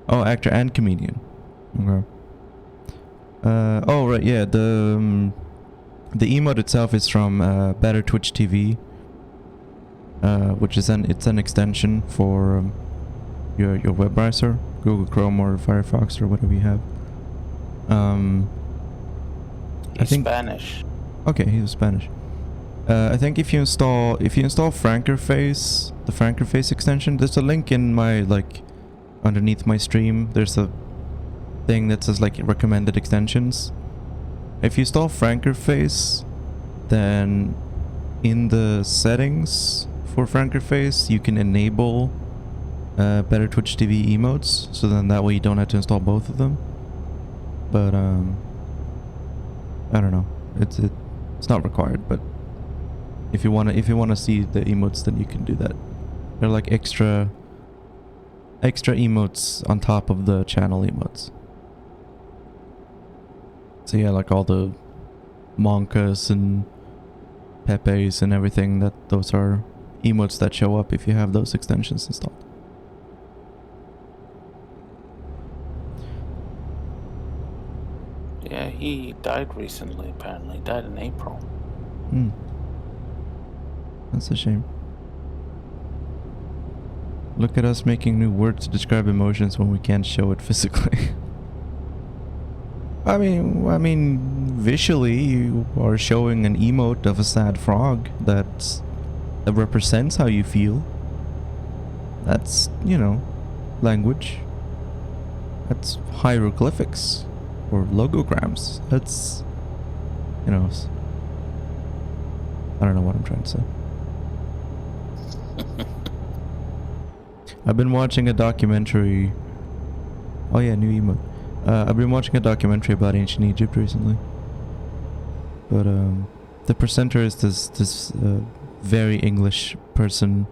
Oh, actor and comedian. Okay. Oh right, yeah. The emote itself is from Better Twitch TV, which is an extension for your web browser, Google Chrome or Firefox or whatever you have. I think Spanish. Okay, he's Spanish. I think if you install Frankerface, the Frankerface extension, there's a link in my underneath my stream. There's a thing that says recommended extensions. If you install Frankerface, then in the settings for Frankerface you can enable Better Twitch TV emotes, so then that way you don't have to install both of them. But I don't know. It's not required, but if you wanna see the emotes, then you can do that. They're like extra emotes on top of the channel emotes. So yeah, like all the Monkas and Pepes and everything, those are emotes that show up if you have those extensions installed. Yeah, he died recently, apparently. He died in April. That's a shame. Look at us making new words to describe emotions when we can't show it physically. I mean, visually, you are showing an emote of a sad frog that represents how you feel. That's, you know, language. That's hieroglyphics or logograms. That's, you know, I don't know what I'm trying to say. I've been watching a documentary. Oh yeah, new emote. I've been watching a documentary about ancient Egypt recently. But the presenter is this very English person.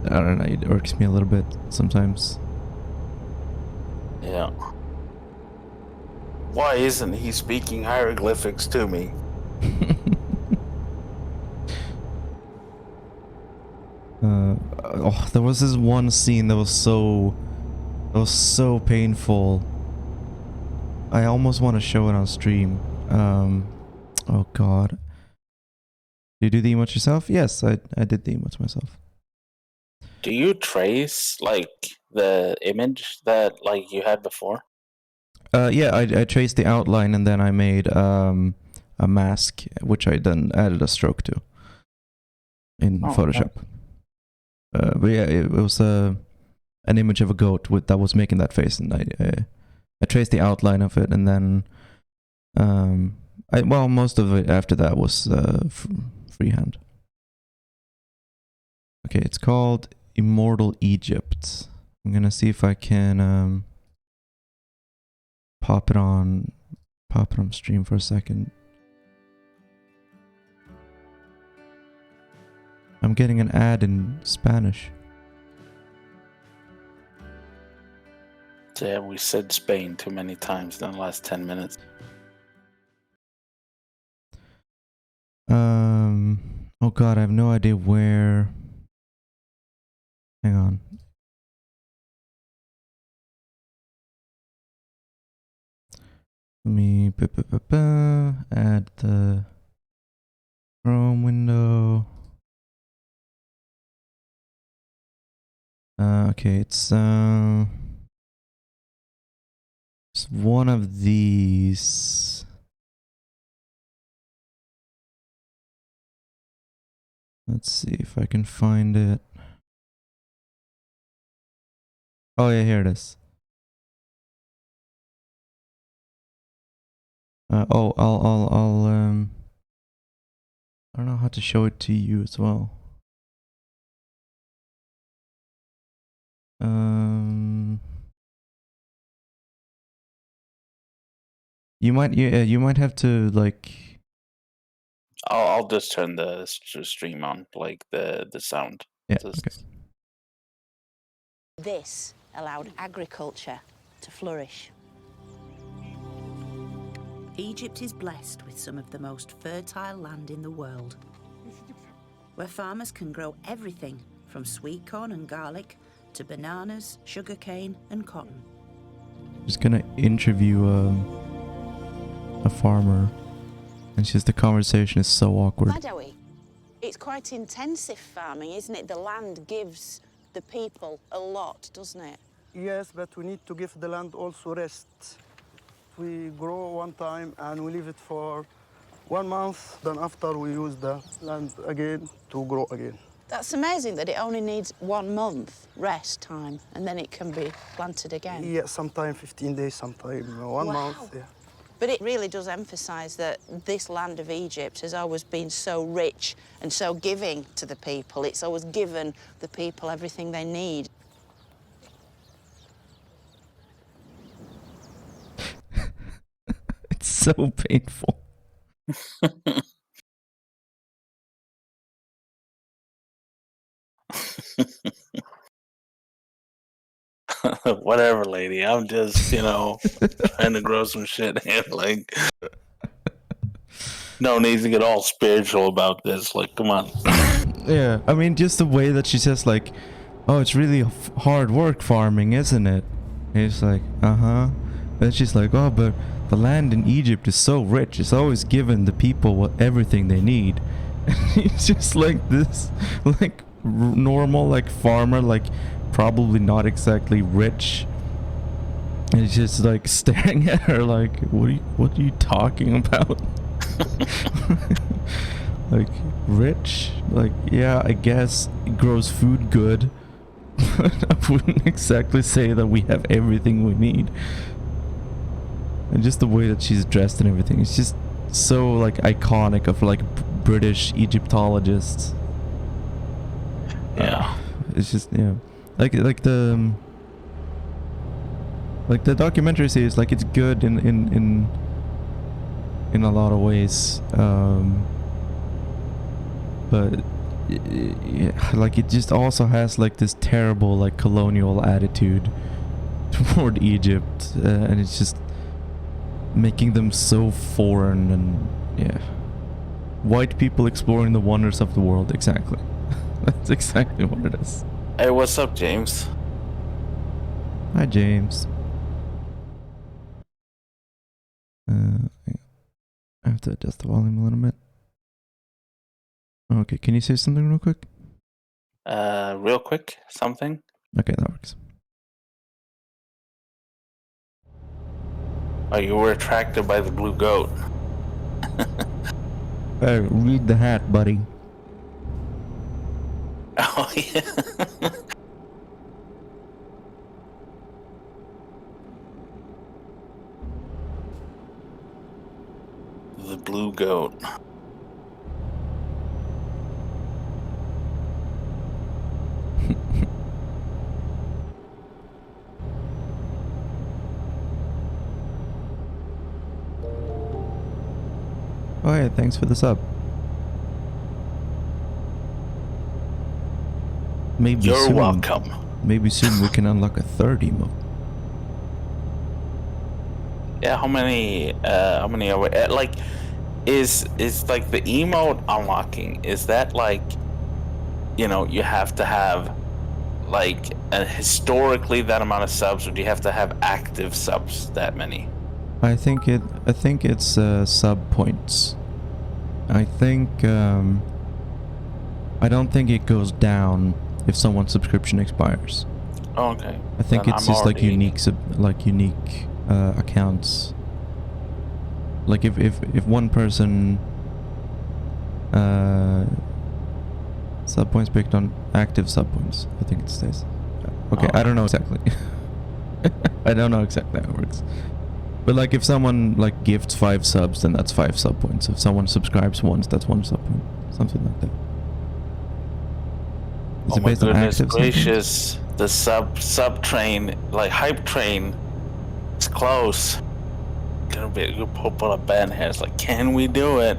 I don't know, it irks me a little bit sometimes. Yeah. Why isn't he speaking hieroglyphics to me? Oh, there was this one scene that was so painful. I almost want to show it on stream. Oh god. Do you do the emotes yourself? Yes, I did the emotes myself. Do you trace like the image that like you had before? Yeah, I traced the outline and then I made a mask, which I then added a stroke to in Photoshop. Okay. But yeah, it was an image of a goat that was making that face, and I traced the outline of it, and then well, most of it after that was freehand. Okay, it's called Immortal Egypt. I'm gonna see if I can pop it on stream for a second. I'm getting an ad in Spanish. Yeah, we said Spain too many times in the last 10 minutes. Oh god, I have no idea where. Hang on. Let me add the Chrome window. Okay, it's one of these. Let's see if I can find it. Oh yeah, here it is. I'll I don't know how to show it to you as well. You might have to like. I'll just turn the stream on, like the sound. Yeah. Just... Okay. This allowed agriculture to flourish. Egypt is blessed with some of the most fertile land in the world, where farmers can grow everything from sweet corn and garlic to bananas, sugarcane and cotton. Just gonna interview a farmer, and just the conversation is so awkward. Badawi, it's quite intensive farming, isn't it? The land gives the people a lot, doesn't it? Yes, but we need to give the land also rest. We grow one time and we leave it for 1 month, then after we use the land again to grow again. That's amazing that it only needs 1 month rest time and then it can be planted again. Yeah, sometimes 15 days, sometimes 1 month. Yeah. But it really does emphasise that this land of Egypt has always been so rich and so giving to the people. It's always given the people everything they need. It's so painful. Whatever, lady. I'm just, trying to grow some shit in. Like, no need to get all spiritual about this. Like, come on. Yeah, I mean, just the way that she says, like, oh, it's really hard work farming, isn't it? And it's like, uh-huh. Then she's like, oh, but the land in Egypt is so rich. It's always given the people everything they need. And he's just like this, like, normal like farmer, like probably not exactly rich. And he's just like staring at her like, what are you talking about? Like, rich? Like, yeah, I guess it grows food good. But I wouldn't exactly say that we have everything we need. And just the way that she's dressed and everything, it's just so like iconic of like British Egyptologists. Yeah. It's just, yeah, like the documentary series, like it's good in a lot of ways, but yeah, like it just also has like this terrible like colonial attitude toward Egypt, and it's just making them so foreign. And yeah, white people exploring the wonders of the world. Exactly. That's exactly what it is. Hey, what's up, James? Hi, James. I have to adjust the volume a little bit. Okay, can you say something real quick? Real quick, something. Okay, that works. Oh, you were attracted by the blue goat. Hey, read the hat, buddy. Oh yeah. The blue goat. Oh yeah, thanks for the sub. Maybe You're soon. welcome. Maybe soon we can unlock a third emote. Yeah, how many are we like? Is like the emote unlocking? Is that like, you have to have like historically that amount of subs, or do you have to have active subs that many? I think it's sub points. I think I don't think it goes down if someone's subscription expires. Oh, okay. I think Then it's I'm just like already- unique accounts. Like if one person sub points picked on active sub points, I think it stays. Okay, I don't know exactly. I don't know exactly how it works. But like if someone like gifts 5 subs, then that's 5 sub points. If someone subscribes once, that's 1 sub point. Something like that. Is Oh it my based on goodness active sub points? gracious! The sub train, like hype train, is close. Gonna be a good pull up band here. It's like, can we do it?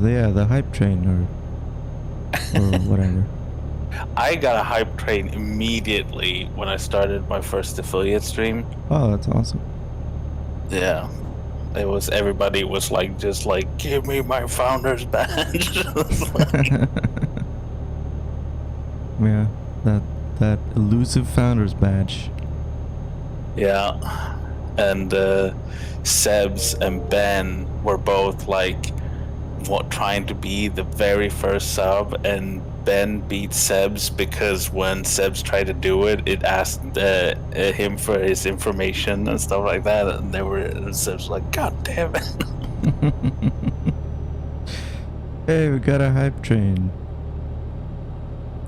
Yeah, the hype train or whatever. I got a hype train immediately when I started my first affiliate stream. Oh, that's awesome. Yeah. Everybody was like, just like, give me my founder's badge. Yeah, that elusive founder's badge. Yeah. And Sebs and Ben were both like trying to be the very first sub, and Ben beat Sebs because when Sebs tried to do it, it asked him for his information and stuff like that, and Sebs like, God damn it. Hey, we got a hype train.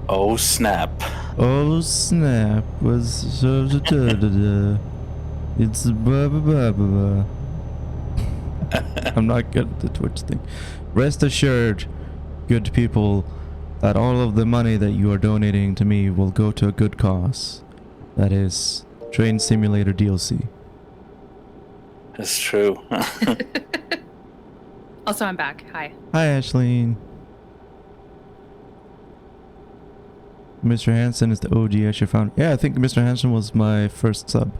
Oh snap. Oh snap! Was so it's blah blah blah blah. I'm not good at the Twitch thing. Rest assured, good people, that all of the money that you are donating to me will go to a good cause. That is Train Simulator DLC. It's true. Also, I'm back. Hi. Hi, Ashleen. Mr. Hansen is the OG Azure founder. Yeah, I think Mr. Hansen was my first sub.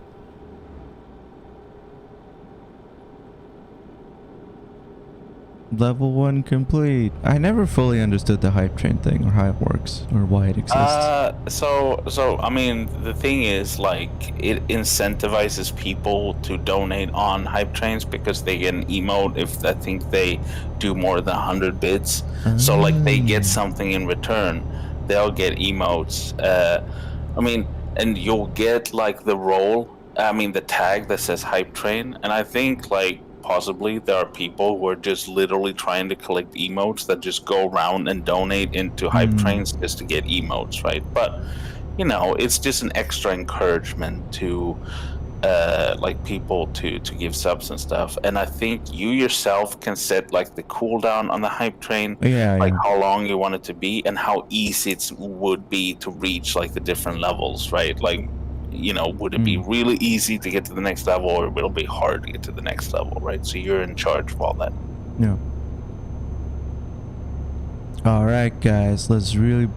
Level 1 complete. I never fully understood the hype train thing, or how it works, or why it exists. So I mean, the thing is, like, it incentivizes people to donate on hype trains because they get an emote if I think they do more than 100 bits. So like they get something in return. They'll get emotes. I mean, and you'll get like the role. I mean, the tag that says hype train, and I think like possibly there are people who are just literally trying to collect emotes that just go around and donate into hype trains just to get emotes, right? But you know, it's just an extra encouragement to like people to give subs and stuff. And I think you yourself can set like the cooldown on the hype train, like how long you want it to be and how easy it would be to reach like the different levels, right? Like, you know, would it be really easy to get to the next level, or will it be hard to get to the next level, right? So you're in charge of all that. Yeah. Alright guys, let's really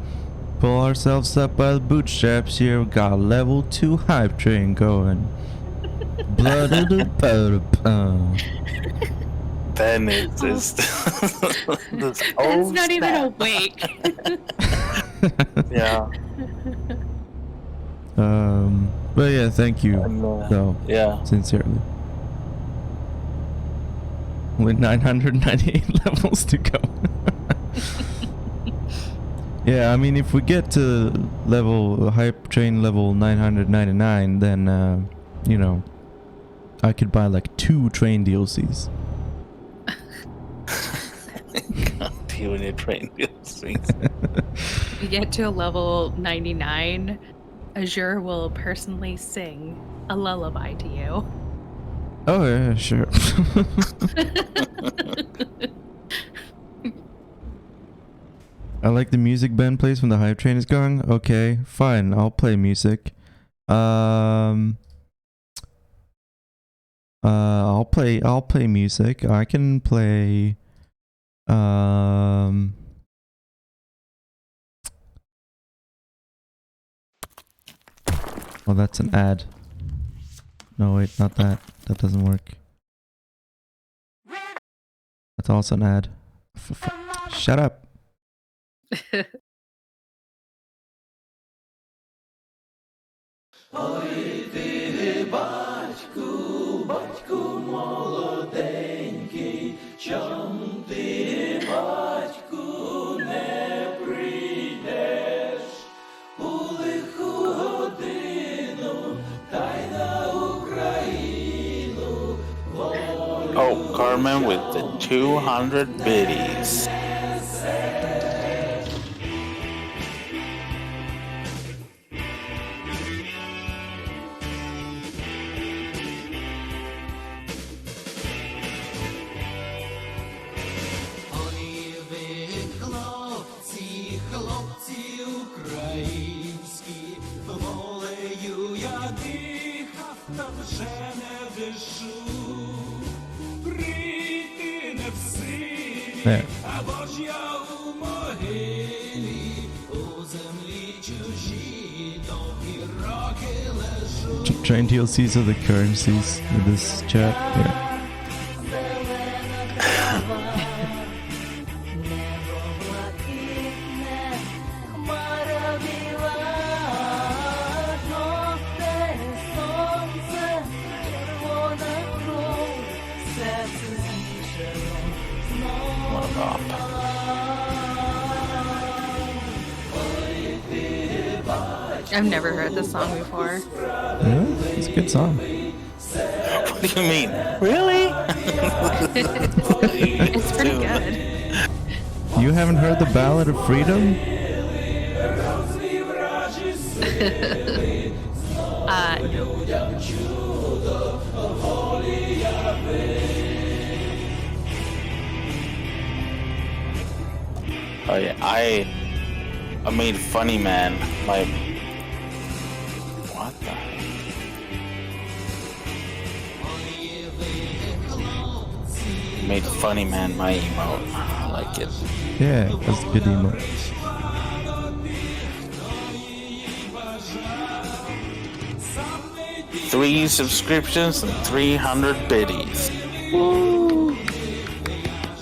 pull ourselves up by the bootstraps here. We got a level 2 hype train going. Then it's just Ben's not even awake. Yeah. But yeah, thank you. So, yeah. Sincerely. With 998 levels to go. Yeah, I mean, if we get to hype train level 999, then, you know, I could buy like 2 train DLCs. God, you and your train DLCs. If we get to a level 99, Azure will personally sing a lullaby to you. Oh yeah, sure. I like the music Ben plays when the hype train is going. Okay, fine, I'll play music. I'll play music. I can play oh, that's an ad. No, wait, not that. That doesn't work. That's also an ad. Shut up. Ой, ти, батьку молоденький, чом ти, батьку, не прийдеш у лиху годину, та й на Україну. Oh, Carmen with the 200 biddies. There. Train DLCs are the currencies in this chat. Yeah. I've never heard this song before. Really? It's a good song. What do you mean? Really? It's pretty good. You haven't heard the Ballad of Freedom? No. Oh yeah, I made Funny Man my... What the heck? Made Funny Man my emote. I like it. Yeah, that's a good emote. Three subscriptions and 300 biddies. Woo!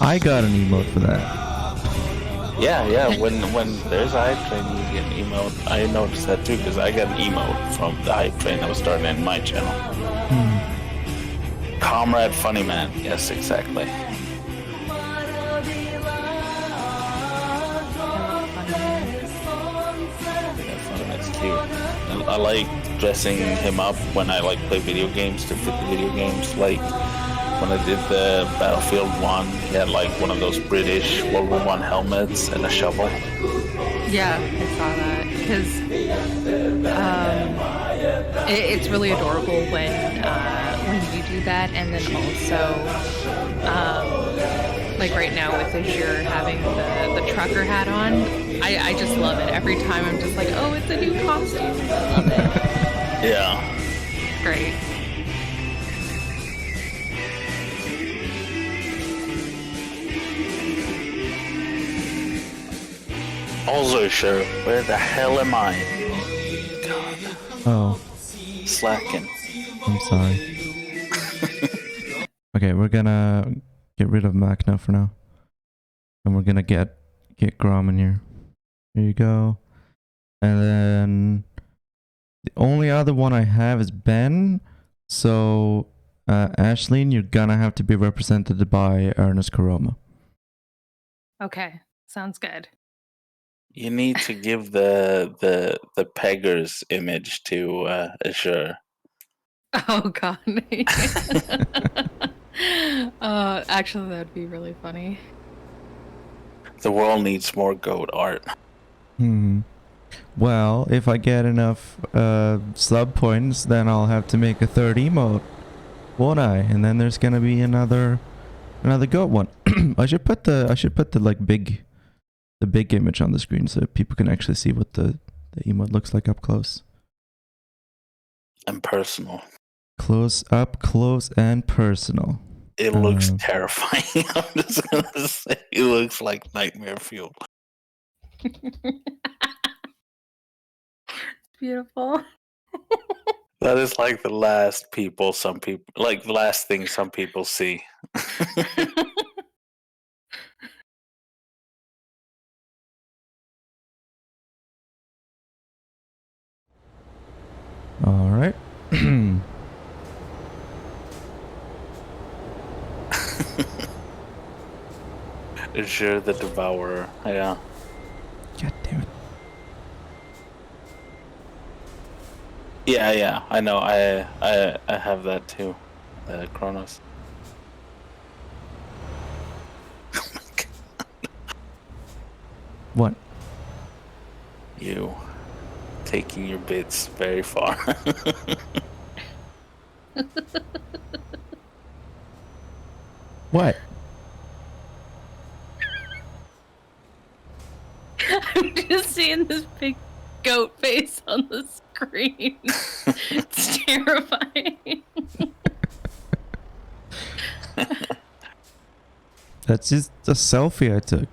I got an emote for that. Yeah. When there's a hype train, you get an emote. I noticed that too because I got an emote from the hype train that was starting in my channel. Comrade Funny Man. Yes, exactly. Yeah, Funny Man's cute. I like dressing him up when I like play video games to fit the video games. Like when I did the Battlefield 1, he had like one of those British World War I helmets and a shovel. Yeah, I saw that because it's really adorable when you do that, and then also like right now with Azure having the trucker hat on, I just love it. Every time I'm just like, oh, it's a new costume. I love it. Yeah. Great. Also, sure. Where the hell am I? God. Oh, Slacking. I'm sorry. Okay, we're gonna get rid of Mac now for now. And we're gonna get Grom in here. There you go. And then the only other one I have is Ben. So Ashleen, you're gonna have to be represented by Ernest Karoma. Okay, sounds good. You need to give the Peggers image to Azure. Oh god. Actually, that'd be really funny. The world needs more goat art. Well, if I get enough sub points, then I'll have to make a third emote, won't I? And then there's gonna be another goat one. I should put the like big image on the screen so people can actually see what the emote looks like up close. And personal. Close and personal. It looks terrifying. I'm just gonna say it looks like nightmare fuel. Beautiful. That is like the last thing some people see. All right. Azure the Devourer. Yeah. God damn it. Yeah, I know. I have that too. Kronos. Oh my god. What? You taking your bits very far. What? I'm just seeing this big goat face on the screen. It's terrifying. That's just a selfie I took.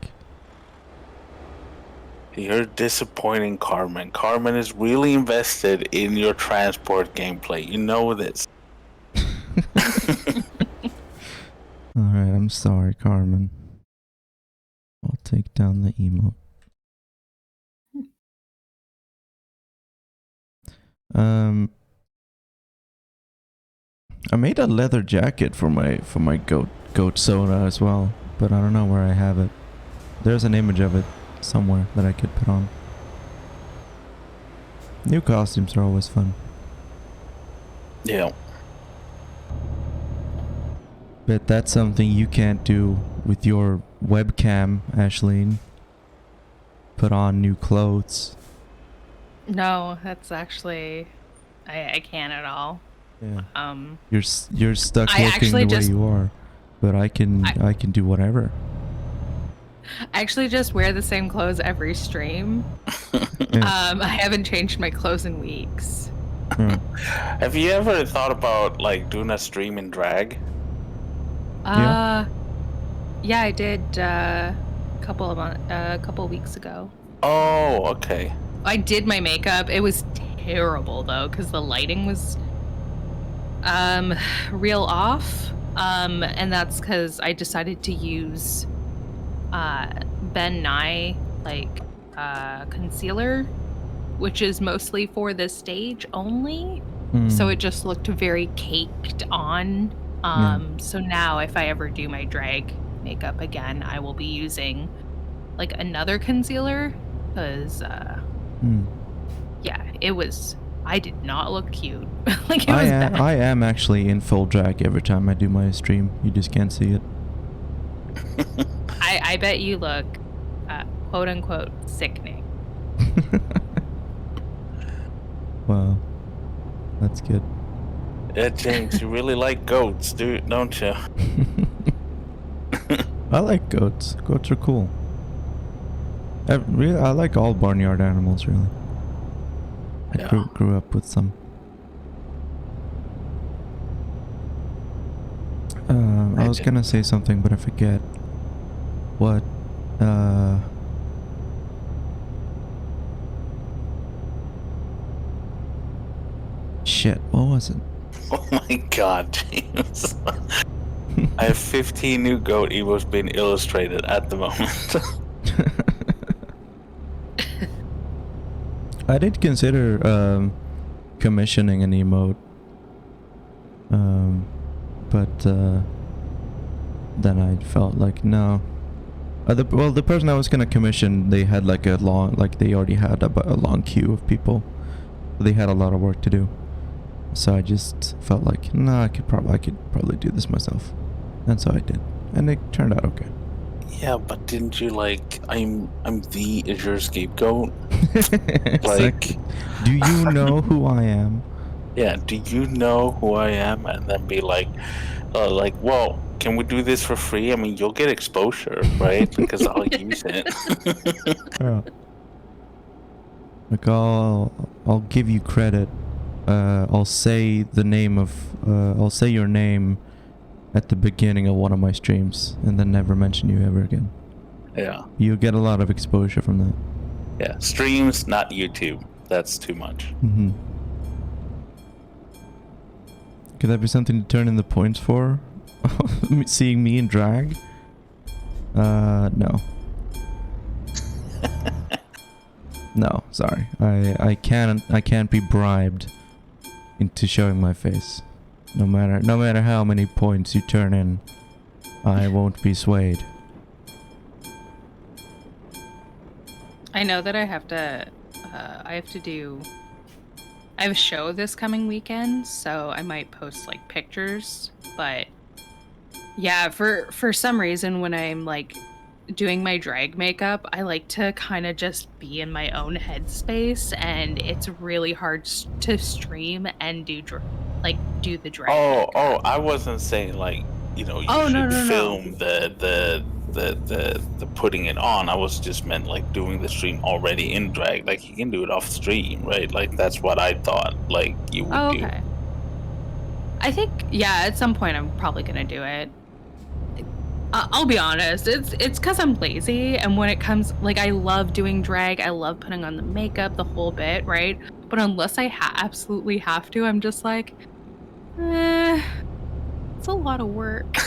You're disappointing Carmen. Carmen is really invested in your transport gameplay. You know this. Alright, I'm sorry, Carmen. I'll take down the emote. I made a leather jacket for my goat soda as well, but I don't know where I have it. There's an image of it somewhere that I could put on. New costumes are always fun. Yeah. But that's something you can't do with your webcam, Ashleen. Put on new clothes. No, that's actually I can't at all. Yeah. You're stuck I looking actually the way just- you are. But I can do whatever. I actually just wear the same clothes every stream. Yeah. I haven't changed my clothes in weeks. Yeah. Have you ever thought about like doing a stream in drag? Yeah. Yeah, I did a couple weeks ago. Oh, okay. I did my makeup. It was terrible though, because the lighting was real off. And that's because I decided to use Ben Nye concealer, which is mostly for the stage only. So it just looked very caked on. So now if I ever do my drag makeup again, I will be using like another concealer because yeah, I did not look cute. Like it was bad. I am actually in full drag every time I do my stream. You just can't see it. I bet you look quote unquote sickening. Wow. That's good. Yeah, James, you really like goats, dude, don't you? I like goats. Goats are cool. I like all barnyard animals, really. I grew up with some. I was gonna say something, but I forget. What? Shit, what was it? Oh my god, James. I have 15 new goat evos being illustrated at the moment. I did consider commissioning an emote. But then I felt like no. The person I was gonna commission, they had like they already had a long queue of people. They had a lot of work to do. So I just felt like, no, I could probably do this myself. And so I did. And it turned out okay. Yeah, but didn't you like, I'm the Azure scapegoat? Exactly. Do you know who I am? Yeah, do you know who I am? And then be like, well, can we do this for free? I mean, you'll get exposure, right? Because I'll use it. Yeah. Like I'll give you credit. I'll say I'll say your name at the beginning of one of my streams and then never mention you ever again. Yeah. You get a lot of exposure from that. Yeah, streams, not YouTube. That's too much. Mm-hmm. Could that be something to turn in the points for? Seeing me in drag? No. No, sorry. I can't be bribed into showing my face. No matter how many points you turn in, I won't be swayed. I know that I have to I have a show this coming weekend, so I might post like pictures, but yeah, for some reason when I'm like doing my drag makeup, I like to kind of just be in my own headspace, and it's really hard to stream and do the drag makeup. I wasn't saying like, you Oh, should no. film the putting it on. I was just meant like doing the stream already in drag. Like you can do it off stream, right? Like that's what I thought like you would do. Okay. I think at some point I'm probably gonna do it. I'll be honest, it's because I'm lazy, and when it comes, like, I love doing drag, I love putting on the makeup, the whole bit, right? But unless I absolutely have to, I'm just like, it's a lot of work.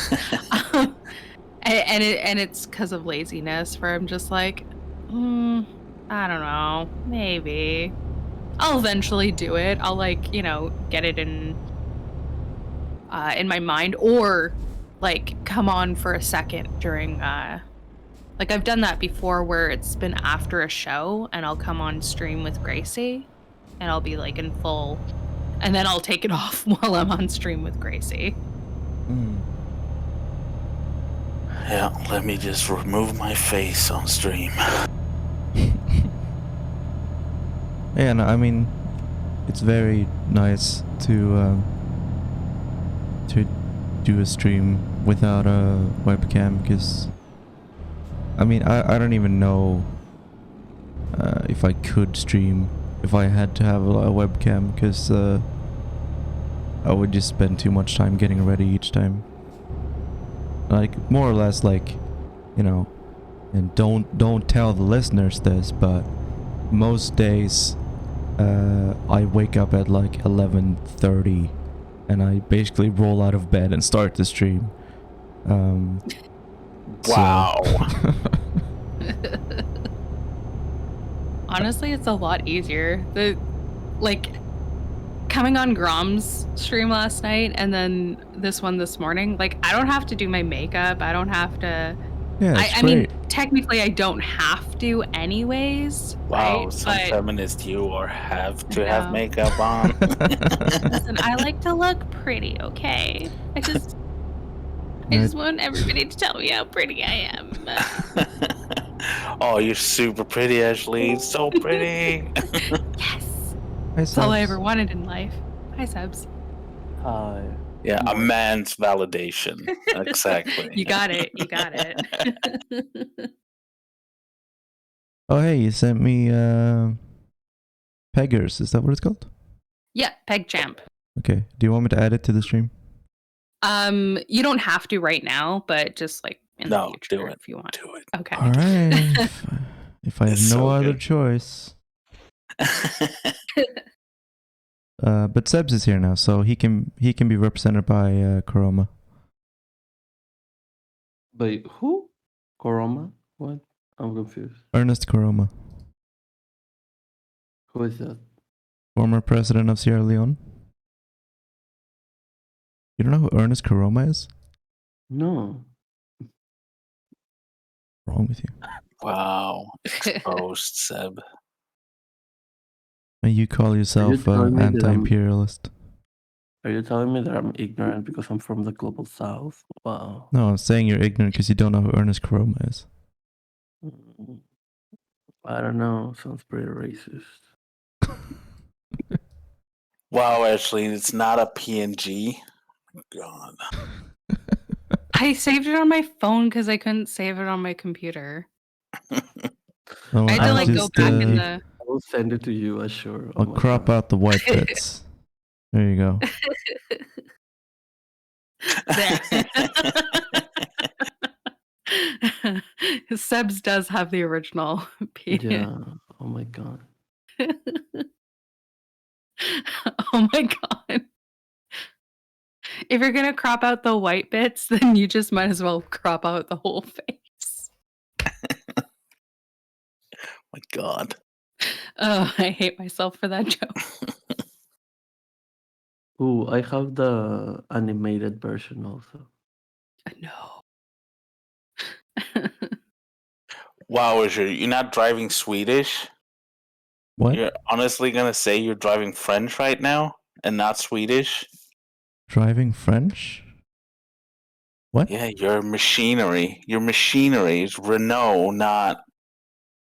And it's because of laziness, where I'm just like, I don't know, maybe I'll eventually do it. I'll get it in my mind, or like come on for a second during like I've done that before where it's been after a show and I'll come on stream with Gracie and I'll be like in full, and then I'll take it off while I'm on stream with Gracie. Yeah, let me just remove my face on stream. Yeah, no, I mean, it's very nice to do a stream without a webcam, because I mean I don't even know if I could stream if I had to have a webcam, because I would just spend too much time getting ready each time. Like more or less, like, and don't tell the listeners this, but most days I wake up at like 11:30 and I basically roll out of bed and start the stream. Wow. Honestly, it's a lot easier. Coming on Grom's stream last night and then this one this morning, like, I don't have to do my makeup. I don't have to. Yeah, it's I mean, great. technically, I don't have to anyways. Wow, right? some But feminist you or have to have No. makeup on. listen, I like to look pretty. Okay, I just want everybody to tell me how pretty I am. Oh, you're super pretty, Ashley. So pretty. Yes, Hi, that's all I Subs. ever wanted in life. Hi, Subs. Hi. Yeah, a man's validation. Exactly. You got it. You got it. Oh, hey, you sent me Peggers. Is that what it's called? Yeah, PegChamp. Okay. Do you want me to add it to the stream? You don't have to right now, but just like in the No, future do it. if you want. Do it. Okay. All right. If I have It's no so other good. choice. But Sebs is here now, so he can be represented by Karoma. But who? Koroma? What? I'm confused. Ernest Karoma, Who is that? former president of Sierra Leone. You don't know who Ernest Karoma is? No. What's wrong with you? Wow. Exposed, Seb. And you call yourself telling me that I'm- anti-imperialist? Are you telling me that I'm ignorant because I'm from the global south? Wow. No, I'm saying you're ignorant because you don't know who Ernest Karoma is. Mm, I don't know. Sounds pretty racist. Wow, Ashley, it's not a PNG. God. I saved it on my phone because I couldn't save it on my computer. Oh, I had to I'll like go just, back in the. I will send it to you, Azure. I'll crop out the white bits. There you go. Sebs does have the original. Yeah. Oh my god. Oh my god. If you're gonna crop out the white bits, then you just might as well crop out the whole face. My God. Oh, I hate myself for that joke. Ooh, I have the animated version also. No. Wow, Azure, you're not driving Swedish? What? You're honestly gonna say you're driving French right now and not Swedish? Driving French? What? Yeah, your machinery. Your machinery is Renault, not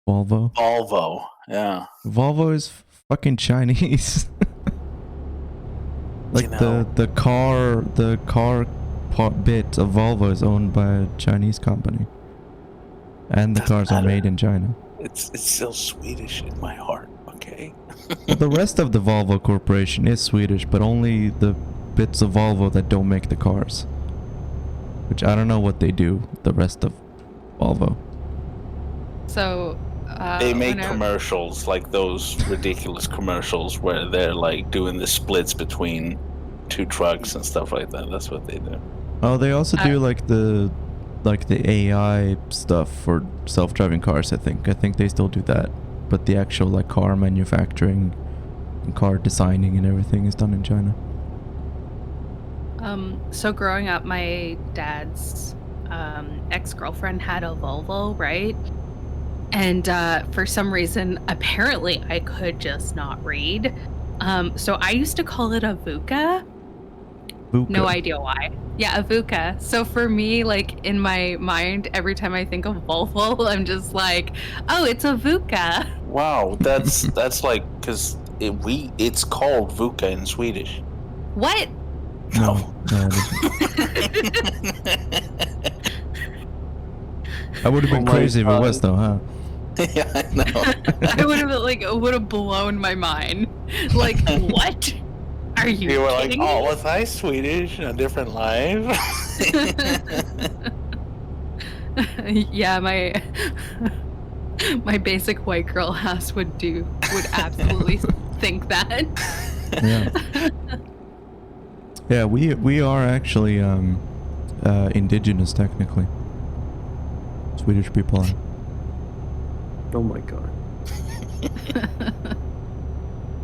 Volvo? Volvo. Yeah. Volvo is fucking Chinese. Like You know. the car part bit of Volvo is owned by a Chinese company. And the Doesn't cars are matter. made in China. It's still Swedish in my heart, okay? Well, the rest of the Volvo corporation is Swedish, but only the bits of Volvo that don't make the cars. Which I don't know what they do, the rest of Volvo. So They make when I- commercials like those ridiculous commercials where they're like doing the splits between two trucks and stuff like that. That's what they do. Oh, they also do like the AI stuff for self-driving cars, I think. I think they still do that. But the actual like car manufacturing and car designing and everything is done in China. So growing up, my dad's ex-girlfriend had a Volvo, right? And for some reason, apparently I could just not read. So I used to call it a VUCA. VUCA. No idea why. Yeah, a VUCA. So for me, like in my mind, every time I think of Volvo, I'm just like, oh, it's a VUCA. Wow, that's like because it's called VUCA in Swedish. What? No, it I would have been Oh my crazy if it was God. though, huh? Yeah, I know. I would have it would have blown my mind. Like, what? Are you You were like, kidding oh, me? was I Swedish in a different life? Yeah, my basic white girl ass would absolutely think that. Yeah. Yeah, we are actually indigenous technically. Swedish people are. Oh my god.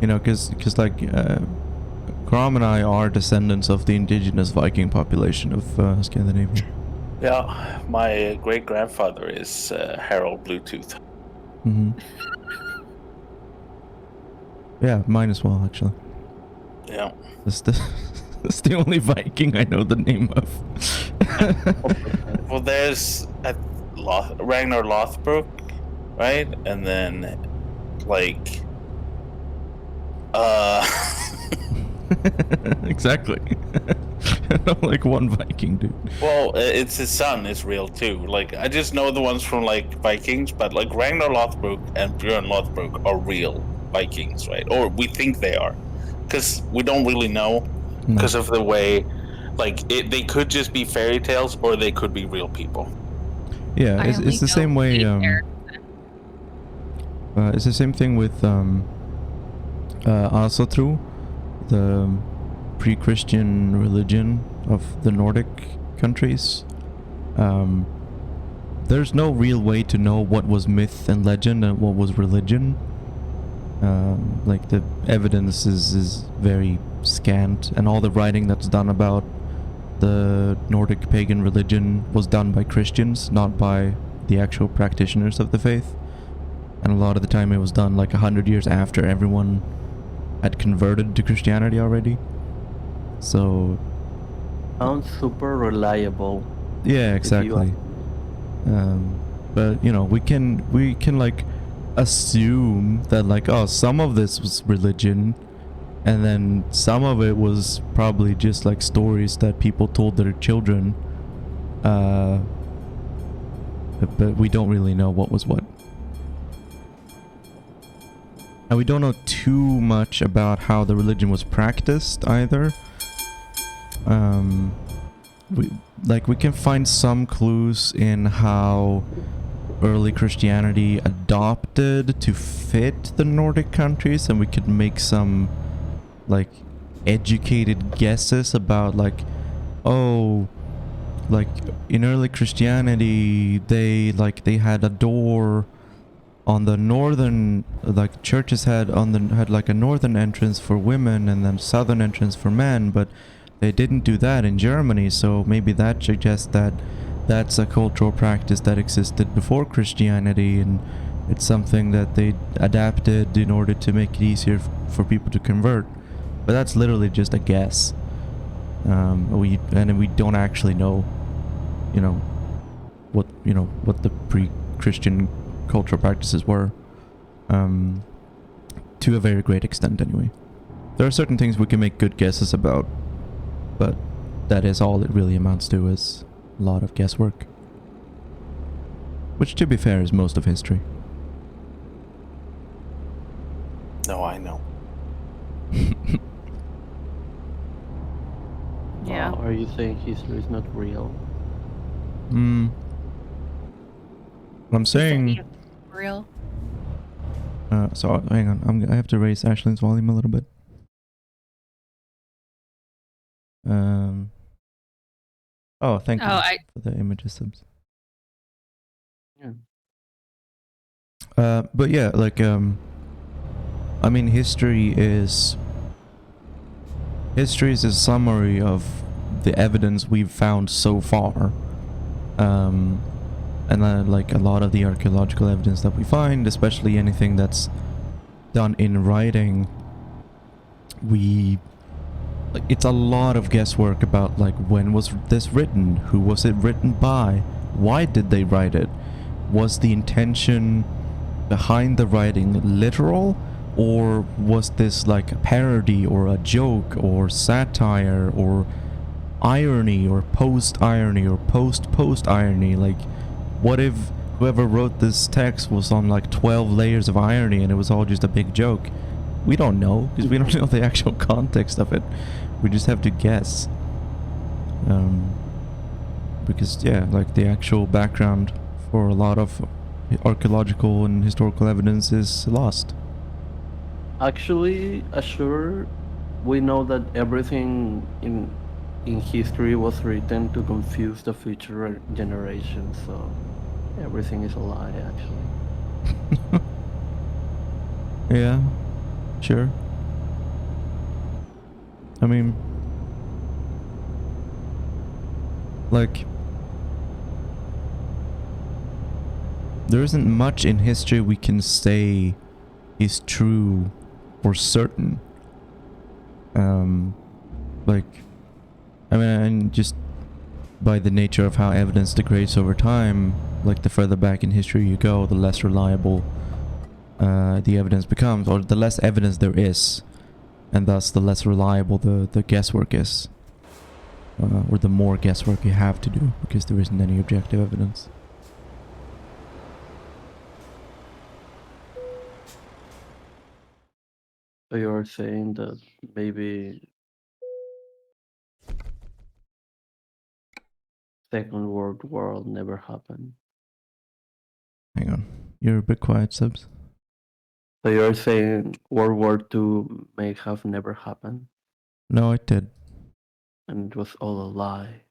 You know, because like Grom and I are descendants of the indigenous Viking population of Scandinavia. Yeah, my great grandfather is Harold Bluetooth. Hmm. Yeah, mine as well, actually. Yeah. That's the, that's the only Viking I know the name of. Well, there's Ragnar Lothbrok, right? And then, like, Exactly. I know like one Viking dude. well, it's his son is real too. Like, I just know the ones from like Vikings, but like Ragnar Lothbrok and Björn Lothbrok are real Vikings, right? Or we think they are, because we don't really know No. because of the way, like, they could just be fairy tales or they could be real people. Yeah, it's the same way. It's the same thing with Asatru, the pre-Christian religion of the Nordic countries. There's no real way to know what was myth and legend and what was religion. Like the evidence is very scant, and all the writing that's done about the Nordic pagan religion was done by Christians, not by the actual practitioners of the faith. And a lot of the time it was done like 100 years after everyone had converted to Christianity already. So Sounds super reliable. yeah, exactly. But you know, we can like assume that like, oh, some of this was religion, and then some of it was probably just like stories that people told their children. But we don't really know what was what. And we don't know too much about how the religion was practiced either. We can find some clues in how early Christianity adopted to fit the Nordic countries, and we could make some like educated guesses about like, oh, like in early Christianity they had a door on the northern, like churches had like a northern entrance for women and then southern entrance for men, but they didn't do that in Germany, so maybe that suggests that that's a cultural practice that existed before Christianity, and it's something that they adapted in order to make it easier for people to convert. But that's literally just a guess. We don't actually know, what the pre-Christian cultural practices were, to a very great extent anyway. There are certain things we can make good guesses about, but that is all it really amounts to, is a lot of guesswork. Which, to be fair, is most of history. No, I know. Yeah. Are you saying history is not real? I'm saying... Real? So, hang on. I have to raise Ashlyn's volume a little bit. Oh, thank you for the images subs. Yeah. But yeah, like, I mean, history is a summary of the evidence we've found so far. And then, like, a lot of the archaeological evidence that we find, especially anything that's done in writing, it's a lot of guesswork about, like, when was this written? Who was it written by? Why did they write it? Was the intention behind the writing literal? Or was this like a parody or a joke or satire or irony or post-irony or post-irony? Like, what if whoever wrote this text was on like 12 layers of irony and it was all just a big joke? We don't know, because we don't know the actual context of it. We just have to guess. Because, yeah, like the actual background for a lot of archaeological and historical evidence is lost. Actually, Azure we know that everything in history was written to confuse the future generations, so everything is a lie, actually. Yeah, sure. I mean, like, there isn't much in history we can say is true or certain. Like, I mean, and just by the nature of how evidence degrades over time, like the further back in history you go, the less reliable the evidence becomes, or the less evidence there is, and thus the less reliable the guesswork is, or the more guesswork you have to do because there isn't any objective evidence. So you're saying that maybe Second World War never happened. Hang on, you're a bit quiet, Subs. So you're saying World War II may have never happened, No, it did. and it was all a lie.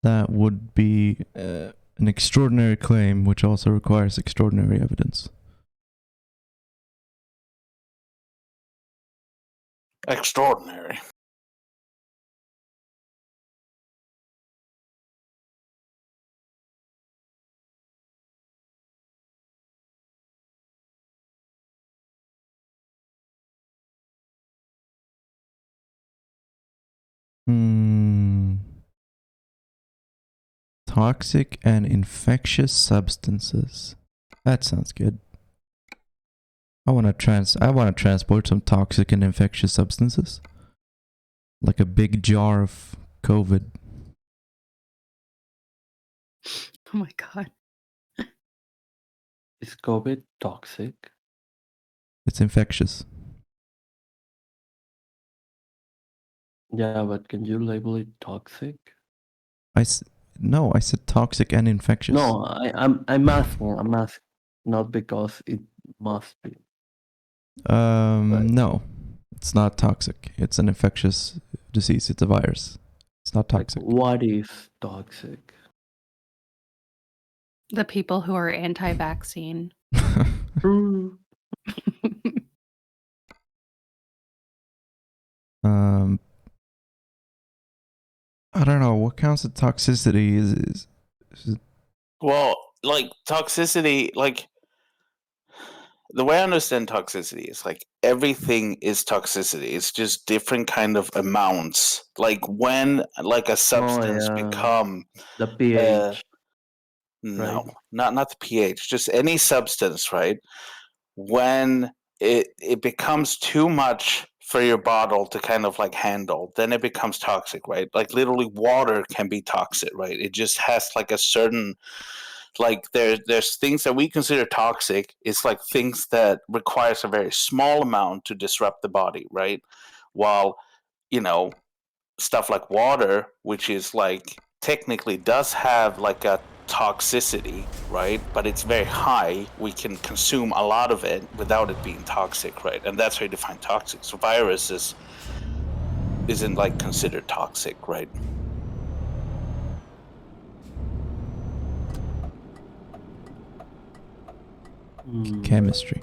That would be an extraordinary claim, which also requires extraordinary evidence. Extraordinary. Toxic and infectious substances. That sounds good. I want to transport some toxic and infectious substances. Like a big jar of COVID. Oh my god. Is COVID toxic? It's infectious. Yeah, but can you label it toxic? No, I said toxic and infectious. No, I'm asking, not because it must be. No. It's not toxic. It's an infectious disease. It's a virus. It's not Like, toxic. what is toxic? The people who are anti-vaccine. True. I don't know. What counts as toxicity is Well, like toxicity, like the way I understand toxicity is like everything is toxicity. It's just different kind of amounts. Like when like a substance yeah. become The pH. no, Right. not the pH, just any substance, right? When it becomes too much for your bottle to kind of like handle, then it becomes toxic, right? Like literally water can be toxic, right? It just has like a certain like there's things that we consider toxic. It's like things that requires a very small amount to disrupt the body, right? While, you know, stuff like water, which is like technically does have like a toxicity, right? But it's very high. We can consume a lot of it without it being toxic, right? And that's how you define toxic. So viruses isn't like considered toxic, right? chemistry.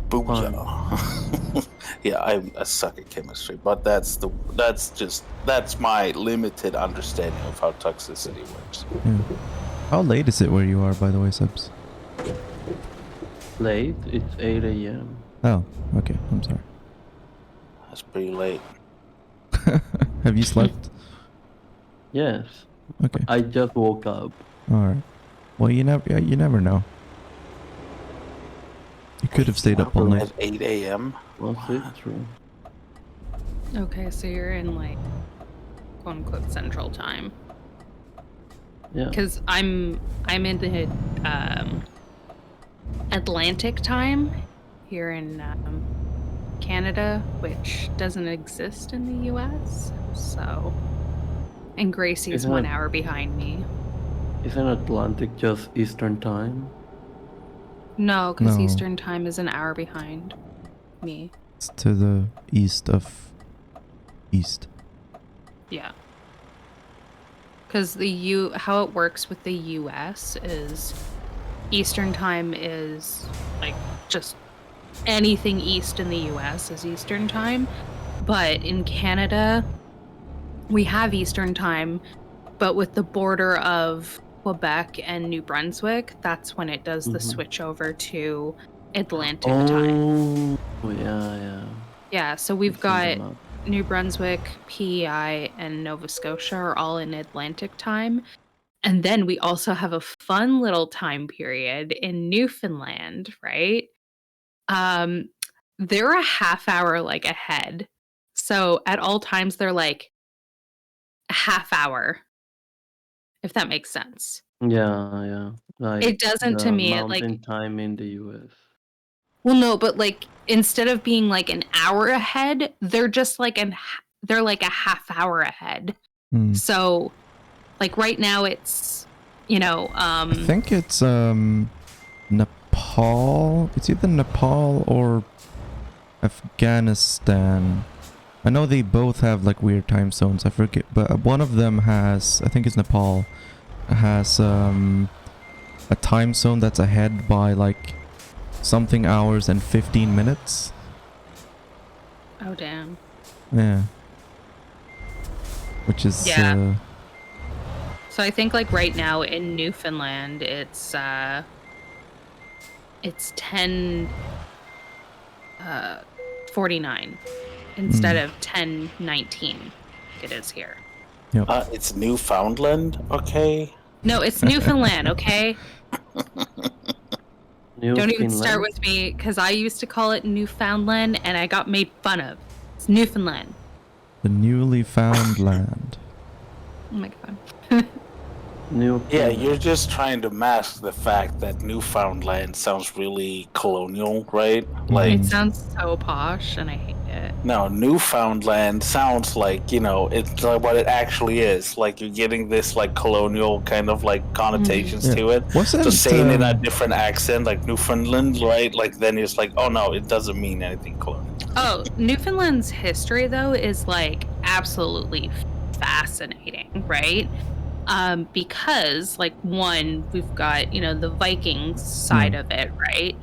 Booyah. Yeah, I suck at chemistry, but that's my limited understanding of how toxicity works. Yeah. How late is it where you are, by the way, Subs? Late? It's 8 a.m. Oh, okay. I'm sorry. That's pretty late. Have you slept? Yes. Okay. I just woke up. All right. Well, you never know. You could have stayed up all night. At 8 a.m. Was it true? Okay, so you're in like quote unquote central time. Yeah. Because I'm in the Atlantic time here in Canada, which doesn't exist in the US. So, and Gracie's Isn't 1 it- hour behind me. Isn't Atlantic just Eastern time? No, because No. Eastern time is an hour behind. me. It's to the east of east. Yeah. Because how it works with the US is Eastern time is like just anything east in the US is Eastern time. But in Canada, we have Eastern time, but with the border of Quebec and New Brunswick, that's when it does the switch over to Atlantic time. Oh, yeah. Yeah, so I've we've seen got the map. New Brunswick, PEI, and Nova Scotia are all in Atlantic time. And then we also have a fun little time period in Newfoundland, right? They're a half hour like ahead. So at all times they're like a half hour, if that makes sense. Yeah. Like It doesn't to the me, like mountain time in the US. well no, but like instead of being like an hour ahead, they're just like they're like a half hour ahead. So like right now it's I think it's Nepal. It's either Nepal or Afghanistan. I know they both have like weird time zones. I forget, but one of them has, I think it's Nepal, has a time zone that's ahead by like something hours and 15 minutes. oh damn. Yeah. Which is Yeah. So I think like right now in Newfoundland it's 10:49 instead of 10:19 it is here. Yep. It's Newfoundland, okay? No, it's Newfoundland, okay? Don't even start Newfoundland? with me because I used to call it Newfoundland and I got made fun of. It's Newfoundland. The newly found land. Oh my god. Yeah, you're just trying to mask the fact that Newfoundland sounds really colonial, right? Like, It sounds so posh and I hate it. no, Newfoundland sounds like, it's like what it actually is. Like, you're getting this, like, colonial kind of, like, connotations to it. Wasn't So saying it in a different accent, like Newfoundland, right? Like, then it's like, oh, no, it doesn't mean anything colonial. Oh, Newfoundland's history, though, is, like, absolutely fascinating, right? Because, like, one, we've got, the Vikings side of it, right?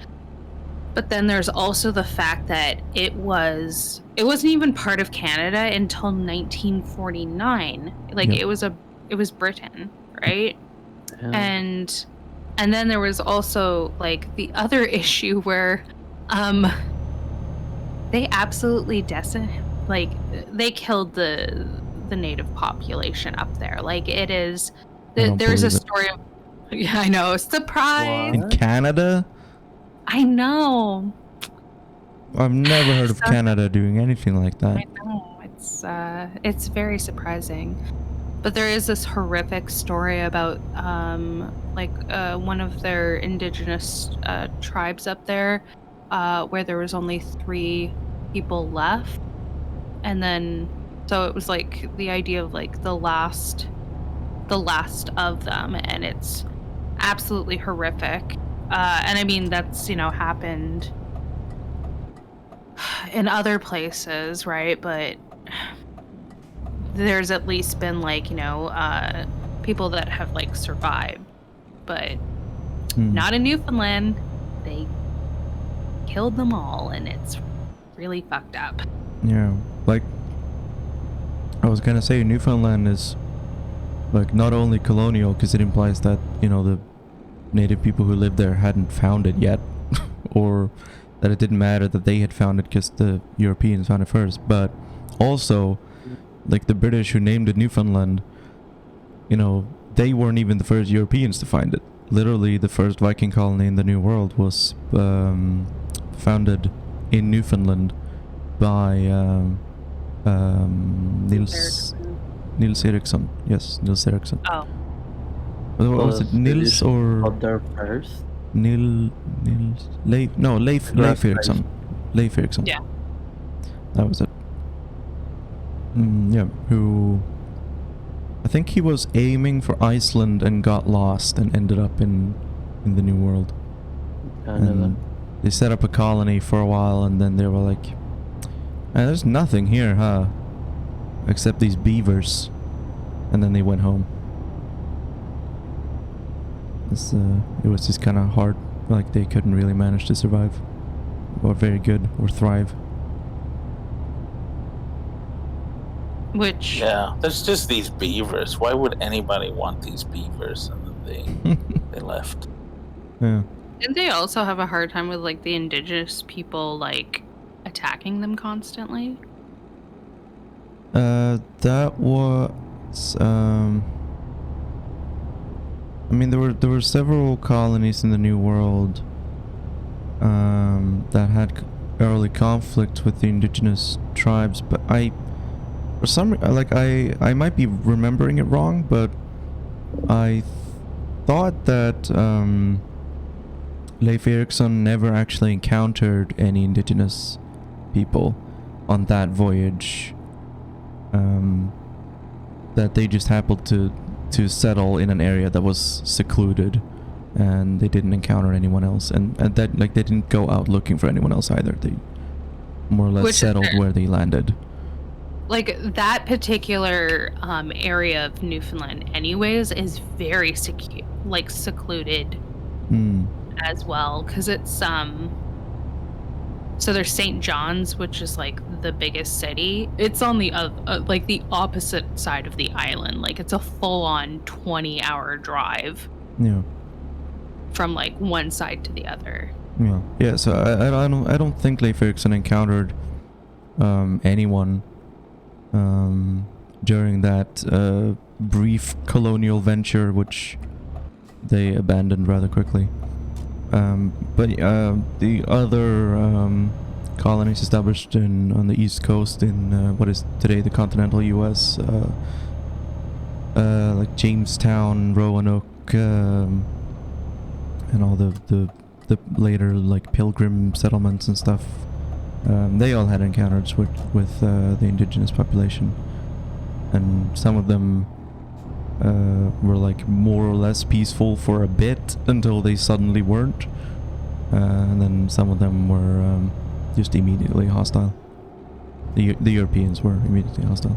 But then there's also the fact that it wasn't even part of Canada until 1949. Like, it was Britain, right? Yeah. And then there was also, like, the other issue where, they absolutely they killed the native population up there. Like it is, there's a story of, yeah, I know, surprise. In Canada? I know. I've never heard of Canada doing anything like that. I know, it's very surprising. But there is this horrific story about one of their indigenous tribes up there, where there was only 3 people left, and then so it was like the idea of like the last of them, and it's absolutely horrific. And I mean that's happened in other places, right? But there's at least been like people that have like survived, but not in Newfoundland. They killed them all, and it's really fucked up. Yeah, like I was gonna say, Newfoundland is like not only colonial because it implies that the native people who lived there hadn't found it yet, or that it didn't matter that they had found it because the Europeans found it first, but also like the British who named it Newfoundland, they weren't even the first Europeans to find it. Literally, the first Viking colony in the New World was founded in Newfoundland by Nils Eriksson. Yes, Nils Eriksson. Oh. Was it Nils or got there first? Leif Eriksson. Leif Eriksson. Yeah. That was it. Yeah, who I think he was aiming for Iceland and got lost and ended up in the New World. Canada. they set up a colony for a while, and then they were like, there's nothing here, huh? Except these beavers. And then they went home. It was just kind of hard. Like, they couldn't really manage to survive. Or very good, or thrive. Which Yeah, there's just these beavers. Why would anybody want these beavers? And then they left. Yeah. didn't they also have a hard time with like the indigenous people like attacking them constantly? That was I mean, there were several colonies in the New World that had early conflict with the indigenous tribes, but I might be remembering it wrong, but I thought that Leif Erikson never actually encountered any indigenous people on that voyage. That they just happened to settle in an area that was secluded, and they didn't encounter anyone else, and that, like, they didn't go out looking for anyone else either. They more or less Which is settled fair. where they landed. Like that particular area of Newfoundland anyways is very secluded as well, because it's so there's St. John's, which is like the biggest city. It's on the like the opposite side of the island. Like it's a full-on 20-hour drive Yeah. from like one side to the other. Yeah. So I don't think Leif Erikson encountered anyone during that brief colonial venture, which they abandoned rather quickly. But the other colonies established on the East Coast in what is today the continental U.S., like Jamestown, Roanoke, and all the later like Pilgrim settlements and stuff, they all had encounters with the indigenous population, and some of them were like more or less peaceful for a bit until they suddenly weren't, and then some of them were just immediately hostile. The Europeans were immediately hostile.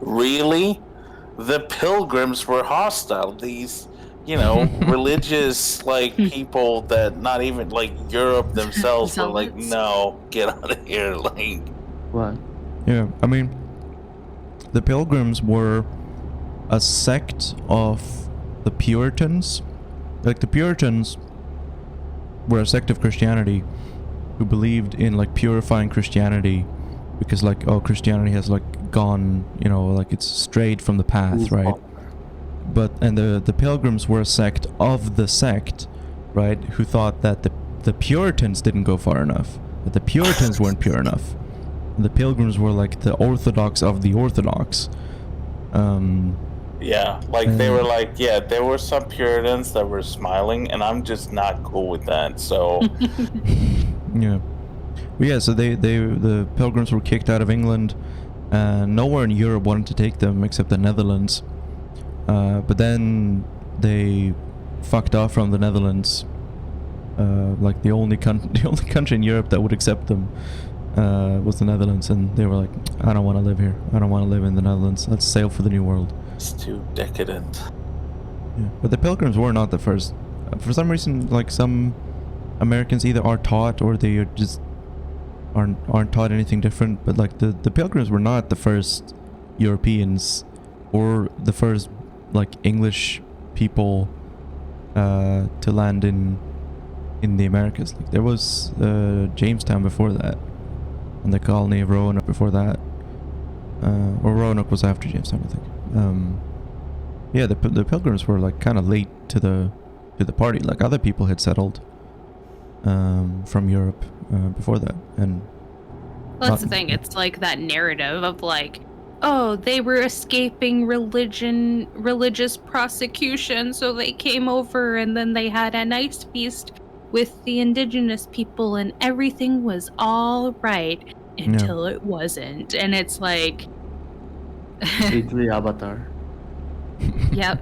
Really? The Pilgrims were hostile. These, you know, religious like people that not even like Europe themselves were like, Zealots. no, get out of here. Like, What? Yeah, I mean, the Pilgrims were a sect of the Puritans. Like, the Puritans were a sect of Christianity who believed in like purifying Christianity, because like, oh, Christianity has like gone, you know, like it's strayed from the path, right? And the Pilgrims were a sect of the sect, right, who thought that the Puritans didn't go far enough, that the Puritans weren't pure enough. The Pilgrims were like the Orthodox of the Orthodox. yeah, like they were like, yeah, there were some Puritans that were smiling, and I'm just not cool with that. So Yeah. Well, yeah, so the Pilgrims were kicked out of England, and nowhere in Europe wanted to take them except the Netherlands. But then they fucked off from the Netherlands. Like the only country in Europe that would accept them was the Netherlands, and they were like, I don't want to live here. I don't want to live in the Netherlands. Let's sail for the New World. it's too decadent. Yeah. But the Pilgrims were not the first. For some reason, like, some Americans either are taught or they are just aren't taught anything different. But like the Pilgrims were not the first Europeans or the first like English people to land in the Americas. Like, there was Jamestown before that, and the colony of Roanoke before that. Or Roanoke was after Jamestown, I think. Yeah, the Pilgrims were like kind of late to the party. Like, other people had settled from Europe before that, and Well, that's the thing. It's like that narrative of like, oh, they were escaping religious prosecution, so they came over and then they had a nice feast with the indigenous people and everything was all right until it wasn't. And it's like, It's the Avatar. yep.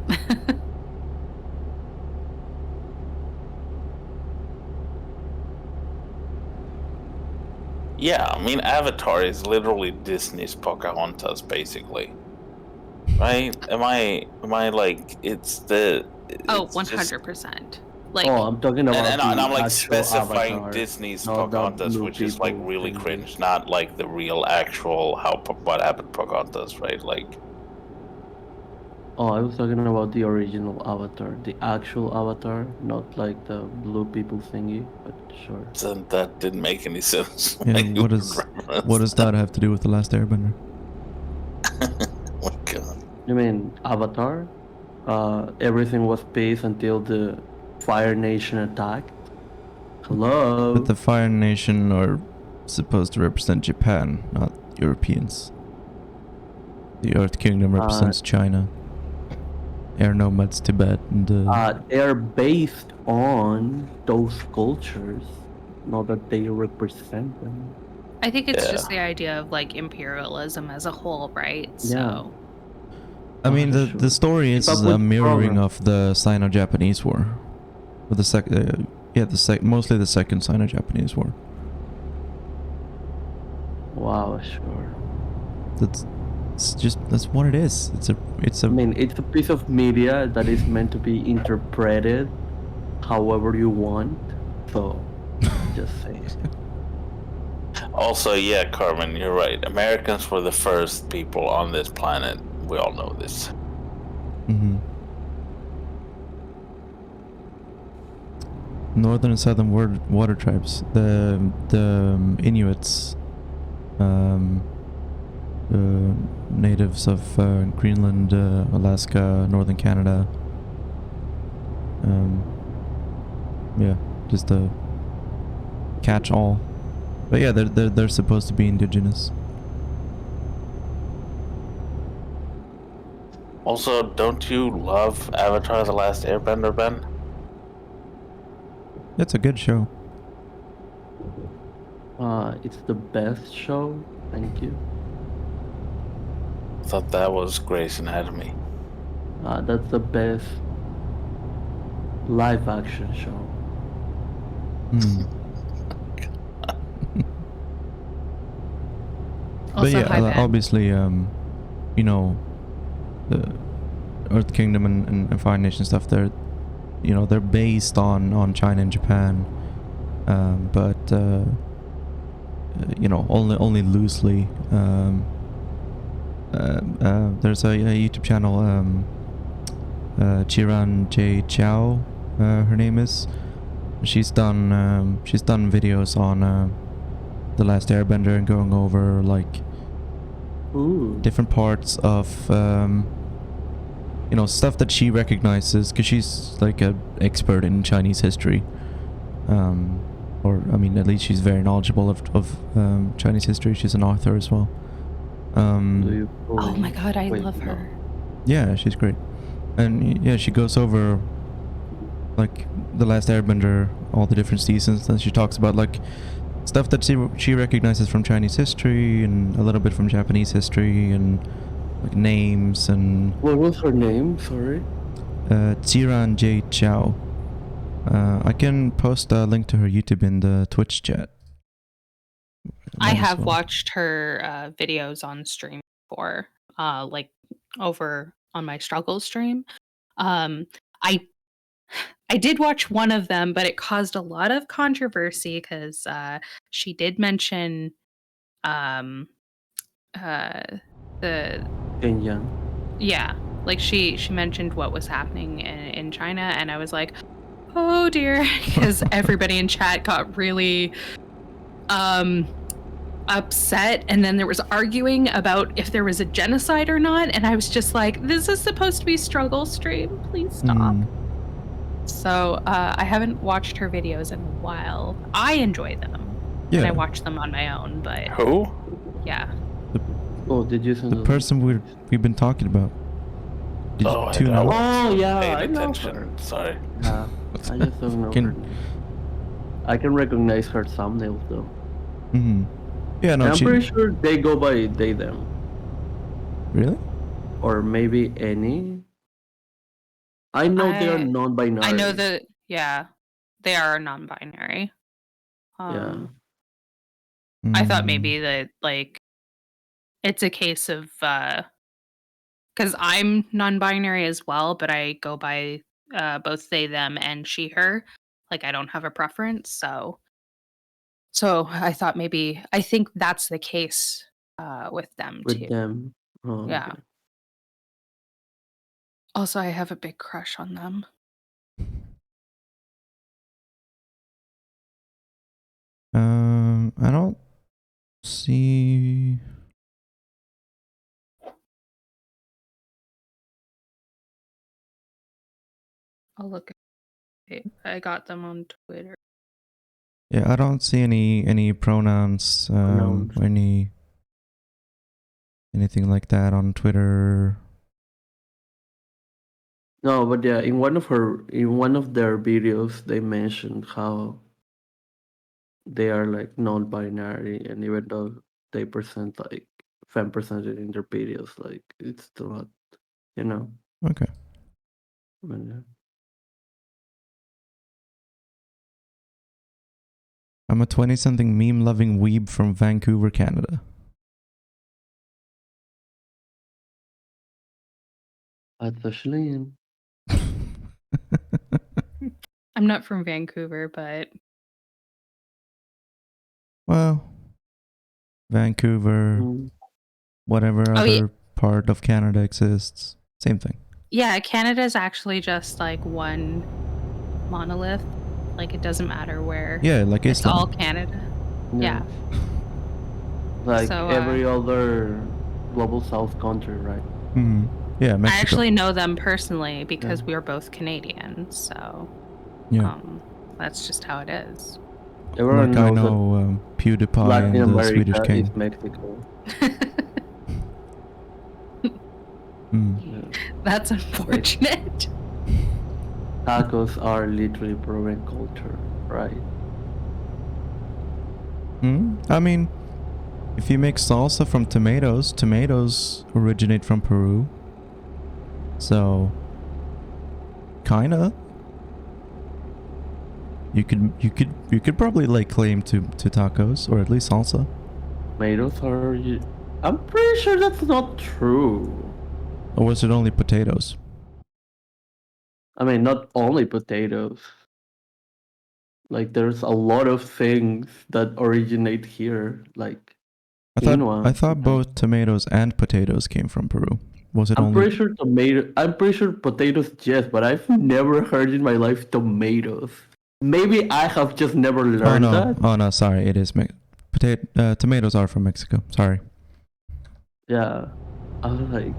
Yeah, I mean, Avatar is literally Disney's Pocahontas, basically. Right? Am I like it's Oh, just 100%. Like, Oh, I'm talking about and the I'm like actual specifying avatar, Disney's not the Pocahontas, blue which is like people really thingy. cringe, not like the real actual what happened to Pocahontas, right? Like, Oh, I was talking about the original avatar, the actual avatar, not like the blue people thingy, but sure. that didn't make any sense. Yeah, Why you what would does reference that have to do with the Last Airbender? Oh my god. You mean Avatar? Everything was peace until the Fire Nation attacked. Hello. But the Fire Nation are supposed to represent Japan, not Europeans. The Earth Kingdom represents China. Air Nomads, Tibet, and They are based on those cultures, not that they represent them. I think it's Yeah. just the idea of like imperialism as a whole, right? Yeah. So I mean, for the sure. story is Keep up a with the mirroring program. of the Sino-Japanese War, or mostly the second Sino-Japanese War. Wow, sure. That's what it is. It's I a mean, it's a piece of media that is meant to be interpreted however you want. So, just say it. Also, yeah, Carmen, you're right. Americans were the first people on this planet. We all know this. mhm. Northern and southern water tribes. The Inuits, natives of Greenland, Alaska, northern Canada. Yeah, just a catch-all. But yeah, they're supposed to be indigenous. Also, don't you love Avatar: The Last Airbender, Ben? It's a good show. It's the best show. Thank you. I thought that was Grey's Anatomy. That's the best live action show. Hmm. But also, yeah, hi Ben. obviously, you know, the Earth Kingdom and Fire Nation stuff. They're based on China and Japan, but only loosely. There's a YouTube channel, Chiran J Chow, her name is. She's done videos on The Last Airbender and going over like Ooh. different parts of stuff that she recognizes, because she's like an expert in Chinese history, or I mean, at least she's very knowledgeable of Chinese history. She's an author as well. Do you Oh my fully- god, I Wait, love no. her. Yeah, she's great. And yeah, she goes over like The Last Airbender, all the different seasons, and she talks about like stuff that she recognizes from Chinese history and a little bit from Japanese history, and like names and What was her name? Sorry. Chiran J Chow. I can post a link to her YouTube in the Twitch chat. I Might as have well. watched her videos on stream before, like over on my struggle stream. I did watch one of them, but it caused a lot of controversy because she did mention the Kenyan. yeah, like she mentioned what was happening in China, and I was like, oh dear, because everybody in chat got really upset, and then there was arguing about if there was a genocide or not, and I was just like, this is supposed to be struggle stream, please stop. So I haven't watched her videos in a while. I enjoy them, and I Yeah, watch them on my own, but Who? yeah. Oh, did you send the person we've been talking about. Did Oh, you I tune don't- out? Oh yeah, Paid I know attention. her. Sorry. Yeah, I just don't know Can- her name. I can recognize her thumbnails though. Yeah, no, And I'm she pretty sure they go by they them, really. or maybe any. I know they are I non-binary. know that, yeah, they are non-binary. Yeah. I thought Mm, maybe that, like, it's a case of, because I'm non-binary as well, but I go by, both they, them, and she, her. Like, I don't have a preference, so I thought maybe I think that's the case, with them with too. them. Oh, Yeah. okay. Also, I have a big crush on them. I don't see. I'll look at it. I got them on Twitter. Yeah, I don't see any pronouns, Pronouns. or anything like that on Twitter. No, but yeah, in one of their videos, they mentioned how they are like non-binary, and even though they present like femme percentage in their videos, like it's still not, you know. Okay. But, yeah. I'm a 20-something meme-loving weeb from Vancouver, Canada. That's actually in. I'm not from Vancouver, but Well, Vancouver, Mm. whatever Oh, yeah. other part of Canada exists, same thing. Yeah, Canada's actually just like one monolith. Like, it doesn't matter where. Yeah, like It's Islam. all Canada. Yeah. Like So, every other global south country, right? Hmm. Yeah, Mexico. I actually know them personally because Yeah. we are both Canadian. So, Yeah. that's just how it is. Everyone Like I knows that know PewDiePie Latin and the America Swedish King. is Mexico. Hmm. Yeah. That's unfortunate. Tacos are literally Peruvian culture, right? I mean, if you make salsa from tomatoes, tomatoes originate from Peru. So, kinda. You could probably lay claim to tacos, or at least salsa. Tomatoes are. I'm pretty sure that's not true. Or was it only potatoes? I mean, not only potatoes. Like, there's a lot of things that originate here, like I quinoa. thought both tomatoes and potatoes came from Peru. Was it I'm only? pretty sure I'm pretty sure potatoes, yes, but I've never heard in my life tomatoes. Maybe I have just never learned that. Oh no, sorry, it is tomatoes are from Mexico. Sorry. Yeah, I was like,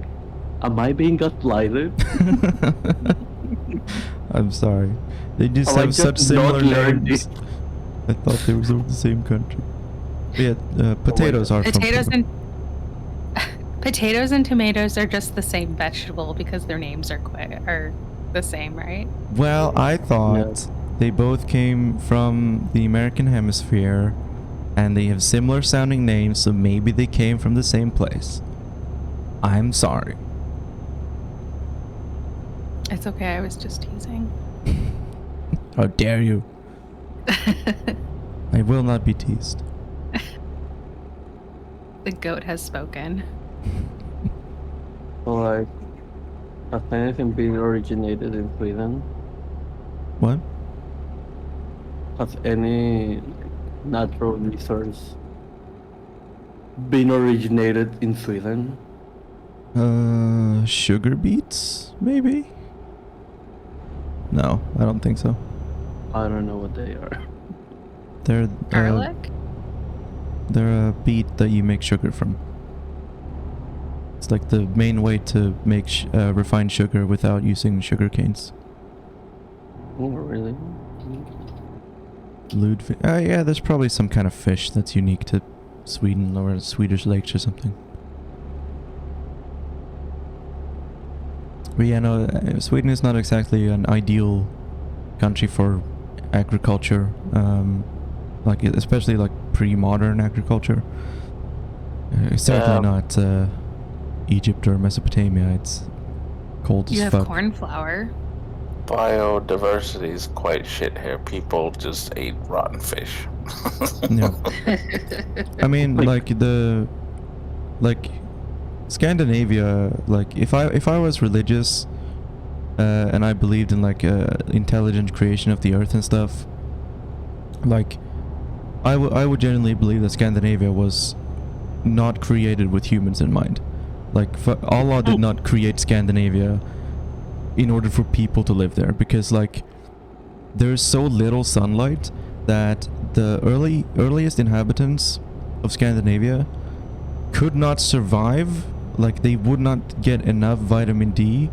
am I being gaslighted? I'm sorry. They just Am I have just such similar not learned names. it? I thought they were from the same country. But yeah, potatoes are Potatoes from Peru. Potatoes and tomatoes are just the same vegetable because their names are the same, right? Well, I thought they both came from the American hemisphere, and they have similar sounding names, so maybe they came from the same place. I'm sorry. It's okay, I was just teasing. How dare you? I will not be teased. The goat has spoken. So, like, has anything been originated in Sweden? What? Has any natural resource been originated in Sweden? Sugar beets? Maybe? No, I don't think so. I don't know what they are. They're Garlic? they're a beet that you make sugar from. It's like the main way to make refined sugar without using sugar canes. Oh, really? Yeah, there's probably some kind of fish that's unique to Sweden or Swedish lakes or something. But yeah, no, Sweden is not exactly an ideal country for agriculture, like especially like pre-modern agriculture. It's certainly not Egypt or Mesopotamia. It's cold You as have fuck. cornflower. Biodiversity is quite shit here. People just ate rotten fish. Yeah. I mean, like Scandinavia, like if I was religious, and I believed in like intelligent creation of the earth and stuff, like I would genuinely believe that Scandinavia was not created with humans in mind. Like Allah did not create Scandinavia in order for people to live there, because like there's so little sunlight that the earliest inhabitants of Scandinavia could not survive. Like they would not get enough vitamin D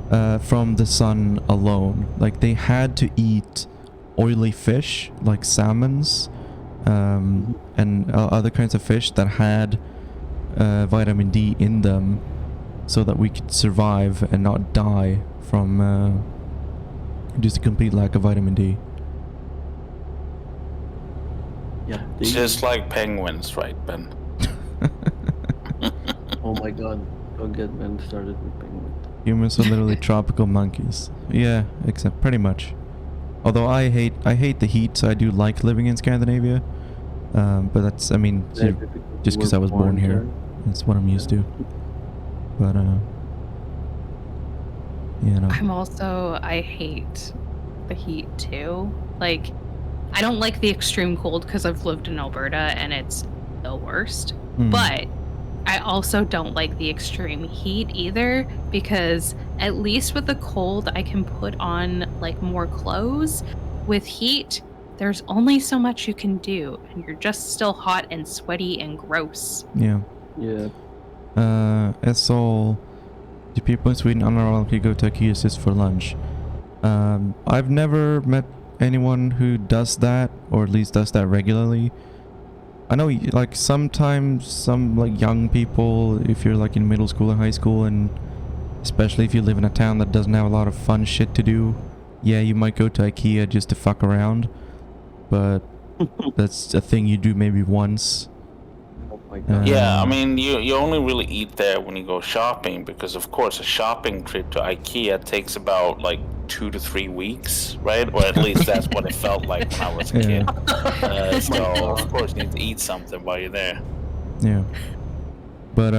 from the sun alone. Like they had to eat oily fish like salmons and other kinds of fish that had vitamin D in them, so that we could survive and not die from just a complete lack of vitamin D. Yeah. Just like penguins, right, Ben? Oh my god. Don't get men started with penguins. Humans are literally tropical monkeys. Yeah, except pretty much. Although I hate the heat, so I do like living in Scandinavia. But that's, I mean, just because I was born here, that's what I'm used to. But you know. I hate the heat too. Like, I don't like the extreme cold because I've lived in Alberta and it's the worst. But I also don't like the extreme heat either, because at least with the cold, I can put on like more clothes. With heat, there's only so much you can do, and you're just still hot and sweaty and gross. Yeah. Yeah. Essol, do people in Sweden unironically go to IKEA just for lunch? I've never met anyone who does that, or at least does that regularly. I know, like, sometimes some, like, young people, if you're, like, in middle school and high school, and especially if you live in a town that doesn't have a lot of fun shit to do, yeah, you might go to IKEA just to fuck around, but that's a thing you do maybe once. Oh my god. Yeah, I mean, you only really eat there when you go shopping, because of course a shopping trip to IKEA takes about like 2 to 3 weeks, right? Or at least that's what it felt like when I was a kid. So of course you need to eat something while you're there. Yeah. But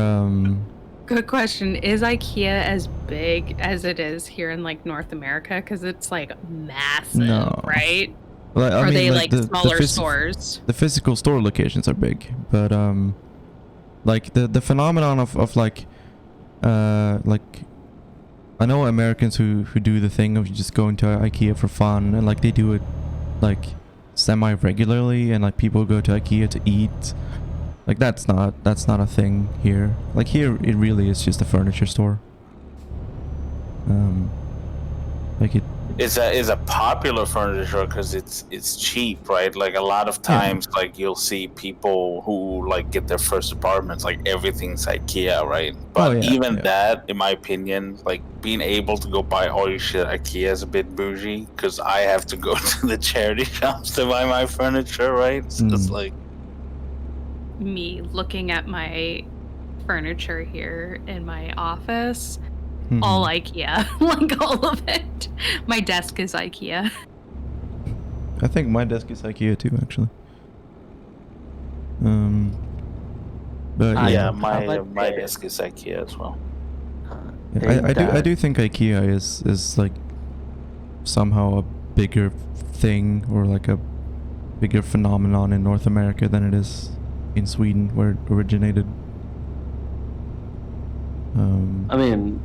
Good question. Is IKEA as big as it is here in like North America? Because it's like massive, No. right? like, I Are mean, they like, like smaller stores? The physical store locations are big, but like the phenomenon of like I know Americans who do the thing of just going to IKEA for fun, and like they do it like semi regularly, and like people go to IKEA to eat. Like that's not a thing here. Like here it really is just a furniture store. Like it It's a popular furniture because it's cheap, right? Like a lot of times, like you'll see people who like get their first apartments, like everything's IKEA, right? But even that, in my opinion, like being able to go buy all your shit at IKEA is a bit bougie, because I have to go to the charity shops to buy my furniture, right? So it's like Me looking at my furniture here in my office. All IKEA, like all of it. My desk is IKEA. I think my desk is IKEA too, actually. But yeah, my desk is IKEA as well. I do think IKEA is like somehow a bigger thing, or like a bigger phenomenon in North America than it is in Sweden, where it originated. I mean,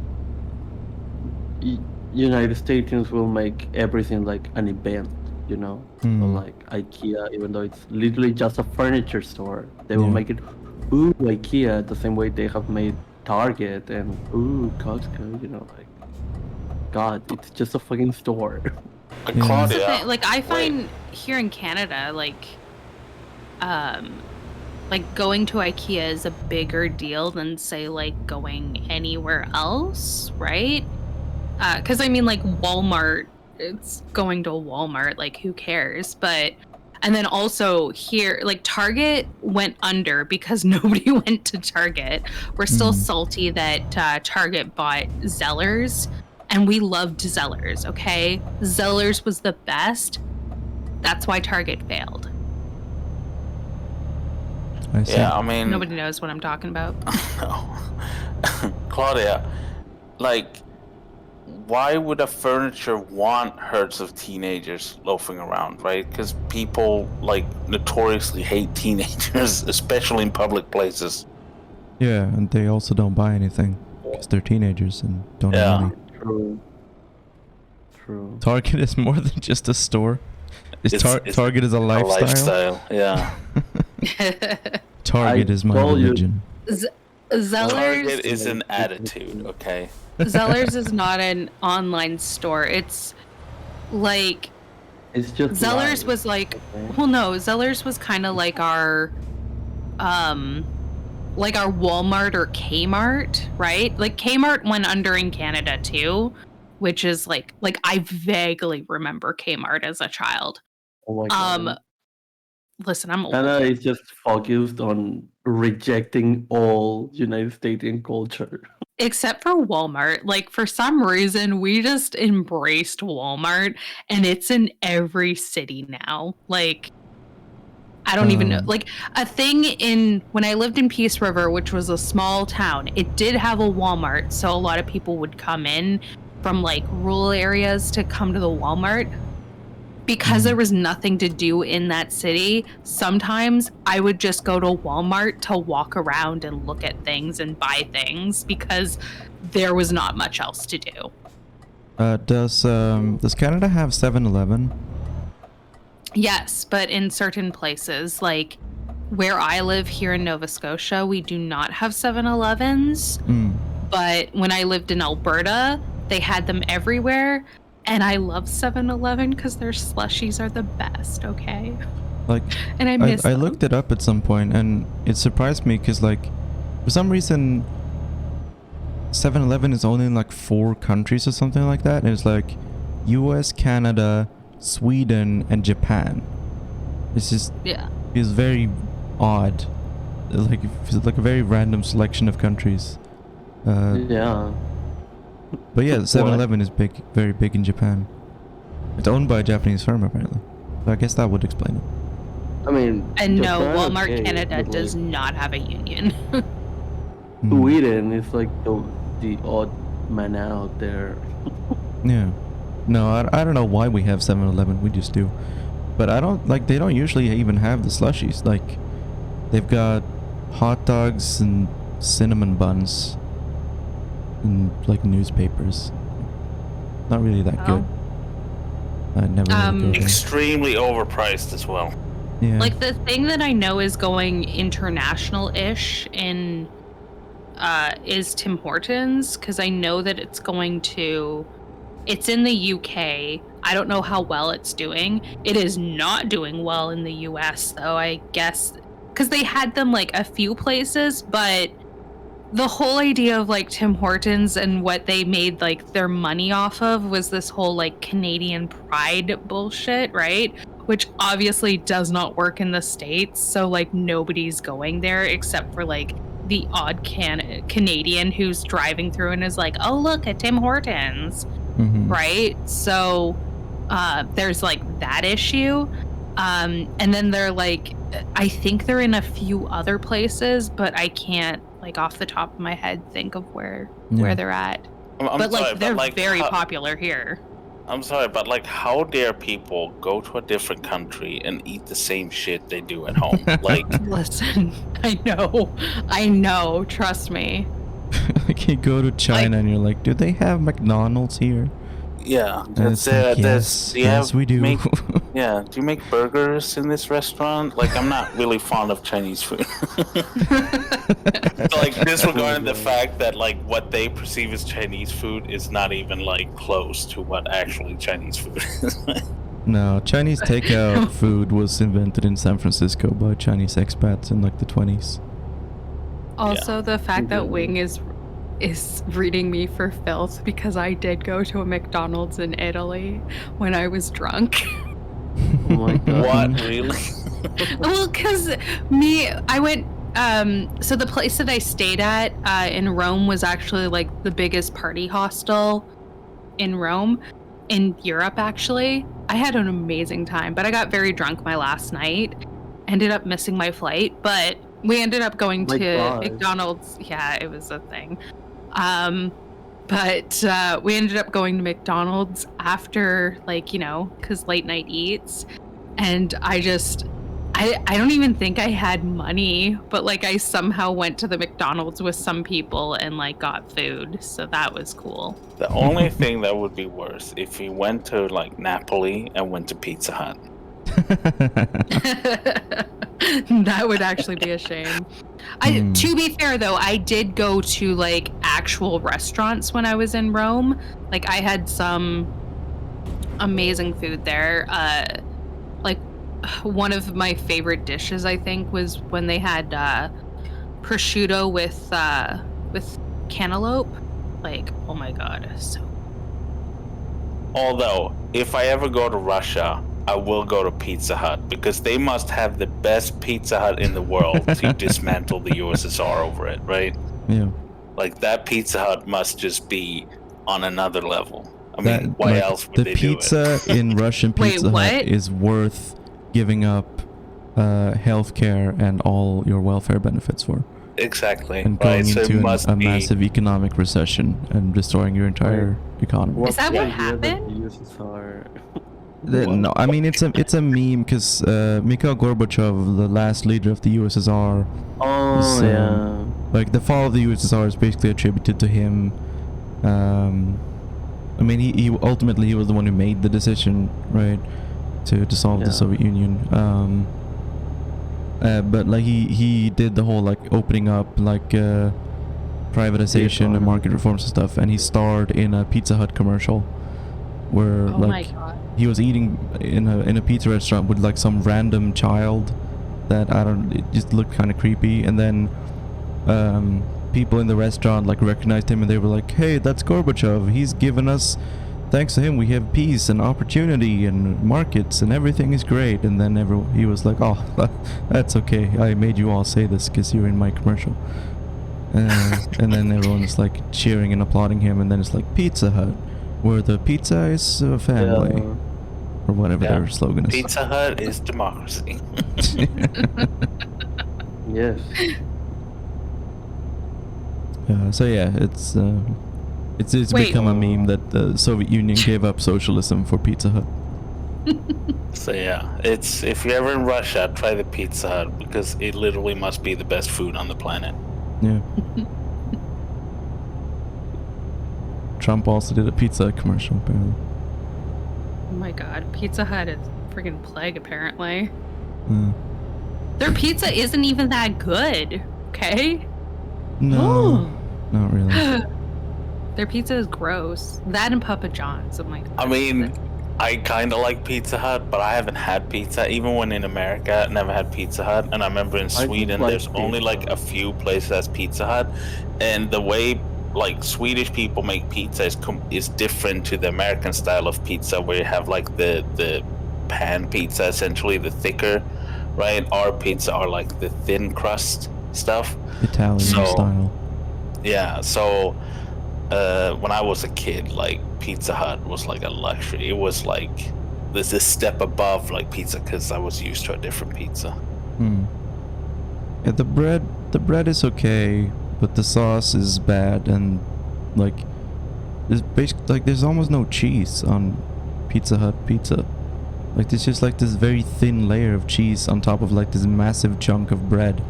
United States will make everything like an event, you know? So like IKEA, even though it's literally just a furniture store, they will make it, ooh, IKEA, the same way they have made Target and ooh, Costco, you know, like, God, it's just a fucking store. Claudia, Like I find here in Canada, like going to IKEA is a bigger deal than say like going anywhere else, right? Because I mean, like Walmart, it's going to Walmart, like who cares? But, and then also here, like Target went under because nobody went to Target. We're still salty that Target bought Zellers, and we loved Zellers, okay? Zellers was the best. That's why Target failed. I see. Yeah, I mean, Nobody knows what I'm talking about. Claudia, like, why would a furniture want herds of teenagers loafing around, right? Because people like notoriously hate teenagers, especially in public places. Yeah, and they also don't buy anything because they're teenagers and don't Yeah. have money. True. Target is more than just a store. It's Target is a a lifestyle. lifestyle, yeah. Target I is my told you. religion. Zellers Target is an attitude, okay? Zellers is not an online store. It's like It's just Zellers life, was like okay? well no, Zellers was kind of like our Walmart or Kmart, right? Like Kmart went under in Canada too, which is like I vaguely remember Kmart as a child. Oh my god. Listen, I'm old. Canada is just focused on rejecting all United States culture. Except for Walmart. Like, for some reason, we just embraced Walmart, and it's in every city now. Like, I don't even know. Like, a thing when I lived in Peace River, which was a small town, it did have a Walmart, so a lot of people would come in from, like, rural areas to come to the Walmart. Because there was nothing to do in that city, sometimes I would just go to Walmart to walk around and look at things and buy things because there was not much else to do. Does Canada have 7-Eleven? Yes, but in certain places, like where I live here in Nova Scotia, we do not have 7-Elevens. But when I lived in Alberta, they had them everywhere. And I love 7-Eleven because their slushies are the best, okay? Like, and I miss I them. looked it up at some point and it surprised me because, like, for some reason 7-Eleven is only in like 4 countries or something like that. And it's like US, Canada, Sweden, and Japan. It's just feels very odd. Like, it feels like a very random selection of countries. Yeah. But yeah, 7-Eleven is big, very big in Japan. It's owned by a Japanese firm apparently. So I guess that would explain it. I mean, And no, Japan, Walmart okay, Canada but, does like, not have a union. Sweden is like the odd man out there. Yeah. No, I don't know why we have 7-Eleven. We just do. But I don't, like, they don't usually even have the slushies. Like, they've got hot dogs and cinnamon buns and, like, newspapers. Not really that good. I never really go there. Extremely overpriced as well. Yeah. Like, the thing that I know is going international-ish is Tim Hortons, because I know that it's in the UK. I don't know how well it's doing. It is not doing well in the US, though, I guess, because they had them, like, a few places, but the whole idea of, like, Tim Hortons and what they made, like, their money off of was this whole, like, Canadian pride bullshit, right? Which obviously does not work in the States, so, like, nobody's going there except for, like, the odd Canadian who's driving through and is like, oh, look, at Tim Hortons, right? So there's, like, that issue. And then they're, like, I think they're in a few other places, but I can't, like, off the top of my head think of where they're at. But sorry, they're like, very popular here. I'm sorry, but, like, how dare people go to a different country and eat the same shit they do at home? Like, listen, I know, trust me. Like, you go to China and you're like, do they have McDonald's here? yeah, And that's it's like, that's yes, we do. Yeah, do you make burgers in this restaurant? Like, I'm not really fond of Chinese food. Like, disregarding the fact that, like, what they perceive as Chinese food is not even, like, close to what actually Chinese food is. No, Chinese takeout food was invented in San Francisco by Chinese expats in, like, the 20s. Also, the fact that Wing is reading me for filth because I did go to a McDonald's in Italy when I was drunk. Oh my god. What, really? Well, because I went, so the place that I stayed at in Rome was actually, like, the biggest party hostel in Rome, in Europe, actually. I had an amazing time, but I got very drunk my last night. Ended up missing my flight, but We ended up going My to God. McDonald's. Yeah, it was a thing. But we ended up going to McDonald's after, like, you know, because late night eats. And I don't even think I had money, but like I somehow went to the McDonald's with some people and like got food. So that was cool. The only thing that would be worse if we went to like Napoli and went to Pizza Hut. That would actually be a shame. To be fair though, I did go to like actual restaurants when I was in Rome. Like I had some amazing food there. Like one of my favorite dishes I think was when they had prosciutto with cantaloupe. Like, oh my god, so. Although, if I ever go to Russia, I will go to Pizza Hut because they must have the best Pizza Hut in the world to dismantle the USSR over it, right? Yeah. Like that Pizza Hut must just be on another level. I mean, why like, else would the they pizza do it? in Russian Wait, Pizza what? Hut is worth giving up healthcare and all your welfare benefits for, Exactly. and Right. going So it into must a be. massive economic recession and destroying your entire economy. What's that the what idea that happened? the USSR? No, I mean it's a meme because Mikhail Gorbachev, the last leader of the USSR, Oh is, yeah. like the fall of the USSR is basically attributed to him. I mean he ultimately he was the one who made the decision, right, to dissolve the Yeah. Soviet Union. But like he did the whole like opening up, like privatization and market reforms and stuff, and he starred in a Pizza Hut commercial where Oh my like god. he was eating in a pizza restaurant with like some random child that it just looked kind of creepy, and then people in the restaurant like recognized him and they were like, hey, that's Gorbachev, he's given us, thanks to him we have peace and opportunity and markets and everything is great. And then he was like, oh, that's okay, I made you all say this because you're in my commercial. And then everyone's like cheering and applauding him, and then it's like Pizza Hut, where the pizza is a family, or whatever Yeah. their slogan is. Pizza Hut is democracy. Yes. So yeah, it's Wait. become a meme that the Soviet Union gave up socialism for Pizza Hut. So yeah, it's if you're ever in Russia, try the Pizza Hut because it literally must be the best food on the planet. Yeah. Trump also did a Pizza Hut commercial, apparently. Oh my god, Pizza Hut is friggin' plague apparently. Yeah. Their pizza isn't even that good, okay? No, not really. Their pizza is gross. That and Papa John's. I'm like, I mean, I kind of like Pizza Hut, but I haven't had pizza. Even when in America, I never had Pizza Hut. And I remember in Sweden, like there's only like a few places that's Pizza Hut. And the way like Swedish people make pizza is different to the American style of pizza, where you have like the pan pizza, essentially the thicker, right? Our pizza are like the thin crust stuff. Italian style. Yeah, so when I was a kid, like Pizza Hut was like a luxury. It was like there's this step above like pizza because I was used to a different pizza. Yeah, the bread is okay, but the sauce is bad, and like there's almost no cheese on Pizza Hut pizza. Like there's just like this very thin layer of cheese on top of like this massive chunk of bread.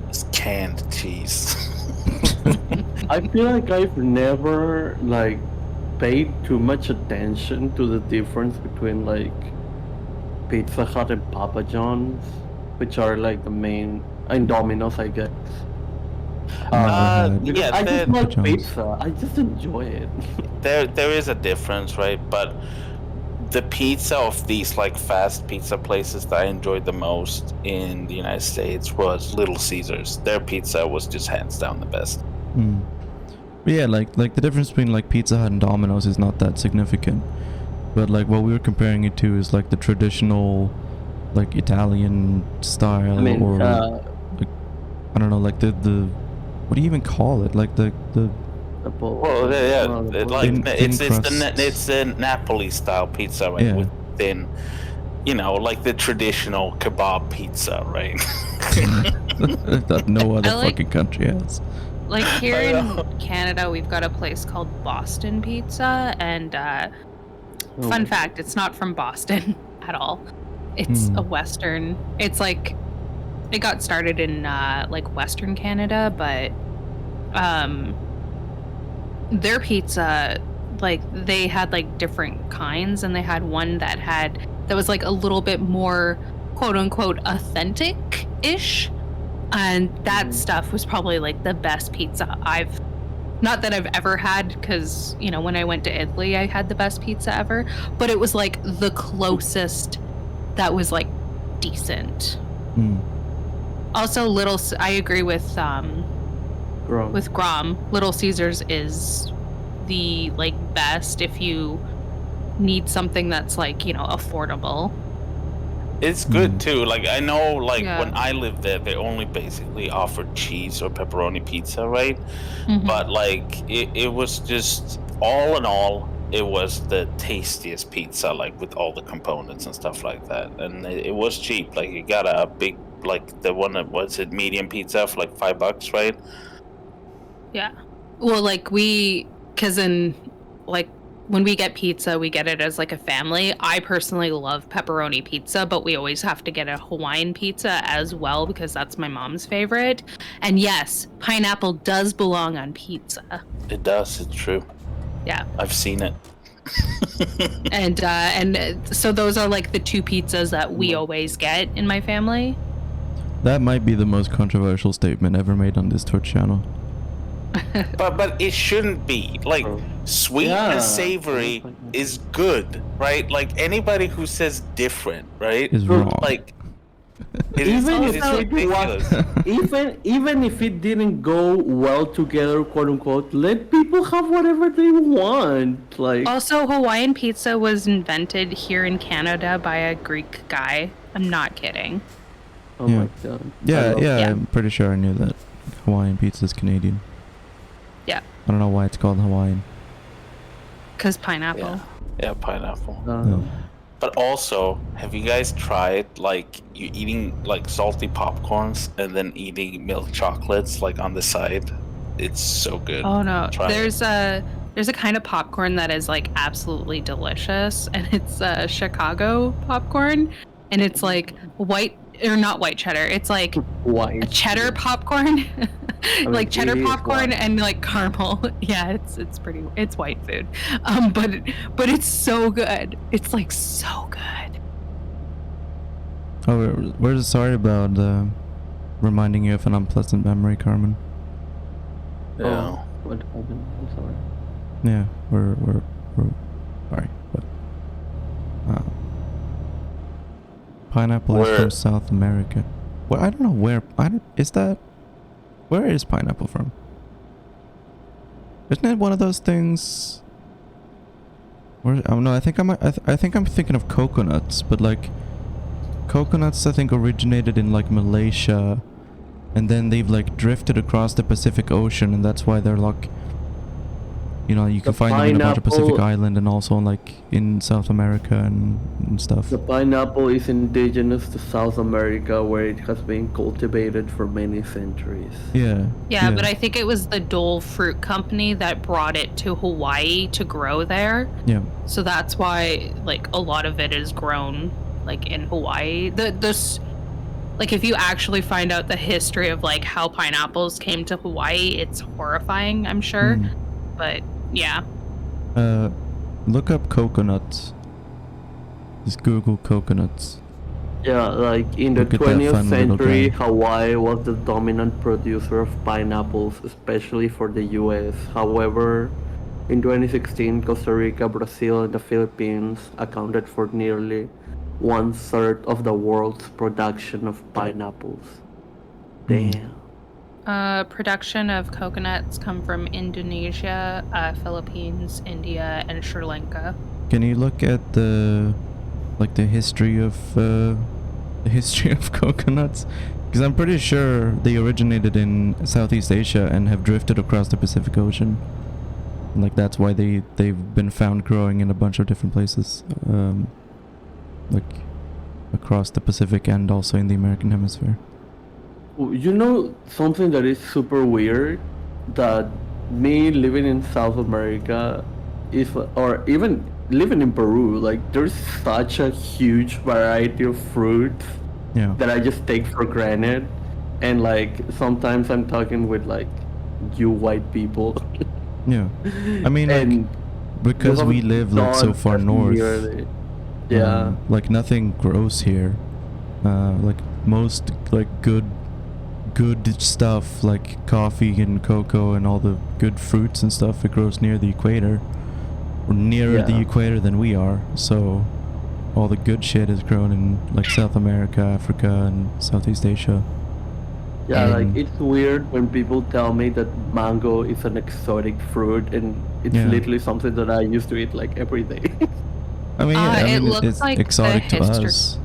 It's canned cheese. I feel like I've never like paid too much attention to the difference between like Pizza Hut and Papa John's, which are like the main, and Domino's, I guess. Yeah, I just like John's. pizza. I just enjoy it. there is a difference, right? But the pizza of these like fast pizza places that I enjoyed the most in the United States was Little Caesars. Their pizza was just hands down the best. But yeah, like the difference between like Pizza Hut and Domino's is not that significant. But like what we were comparing it to is like the traditional, like Italian style, I mean, or like, I don't know, like the what do you even call it? Like the Well, yeah, the like thin it's crusts. the Napoli style pizza, right? Yeah. With thin. like the traditional kebab pizza, right? That no other I like- fucking country has. Like here I in know. Canada, we've got a place called Boston Pizza, and fun fact, it's not from Boston at all. It's a Western. It's like it got started in like Western Canada, but their pizza, like they had like different kinds, and they had one that was like a little bit more quote unquote authentic-ish. And that stuff was probably like the best pizza I've ever had, because when I went to Italy I had the best pizza ever, but it was like the closest that was like decent. Also, I agree with Grom. Little Caesars is the like best if you need something that's like affordable. It's good too. Like I know, like Yeah. when I lived there, they only basically offered cheese or pepperoni pizza, right? Mhm. But like it was just all in all, it was the tastiest pizza, like with all the components and stuff like that, and it was cheap. Like you got a big, like the one that was it medium pizza for like $5, right? Yeah. Well, like when we get pizza, we get it as like a family. I personally love pepperoni pizza, but we always have to get a Hawaiian pizza as well because that's my mom's favorite. And yes, pineapple does belong on pizza. It does. It's true. Yeah. I've seen it. And so those are like the two pizzas that we always get in my family. That might be the most controversial statement ever made on this Twitch channel. But it shouldn't be. Like sweet and savory is good, right? Like anybody who says different, right, Is wrong. Like even if it didn't go well together, quote unquote, let people have whatever they want. Like Also, Hawaiian pizza was invented here in Canada by a Greek guy. I'm not kidding. Oh my god. Yeah, I'm pretty sure I knew that. Hawaiian pizza is Canadian. Yeah. I don't know why it's called Hawaiian. Because pineapple. Yeah, pineapple. No. But also, have you guys tried like you eating like salty popcorns and then eating milk chocolates like on the side? It's so good. Oh no. Try There's a kind of popcorn that is like absolutely delicious, and it's Chicago popcorn, and it's like not white cheddar. It's like a cheddar popcorn. Like cheddar popcorn and like caramel. Yeah, it's white food. But it's so good. It's like so good. Oh, we're sorry about reminding you of an unpleasant memory, Carmen. Yeah. What happened? I'm sorry. Yeah, we're sorry, but pineapple is from South America. Well, I don't know where. Where is pineapple from? Isn't it one of those things? No, I think I'm thinking of coconuts, but like coconuts I think originated in like Malaysia, and then they've like drifted across the Pacific Ocean, and that's why they're like, you can find them in a bunch of Pacific Island and also like in South America and stuff. The pineapple is indigenous to South America, where it has been cultivated for many centuries. Yeah, but I think it was the Dole Fruit Company that brought it to Hawaii to grow there. Yeah. So that's why like a lot of it is grown like in Hawaii. Like if you actually find out the history of like how pineapples came to Hawaii, it's horrifying, I'm sure. But yeah. Look up coconuts. Just Google coconuts. Yeah, like in the 20th century, Hawaii was the dominant producer of pineapples, especially for the US. However, in 2016, Costa Rica, Brazil, and the Philippines accounted for nearly 1/3 of the world's production of pineapples. Damn. Production of coconuts come from Indonesia, Philippines, India, and Sri Lanka. Can you look at the history of coconuts? Because I'm pretty sure they originated in Southeast Asia and have drifted across the Pacific Ocean. Like that's why they've been found growing in a bunch of different places. Like across the Pacific and also in the American hemisphere. You know something that is super weird, that me living in South America is, or even living in Peru, like there's such a huge variety of fruits Yeah. that I just take for granted. And like sometimes I'm talking with like you white people. Yeah. I mean, like, and because we live like so not far as north, nearly- Yeah. like nothing grows here. Like most like good stuff like coffee and cocoa and all the good fruits and stuff, it grows near the equator, or nearer the Yeah. equator than we are. So all the good shit is grown in like South America, Africa, and Southeast Asia. Yeah, like And- it's weird when people tell me that mango is an exotic fruit, and it's Yeah. literally something that I used to eat like every day. I mean, yeah, I It mean, looks it's like the exotic to history- us.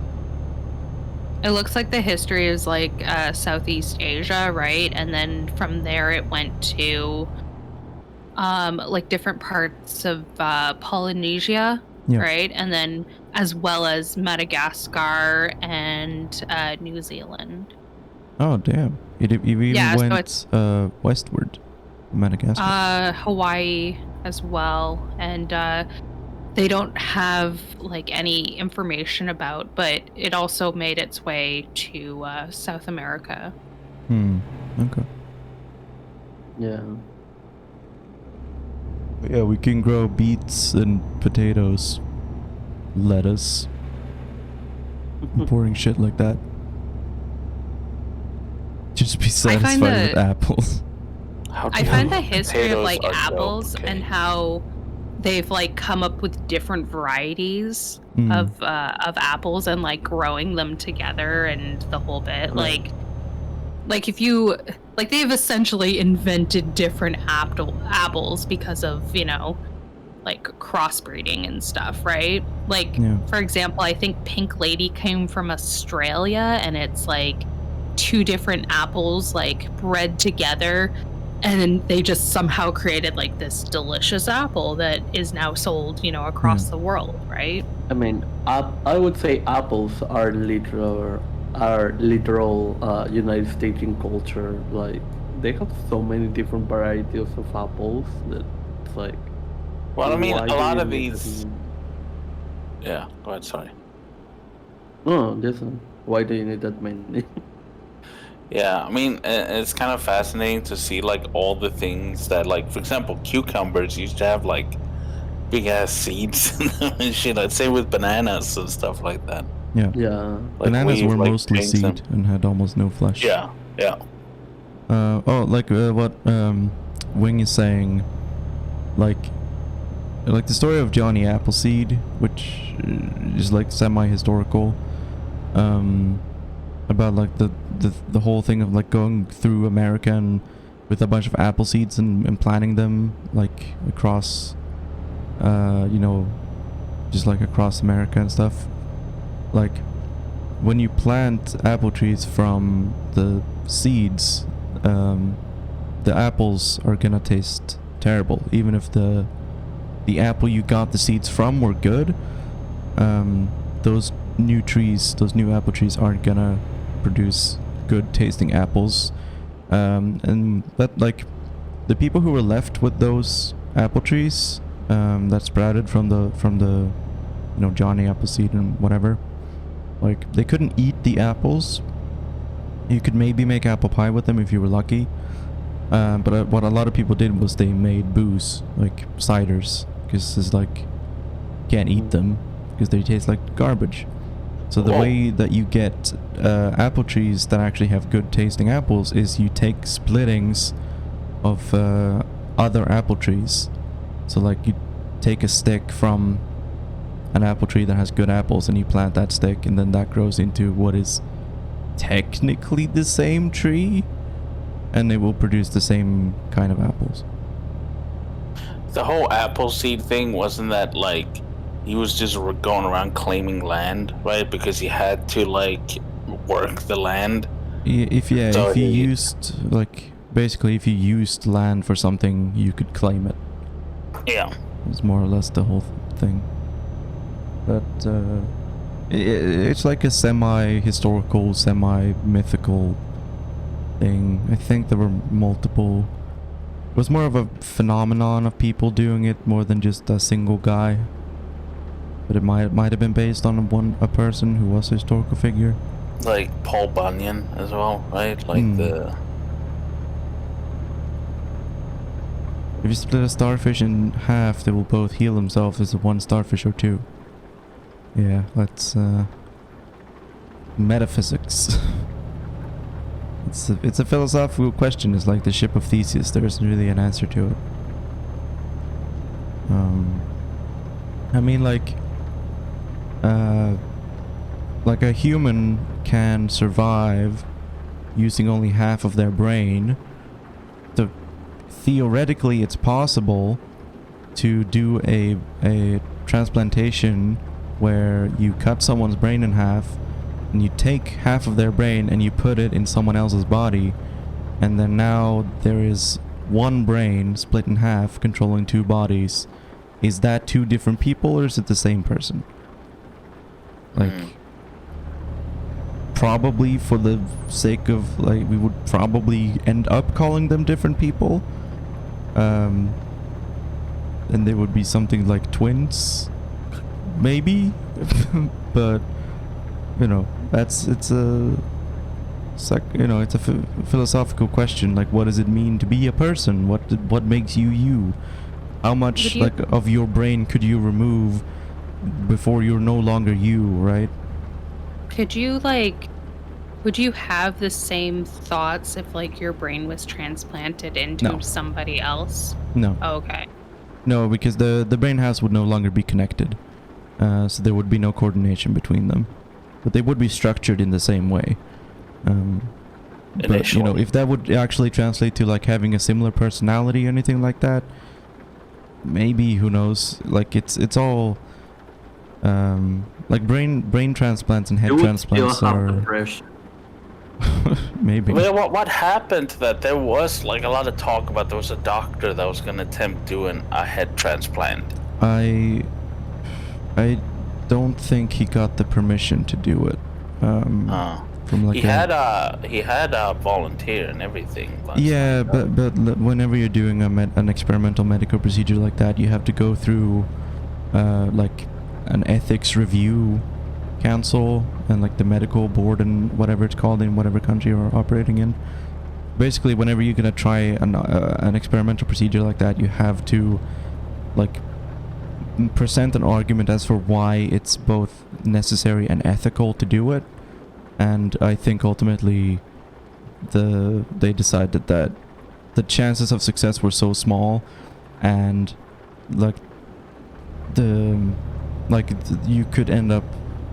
It looks like the history is like Southeast Asia, right? And then from there it went to like different parts of Polynesia, Yeah. right? And then as well as Madagascar and New Zealand. Oh damn! It even Yeah, so went it's- westward, Madagascar. Hawaii as well, and they don't have like any information about, but it also made its way to South America. Okay. Yeah. But yeah, we can grow beets and potatoes, lettuce, boring shit like that. Just be satisfied with apples. I find the history of Potatoes like are dope, apples okay. and how they've like come up with different varieties Mm. of apples and like growing them together and the whole bit. Right. Like if you like they've essentially invented different apples because of, you know, like crossbreeding and stuff, right? Like Yeah. for example, I think Pink Lady came from Australia, and it's like two different apples like bred together, and then they just somehow created like this delicious apple that is now sold, you know, across the world, right? I mean, I would say apples are literal United States in culture. Like they have so many different varieties of apples that it's like. Well, I mean, why a do lot you of need these. to- Yeah, go ahead. Sorry. No, listen. Why do you need that many? Yeah, I mean, it's kind of fascinating to see like all the things that, like, for example, cucumbers used to have like big ass seeds and shit. I'd say with bananas and stuff like that. Yeah. Yeah. Like Bananas we've, were like, mostly changed them. seed and had almost no flesh. Yeah, yeah. What Wing is saying, like the story of Johnny Appleseed, which is like semi-historical, about like the whole thing of like going through America and with a bunch of apple seeds and planting them like across, you know, just like across America and stuff. Like when you plant apple trees from the seeds, the apples are gonna taste terrible, even if the apple you got the seeds from were good. Those new apple trees aren't gonna produce good tasting apples, and that, like, the people who were left with those apple trees that sprouted from the you know, Johnny Appleseed and whatever, like, they couldn't eat the apples. You could maybe make apple pie with them if you were lucky. But what a lot of people did was they made booze, like ciders, because it's like, can't eat them because they taste like garbage. So the way that you get apple trees that actually have good tasting apples is you take splittings of other apple trees. So like you take a stick from an apple tree that has good apples and you plant that stick, and then that grows into what is technically the same tree, and it will produce the same kind of apples. The whole apple seed thing, wasn't that like he was just going around claiming land, right? Because he had to like work the land. If you used, like, basically if you used land for something, you could claim it. Yeah. It's more or less the whole thing. But It's like a semi-historical, semi-mythical thing. I think there were multiple. It was more of a phenomenon of people doing it more than just a single guy. But it might have been based on a person who was a historical figure. Like Paul Bunyan as well, right? Like If you split a starfish in half, they will both heal themselves as one starfish or two. Yeah, that's metaphysics. It's a philosophical question. It's like the ship of Theseus. There isn't really an answer to it. I mean, like a human can survive using only half of their brain. So theoretically, it's possible to do a transplantation where you cut someone's brain in half and you take half of their brain and you put it in someone else's body, and then now there is one brain split in half controlling two bodies. Is that two different people or is it the same person? Like, probably for the sake of, like, we would probably end up calling them different people. And they would be something like twins, maybe. But you know, it's a philosophical question. Like, what does it mean to be a person? What makes you you? How much of your brain could you remove before you're no longer you, right? Would you have the same thoughts if like your brain was transplanted into somebody else? No. Oh, okay. No, because the brain house would no longer be connected. So there would be no coordination between them. But they would be structured in the same way. But, you know, if that would actually translate to like having a similar personality or anything like that, maybe, who knows? Like, it's all like brain transplants and head transplants are maybe. Well, what happened to that? There was like a lot of talk about there was a doctor that was going to attempt doing a head transplant. I don't think he got the permission to do it. From like he had a volunteer and everything. Yeah, but whenever you're doing an experimental medical procedure like that, you have to go through like an ethics review council and like the medical board and whatever it's called in whatever country you're operating in. Basically, whenever you're gonna try an experimental procedure like that, you have to like present an argument as for why it's both necessary and ethical to do it. And I think ultimately they decided that the chances of success were so small, and you could end up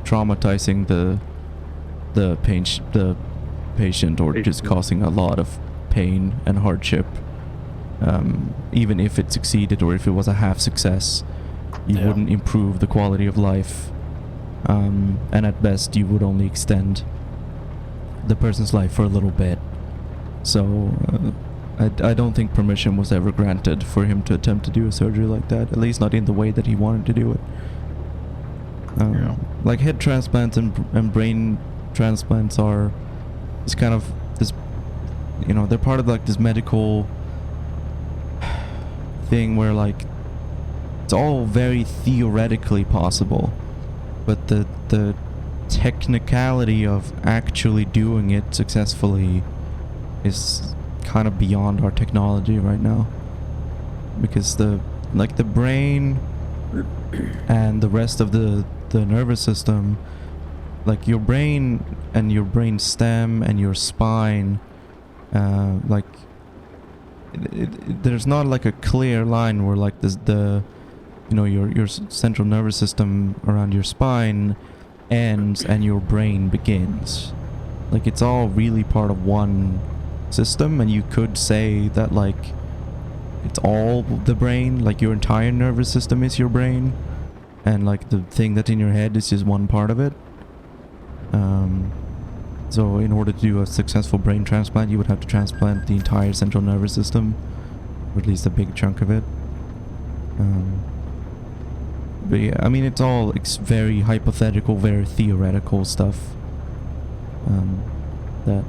traumatizing the patient or just causing a lot of pain and hardship. Even if it succeeded or if it was a half success, you wouldn't improve the quality of life, and at best you would only extend the person's life for a little bit. So I don't think permission was ever granted for him to attempt to do a surgery like that, at least not in the way that he wanted to do it. Like head transplants and brain transplants is kind of this, you know, they're part of like this medical thing where like it's all very theoretically possible, but the technicality of actually doing it successfully is kind of beyond our technology right now, because the brain and the rest of the nervous system, like your brain and your brain stem and your spine, like there's not like a clear line where like your central nervous system around your spine ends and your brain begins. Like, it's all really part of one system, and you could say that like it's all the brain, like your entire nervous system is your brain, and like the thing that's in your head is just one part of it. So in order to do a successful brain transplant, you would have to transplant the entire central nervous system, or at least a big chunk of it. But yeah, I mean, it's all very hypothetical, very theoretical stuff. That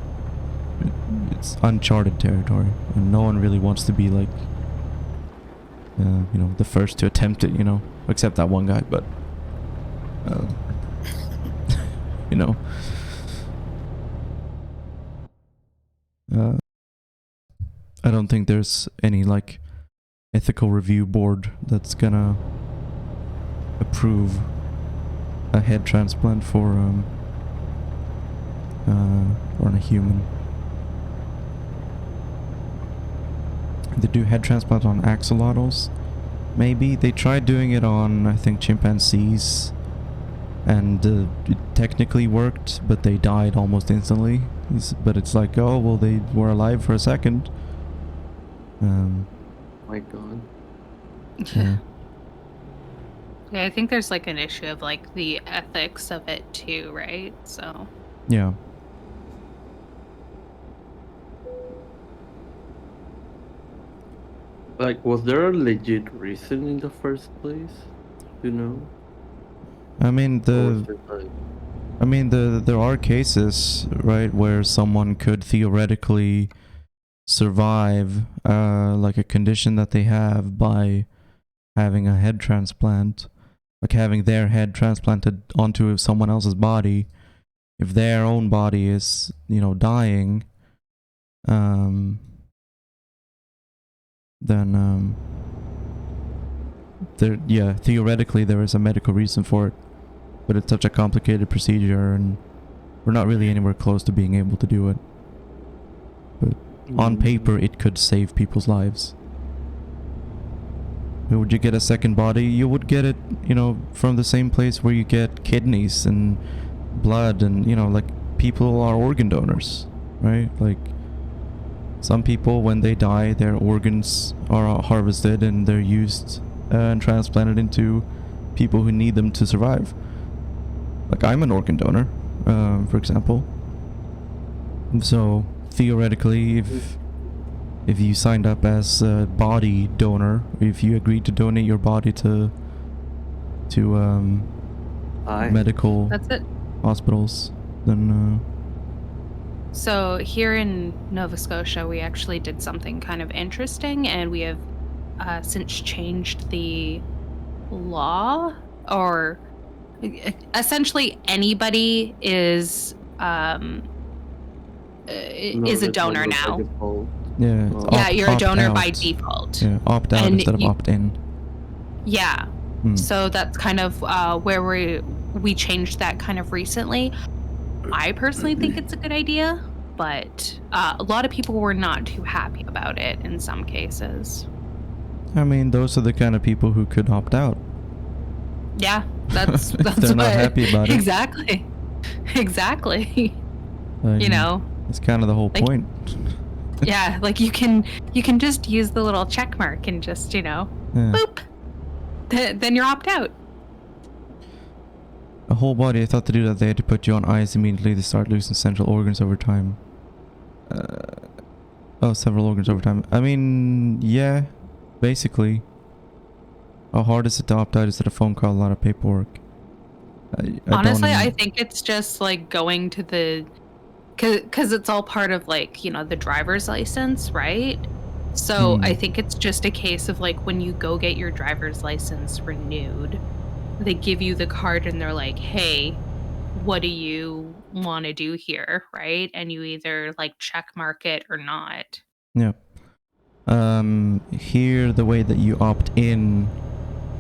it's uncharted territory, and no one really wants to be like, you know, the first to attempt it. You know, except that one guy. But you know, I don't think there's any like ethical review board that's gonna approve a head transplant for on a human. They do head transplant on axolotls. Maybe they tried doing it on, I think, chimpanzees, and it technically worked, but they died almost instantly. But it's like, oh well, they were alive for a second. My God. Yeah. Yeah, I think there's like an issue of like the ethics of it too, right? So Yeah. Like, was there a legit reason in the first place? You know? I mean, Or was it like, there are cases, right, where someone could theoretically survive like a condition that they have by having a head transplant, like having their head transplanted onto someone else's body. If their own body is, you know, dying, then yeah, theoretically there is a medical reason for it, but it's such a complicated procedure, and we're not really anywhere close to being able to do it. But on paper, it could save people's lives. Would you get a second body? You would get it, you know, from the same place where you get kidneys and blood, and, you know, like, people are organ donors, right? Like, some people, when they die, their organs are harvested and they're used and transplanted into people who need them to survive. Like, I'm an organ donor, for example. So theoretically, if you signed up as a body donor, if you agreed to donate your body to medical that's it. hospitals, then So here in Nova Scotia, we actually did something kind of interesting, and we have since changed the law, or essentially anybody is a donor now. yeah, Oh. Yeah, you're a opt donor by out. default. Yeah, opt out And instead of you- opt in. Yeah. So that's kind of where we changed that kind of recently. I personally think it's a good idea, but a lot of people were not too happy about it in some cases. I mean, those are the kind of people who could opt out. Yeah, that's If that's they're not what- happy about it. Exactly. Exactly. I You mean, know, it's kind of the whole like- point. yeah, like you can just use the little check mark and just, you know, Yeah. boop. Then you're opt out. A whole body, I thought to do that they had to put you on ice immediately to start losing central organs over time. Several organs over time. I mean, yeah, basically. How hard is it to opt out? Is it a phone call, a lot of paperwork? Honestly, I think it's just like going to the, because it's all part of like, you know, the driver's license, right? So I think it's just a case of like when you go get your driver's license renewed, they give you the card and they're like, hey, what do you want to do here, right? And you either like check mark it or not. Yeah. Here, the way that you opt in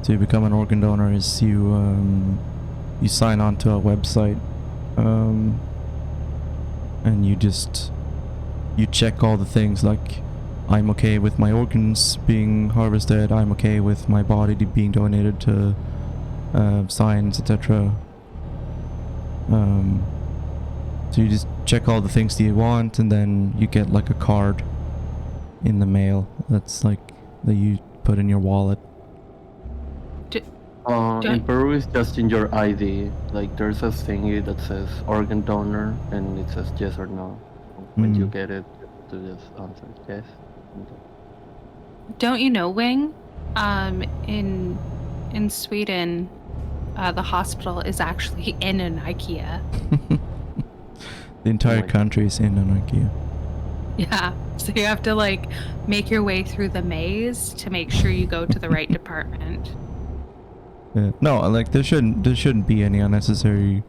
to become an organ donor is you sign on to a website, and you check all the things like, I'm okay with my organs being harvested, I'm okay with my body being donated to science, etc. So you just check all the things that you want, and then you get like a card in the mail that's like that you put in your wallet. In Peru, it's just in your ID. Like, there's a thingy that says organ donor, and it says yes or no. When you get it, to just answer yes. Don't you know, Wing? In in Sweden, the hospital is actually in an IKEA. The entire my God. country is in an IKEA. Yeah, so you have to like make your way through the maze to make sure you go to the right department. Yeah. No, like there shouldn't be any unnecessary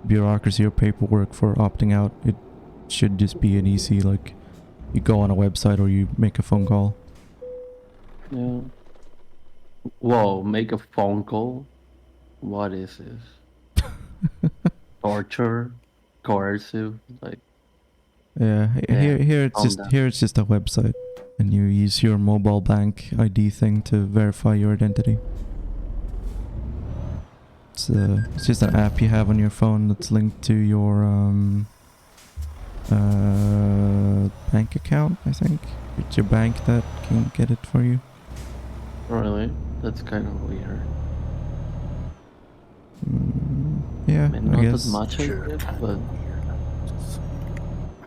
bureaucracy or paperwork for opting out. It should just be an easy, like, you go on a website or you make a phone call. Yeah. Whoa, make a phone call? What is this? Torture? Coercive? Like, Yeah, yeah, here calm down. it's just a website, and you use your mobile bank ID thing to verify your identity. It's just an app you have on your phone that's linked to your bank account, I think. It's your bank that can get it for you. Really? That's kind of weird. Yeah, I mean, I not guess. that much, I Sure, guess, kind but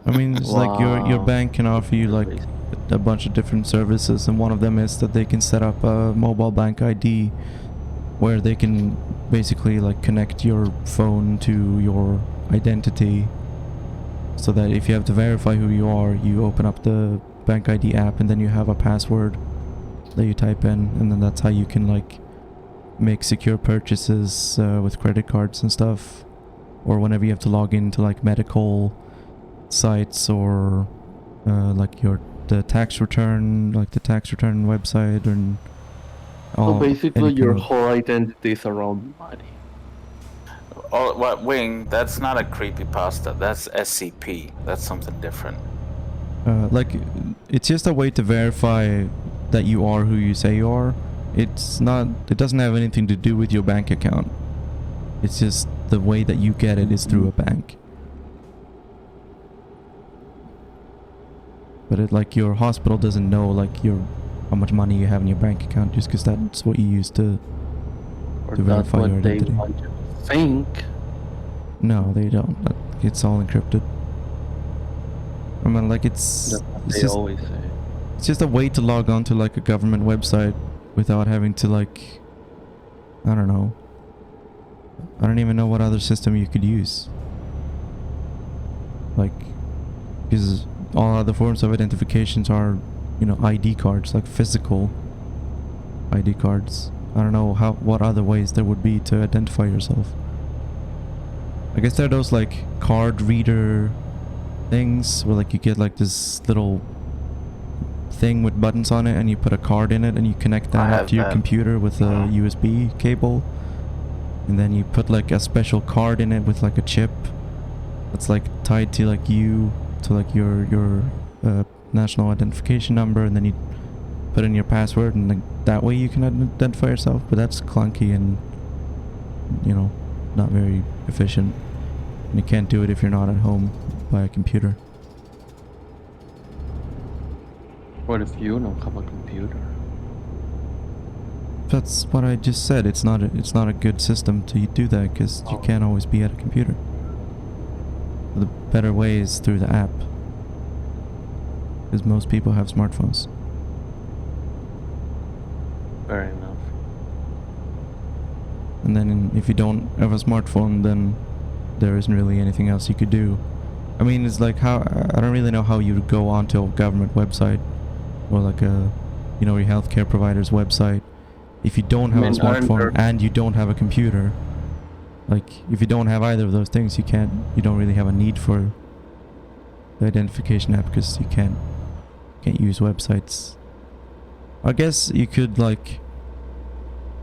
I mean, it's like your wow. bank can offer you like Crazy. a bunch of different services, and one of them is that they can set up a mobile bank ID where they can basically like connect your phone to your identity, so that if you have to verify who you are, you open up the bank ID app and then you have a password that you type in, and then that's how you can like make secure purchases with credit cards and stuff, or whenever you have to log into like medical sites or like the tax return website, and So all basically, any your kind of. whole identity is around money. Oh, what, Wing? That's not a creepypasta. That's SCP. That's something different. Like, it's just a way to verify that you are who you say you are. It doesn't have anything to do with your bank account. It's just the way that you get it is through a bank. But it, like, your hospital doesn't know like how much money you have in your bank account, just because that's what you use to Or to that's verify your what they identity. want you to think. No, they don't. It's all encrypted. I mean, like, That's what it's they just always say. it's just a way to log on to like a government website without having to, like, I don't know. I don't even know what other system you could use. Like, because all other forms of identifications are, ID cards, like physical ID cards. I don't know what other ways there would be to identify yourself. I guess there are those like card reader things where like you get like this little thing with buttons on it, and you put a card in it and you connect that up have to your that. computer with a USB cable, and then you put like a special card in it with like a chip that's like tied to like your national identification number, and then you put in your password, and like that way you can identify yourself. But that's clunky and not very efficient, and you can't do it if you're not at home by a computer. What if you don't have a computer? That's what I just said. It's not a good system to do that, because you can't always be at a computer. The better way is through the app, because most people have smartphones. Fair enough. And then if you don't have a smartphone, then there isn't really anything else you could do. I mean, it's like I don't really know how you would go onto a government website or like your healthcare provider's website if you don't have a smartphone and you don't have a computer. Like, if you don't have either of those things, you don't really have a need for the identification app, because you can't use websites. I guess you could like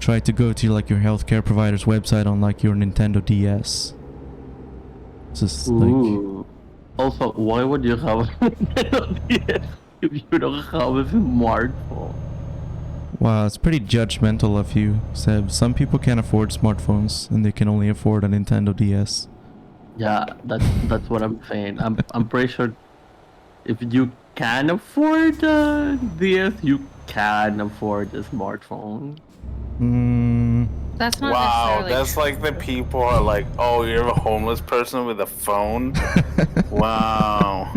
try to go to like your healthcare provider's website on like your Nintendo DS. Just like, Ooh. Also, why would you have a Nintendo DS if you don't have a smartphone? wow, it's pretty judgmental of you, Seb. Some people can't afford smartphones and they can only afford a Nintendo DS. Yeah, that's what I'm saying. I'm pretty sure if you can afford a DS, you can afford a smartphone. That's not Wow, necessarily that's true. like the people are like, oh, you're a homeless person with a phone? Wow.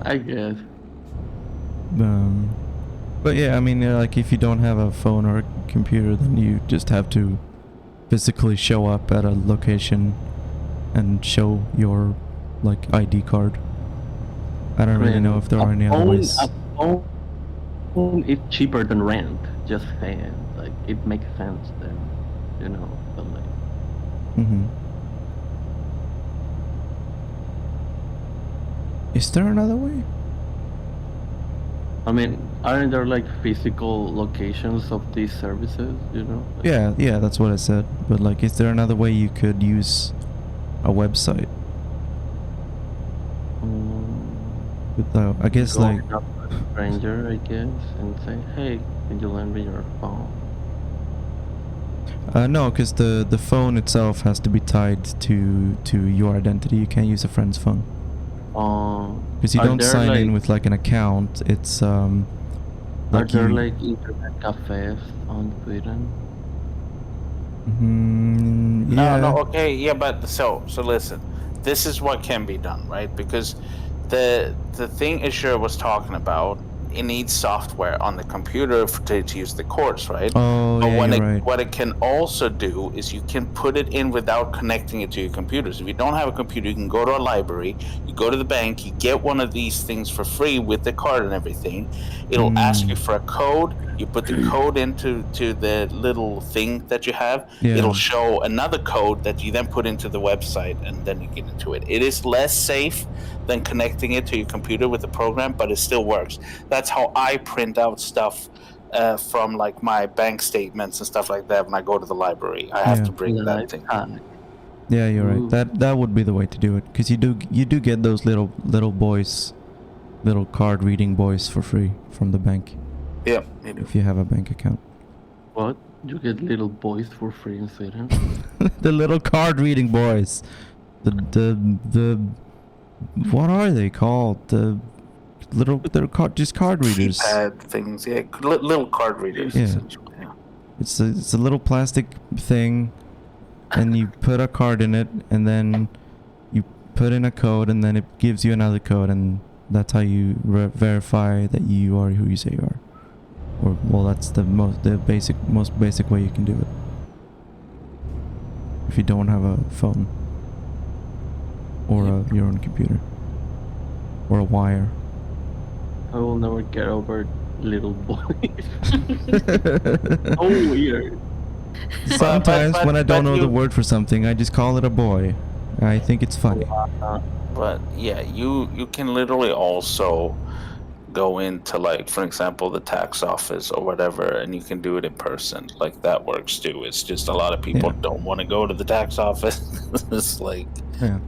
I guess. But yeah, I mean, like if you don't have a phone or a computer, then you just have to physically show up at a location and show your like ID card. I don't really know if there are any other ways. A phone is cheaper than rent. Just saying, like it makes sense then, you know. But like, Mm-hmm. Is there another way? I mean, aren't there like physical locations of these services? You know? Like, Yeah, that's what I said. But like, is there another way you could use a website? Without, I guess going like, up to a stranger, I guess, and say, "Hey, can you lend me your phone?" no, because the phone itself has to be tied to your identity. You can't use a friend's phone. Because you Are don't there sign in like with like an account. It's are like there you. like internet cafes on Sweden? Yeah. No, okay, yeah, but so listen, this is what can be done, right? Because the thing Azure was talking about, it needs software on the computer to use the course, right? Oh But yeah, when you're it right. what it can also do is you can put it in without connecting it to your computers. If you don't have a computer, you can go to a library, you go to the bank, you get one of these things for free with the card and everything. It'll ask you for a code. You put the code into the little thing that you have. Yeah. It'll show another code that you then put into the website, and then you get into it. It is less safe than connecting it to your computer with the program, but it still works. That's how I print out stuff from like my bank statements and stuff like that when I go to the library. I have Yeah. to bring that Life thing. hack. Yeah, you're right. Ooh. That would be the way to do it. Because you do get those little boys, little card reading boys for free from the bank Yeah, you do. if you have a bank account. What? You get little boys for free in Sweden? The little card reading boys. The what are they called? They're just card readers. Keypad things, yeah, little card readers. Yeah. Essentially. Yeah. It's a little plastic thing, and you put a card in it, and then you put in a code, and then it gives you another code, and that's how you verify that you are who you say you are. Or well, that's the most basic way you can do it. If you don't have a phone or your own computer or a wire. I will never get over little boys. Oh, weird. Sometimes when I don't know the you- word for something, I just call it a boy. I think it's funny. But yeah, you can literally also go into, like, for example, the tax office or whatever, and you can do it in person. Like, that works too. It's just a lot of people Yeah. don't want to go to the tax office. It's like, Yeah.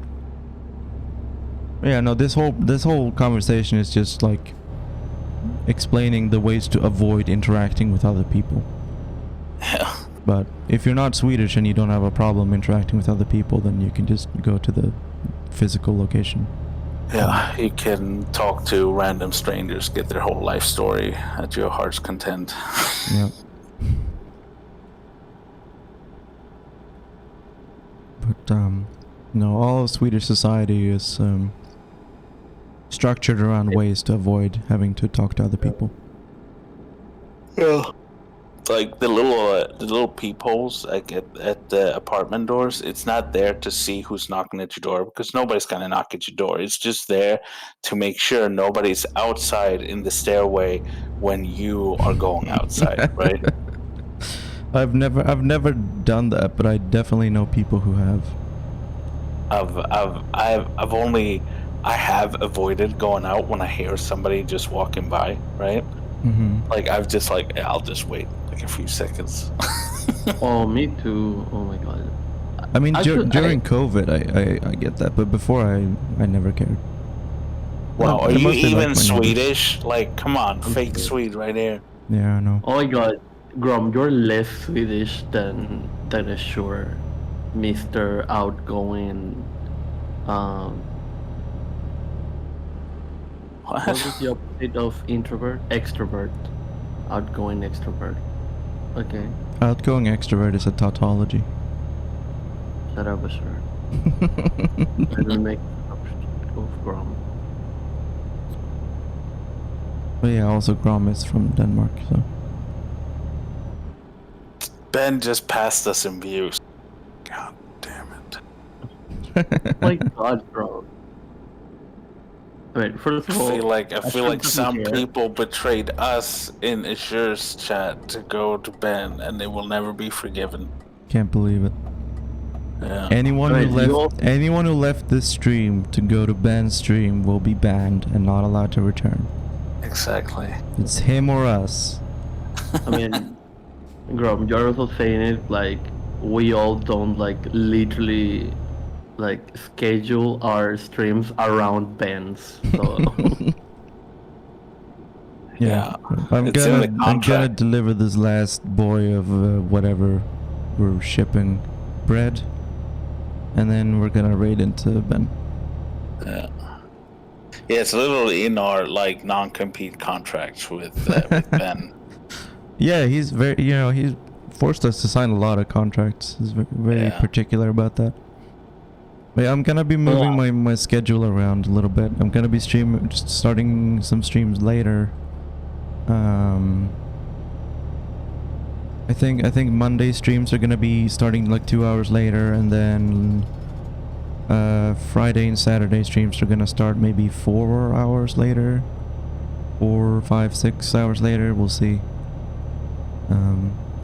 Yeah, no, this whole conversation is just like explaining the ways to avoid interacting with other people. yeah. But if you're not Swedish and you don't have a problem interacting with other people, then you can just go to the physical location. Yeah, you can talk to random strangers, get their whole life story at your heart's content. Yeah. But no, all of Swedish society is structured around ways to avoid having to talk to other people. Yeah. Like the little peepholes like at the apartment doors, it's not there to see who's knocking at your door, because nobody's gonna knock at your door. It's just there to make sure nobody's outside in the stairway when you are going outside, right? I've never done that, but I definitely know people who have. I have avoided going out when I hear somebody just walking by, right? Mm-hmm. Like I've just like, yeah, I'll just wait like a few seconds. Oh, me too. Oh my god. I mean, Actually, during COVID, I get that, but before I never cared. Wow, I are you mostly like even my neighbors. Swedish? Like, come on, fake Swedish. Swede right here. Yeah, I know. Oh my god, Grom, you're less Swedish than Azure, Mr. Outgoing. What is the opposite of introvert? Extrovert. Outgoing extrovert. Okay, Outgoing extrovert is a tautology. shut up, Azure. I will make of Grom. But yeah, also Grom is from Denmark, so. Ben just passed us in views. God damn it. My God, bro. I mean, first of all, I feel like doesn't some care. people betrayed us in Azure's chat to go to Ben, and they will never be forgiven. Can't believe it. Yeah. Anyone Right, who left this stream to go to Ben's stream will be banned and not allowed to return. Exactly. It's him or us. I mean, Grom, you're also saying it like we all don't like literally like schedule our streams around bands. So Yeah. I'm It's in the gonna contract. deliver this last boy of whatever we're shipping, bread, and then we're gonna raid into Ben. Yeah. Yeah, it's literally in our like non-compete contracts with Ben. Yeah, he's very, he's forced us to sign a lot of contracts. He's very Yeah. particular about that. But yeah, I'm gonna be moving my schedule around a little bit. I'm gonna be starting some streams later. I think Monday streams are gonna be starting like 2 hours later, and then Friday and Saturday streams are gonna start maybe 4 hours later, 4, 5, 6 hours later. We'll see.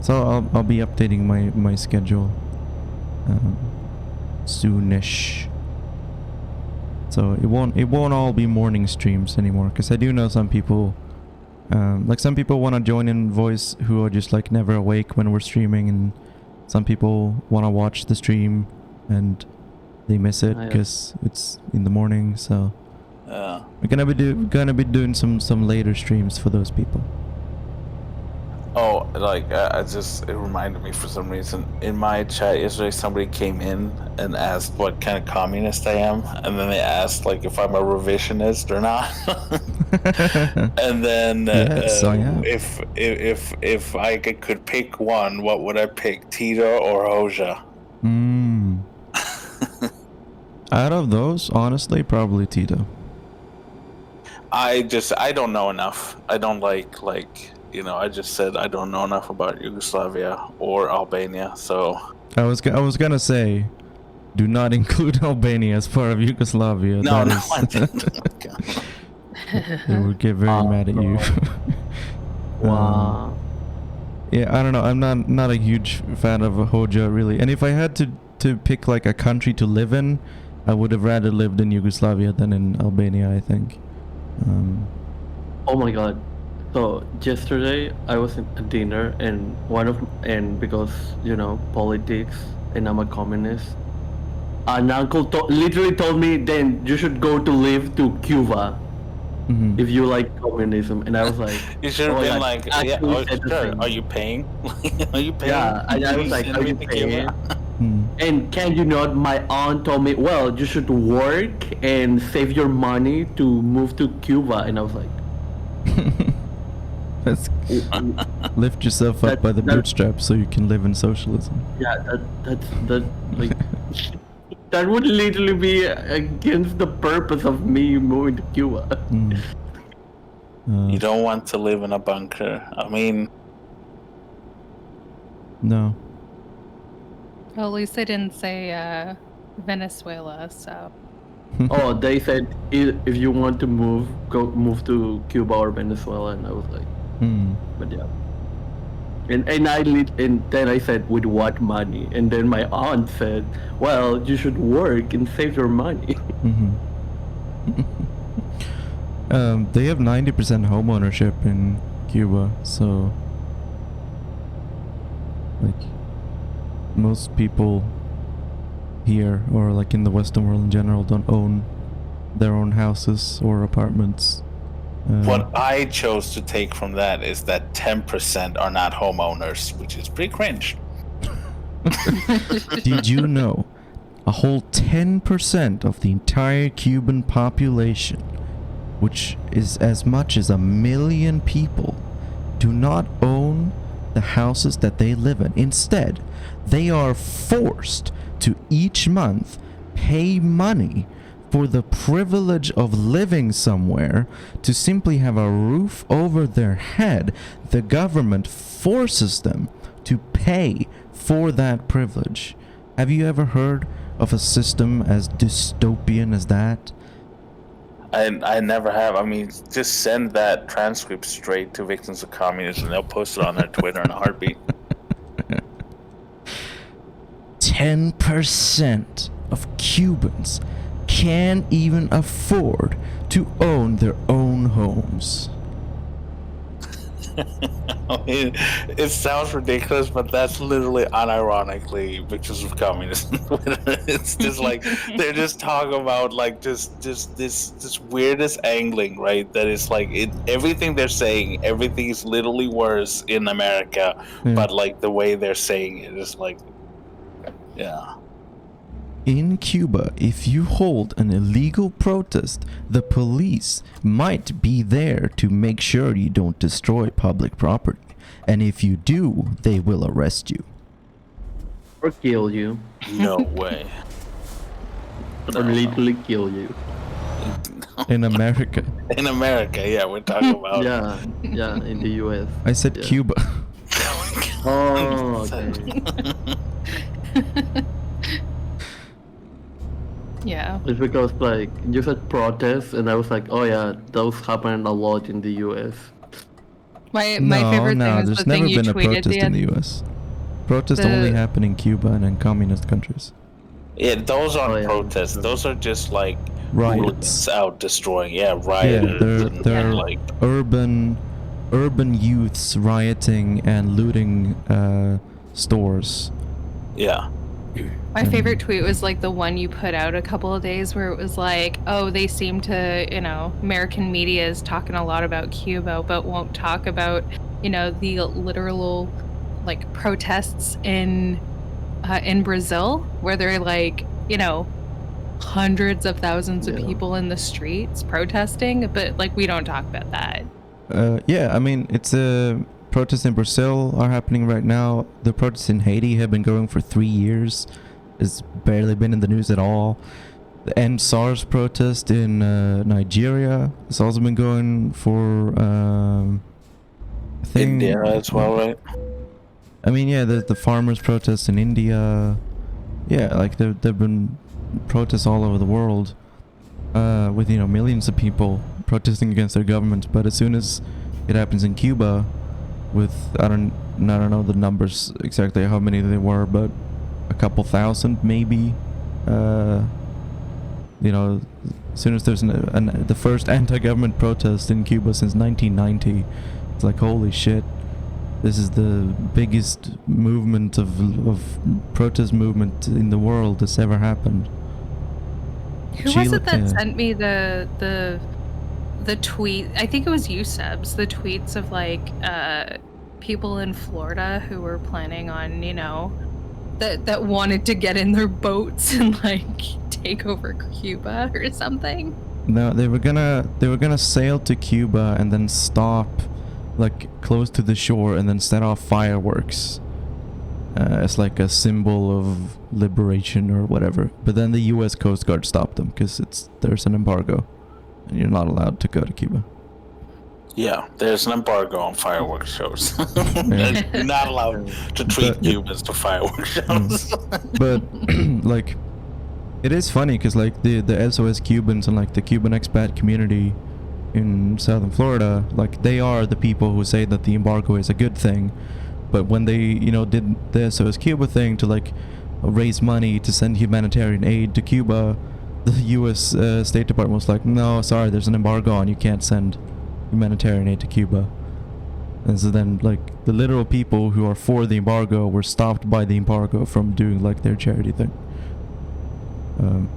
So I'll be updating my schedule soonish. So it won't all be morning streams anymore, because I do know some people. Like some people want to join in voice who are just like never awake when we're streaming, and some people want to watch the stream and they miss it because it's in the morning. So we're gonna be doing some later streams for those people. Oh, like it reminded me for some reason. In my chat yesterday, somebody came in and asked what kind of communist I am, and then they asked like if I'm a revisionist or not. And then Yes, I am. if I could pick one, what would I pick, Tito or Hoja? Out of those, honestly, probably Tito. I don't know enough. I don't like I just said I don't know enough about Yugoslavia or Albania, so I was gonna say, do not include Albania as part of Yugoslavia. No, I didn't. They would get very mad at you. wow. Yeah, I don't know. I'm not a huge fan of Hoja really. And if I had to pick like a country to live in, I would have rather lived in Yugoslavia than in Albania, I think. Oh my God. So yesterday I was at dinner and because politics and I'm a communist, an uncle literally told me then you should go to live to Cuba if you like communism, and I was like, you should have been like, yeah, sure. Are you paying? Are you paying? Yeah, I was like, are you paying? And can you not? My aunt told me, well, you should work and save your money to move to Cuba, and I was like. Let's lift yourself up by the bootstraps so you can live in socialism. Yeah, that like that would literally be against the purpose of me moving to Cuba. You don't want to live in a bunker. I mean, no. Well, at least they didn't say Venezuela, so. Oh, they said if you want to move to Cuba or Venezuela, and I was like, but yeah. And then I said, with what money? And then my aunt said, well, you should work and save your money. They have 90% home ownership in Cuba, so like most people here or like in the Western world in general don't own their own houses or apartments. What I chose to take from that is that 10% are not homeowners, which is pretty cringe. Did you know a whole 10% of the entire Cuban population, which is as much as 1 million people, do not own the houses that they live in? Instead, they are forced to each month pay money for the privilege of living somewhere, to simply have a roof over their head, the government forces them to pay for that privilege. Have you ever heard of a system as dystopian as that? I never have. I mean, just send that transcript straight to victims of communism. They'll post it on their Twitter in a heartbeat. 10% of Cubans can't even afford to own their own homes. I mean, it sounds ridiculous, but that's literally unironically victims of communism. It's just like they're just talking about like just this weirdest angling, right? That is like everything they're saying, everything is literally worse in America, Yeah. but like the way they're saying it is like, yeah. In Cuba, if you hold an illegal protest, the police might be there to make sure you don't destroy public property. And if you do, they will arrest you. Or kill you. No way. Or literally kill you. In America. In America, yeah, we're talking about. Yeah, in the US. I said Yeah. Cuba. Oh, okay. Yeah. It's because like you said protests, and I was like, oh yeah, those happen a lot in the US. My no, favorite no, thing is there's the never thing you been a tweeted protest in the US. Protests only happen in Cuba and in communist countries. Yeah, those aren't Oh, yeah. protests. Those are just like Riots. hooligans out destroying. Yeah, rioters. and, they're like urban youths rioting and looting stores. yeah. My favorite tweet was like the one you put out a couple of days where it was like, oh, they seem to, American media is talking a lot about Cuba, but won't talk about, the literal like protests in Brazil where they're like, hundreds of thousands of Yeah. people in the streets protesting, but like we don't talk about that. Yeah, I mean, it's protests in Brazil are happening right now. The protests in Haiti have been going for 3 years. It's barely been in the news at all. The End SARS protest in Nigeria has also been going for, I think... India as well, right? I mean, yeah, the farmers' protests in India. Yeah, like there've been protests all over the world, with millions of people protesting against their government. But as soon as it happens in Cuba, with I don't know the numbers exactly how many they were, but a couple thousand maybe. As soon as there's the first anti-government protest in Cuba since 1990, it's like holy shit. This is the biggest movement of protest movement in the world that's ever happened. Who was it that yeah. sent me the tweet? I think it was you, Sebs. The tweets of like people in Florida who were planning on, that wanted to get in their boats and like take over Cuba or something. No, they were gonna sail to Cuba and then stop like close to the shore and then set off fireworks as like a symbol of liberation or whatever. But then the US Coast Guard stopped them because there's an embargo and you're not allowed to go to Cuba. Yeah, there's an embargo on fireworks shows. You're not allowed to treat Cubans to fireworks shows. But like it is funny because like the SOS Cubans and like the Cuban expat community in southern Florida, like they are the people who say that the embargo is a good thing. But when they did the SOS Cuba thing to like raise money to send humanitarian aid to Cuba, the US State Department was like, no, sorry, there's an embargo on, you can't send humanitarian aid to Cuba. And so then like the literal people who are for the embargo were stopped by the embargo from doing like their charity thing.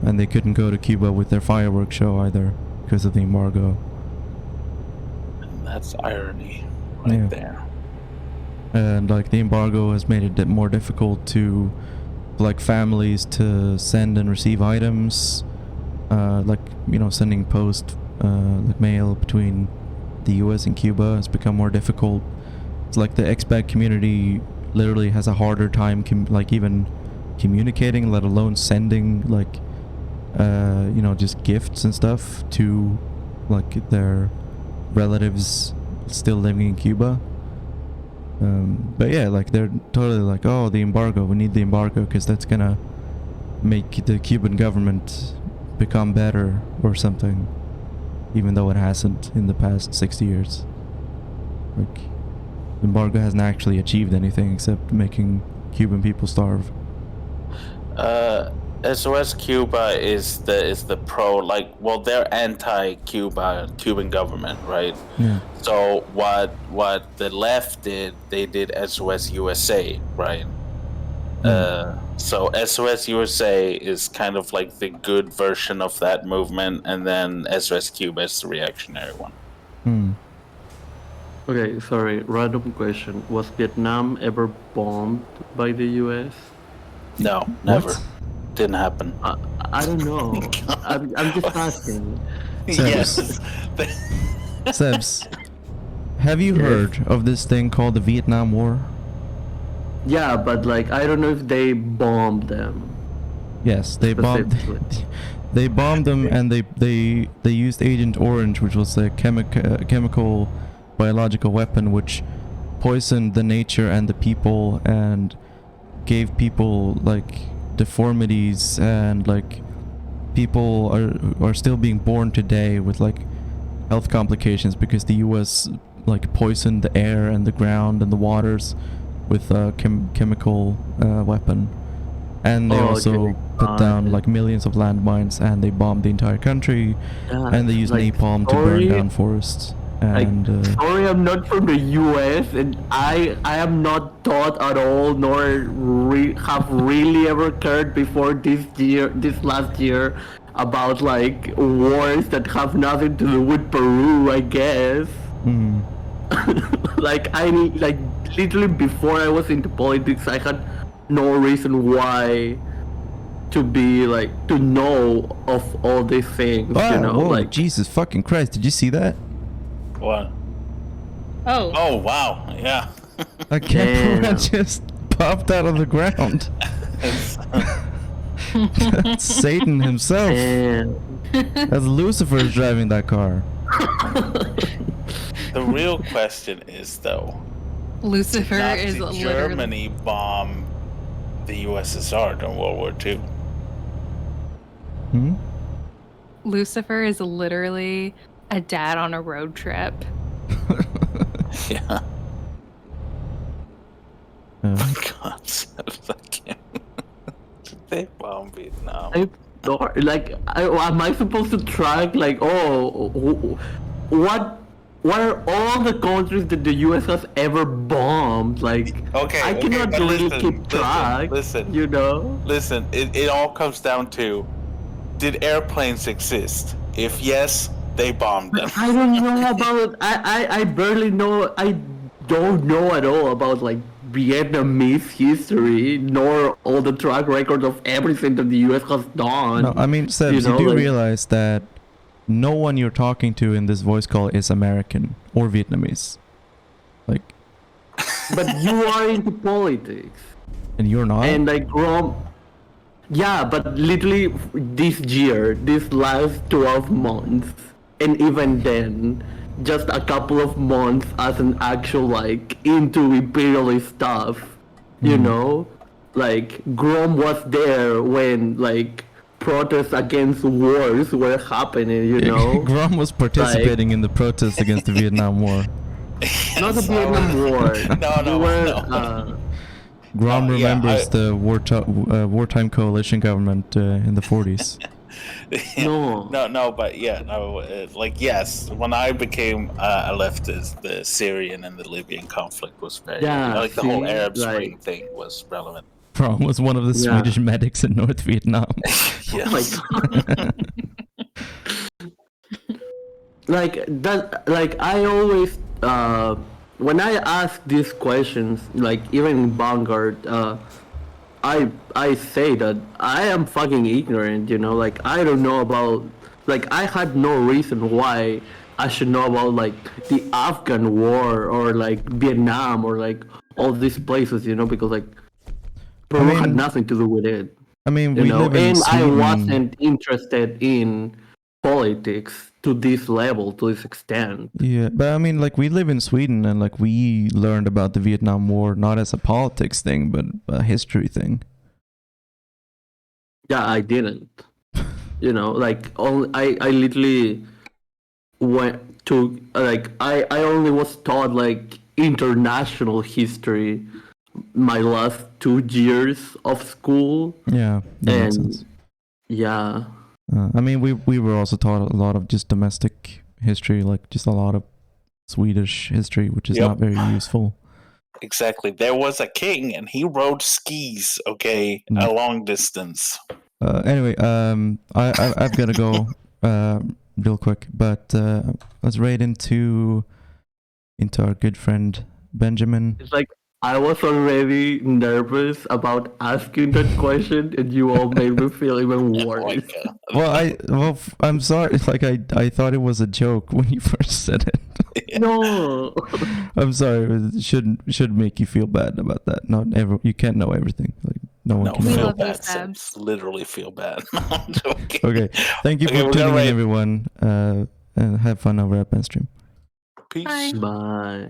And they couldn't go to Cuba with their fireworks show either because of the embargo. That's irony right there. And like the embargo has made it more difficult to like families to send and receive items, like sending post like mail between the US and Cuba has become more difficult. It's like the expat community literally has a harder time even communicating, let alone sending like just gifts and stuff to like their relatives still living in Cuba. But yeah, like they're totally like, oh, the embargo, we need the embargo because that's gonna make the Cuban government become better or something, even though it hasn't in the past 60 years. Like, the embargo hasn't actually achieved anything except making Cuban people starve. SOS Cuba is the pro, like, well, they're Cuban government, right? Yeah. So what the left did, they did SOS USA, right? So SOS USA is kind of like the good version of that movement, and then SOS Cuba is the reactionary one. Okay, sorry, random question. Was Vietnam ever bombed by the US? No, never. What? Didn't happen. I don't know. I'm just asking. Yes. Sebs, have you Yes. heard of this thing called the Vietnam War? Yeah, but like I don't know if they bombed them. Yes, they bombed. Specifically. They bombed them, and they used Agent Orange, which was a chemical biological weapon which poisoned the nature and the people and gave people like deformities, and like people are still being born today with like health complications because the US like poisoned the air and the ground and the waters with a chemical weapon. And they also put down like millions of landmines, and they bombed the entire country, and they used like, napalm to burn down forests. And sorry, I'm not from the US, and I am not taught at all, nor have really ever cared before this last year, about like wars that have nothing to do with Peru, I guess. like literally before I was into politics, I had no reason why to be like to know of all these things. wow, You know, whoa, like Jesus fucking Christ! Did you see that? What? Oh. Oh, wow. Yeah. A camera Damn. just popped out of the ground. That's Satan himself. damn. That's Lucifer's driving that car. The real question is, though, Lucifer is Nazi literally Germany bomb the USSR during World War II. Lucifer is literally a dad on a road trip. Yeah. God, I can't. Did they bomb Vietnam? Am I supposed to track like what are all the countries that the US has ever bombed? Like I cannot but really listen, keep track. Listen, you know. Listen, it all comes down to, did airplanes exist? If yes, they bombed them. I don't know about I barely know. I don't know at all about like Vietnamese history, nor all the track record of everything that the US has done. No, I mean, Sebs, you do realize that no one you're talking to in this voice call is American or Vietnamese. Like, but you are into politics. And you're not? And like yeah, but literally this last 12 months, and even then, just a couple of months as an actual like into imperialist stuff, you know? Like Grom was there when like protests against wars were happening, you know? Grom was participating in the protests against the Vietnam War. Not the Vietnam War. No. Grom remembers the wartime coalition government in the 40s. Like, yes, when I became a leftist, the Syrian and the Libyan conflict was very, the whole Arab Spring thing was relevant. Grom was one of the Swedish medics in North Vietnam. Yes. Oh my god. Like I always when I ask these questions, like even in Vanguard, I say that I am fucking ignorant, you know, like I don't know about, like I had no reason why I should know about like the Afghan war or like Vietnam or like all these places, you know, because like Peru had nothing to do with it. I mean, You we know, live in and I Sweden. wasn't interested in politics to this level, to this extent. Yeah, but I mean, like, we live in Sweden, and like we learned about the Vietnam War not as a politics thing, but a history thing. Yeah, I didn't. You know, like I literally went to like I only was taught like international history my last 2 years of school, Yeah, that makes sense. and yeah, I mean, we were also taught a lot of just domestic history, like just a lot of Swedish history, which is Yep. not very useful. Exactly. There was a king, and he rode skis. Okay, a long distance. Anyway, I've got to go real quick, but let's raid into our good friend Benjamin. it's like I was already nervous about asking that question, and you all made me feel even Oh my worse. God. Well, I'm sorry. Like I thought it was a joke when you first said it. No. I'm sorry. It shouldn't make you feel bad about that. You can't know everything. Like no one No, can We know. feel love you, bad. Sabs. Sabs. Literally feel bad. I'm joking. Okay. Thank you Okay, for we're gonna tuning in, raid. everyone. And have fun over at Penstream. Peace. Bye. Bye.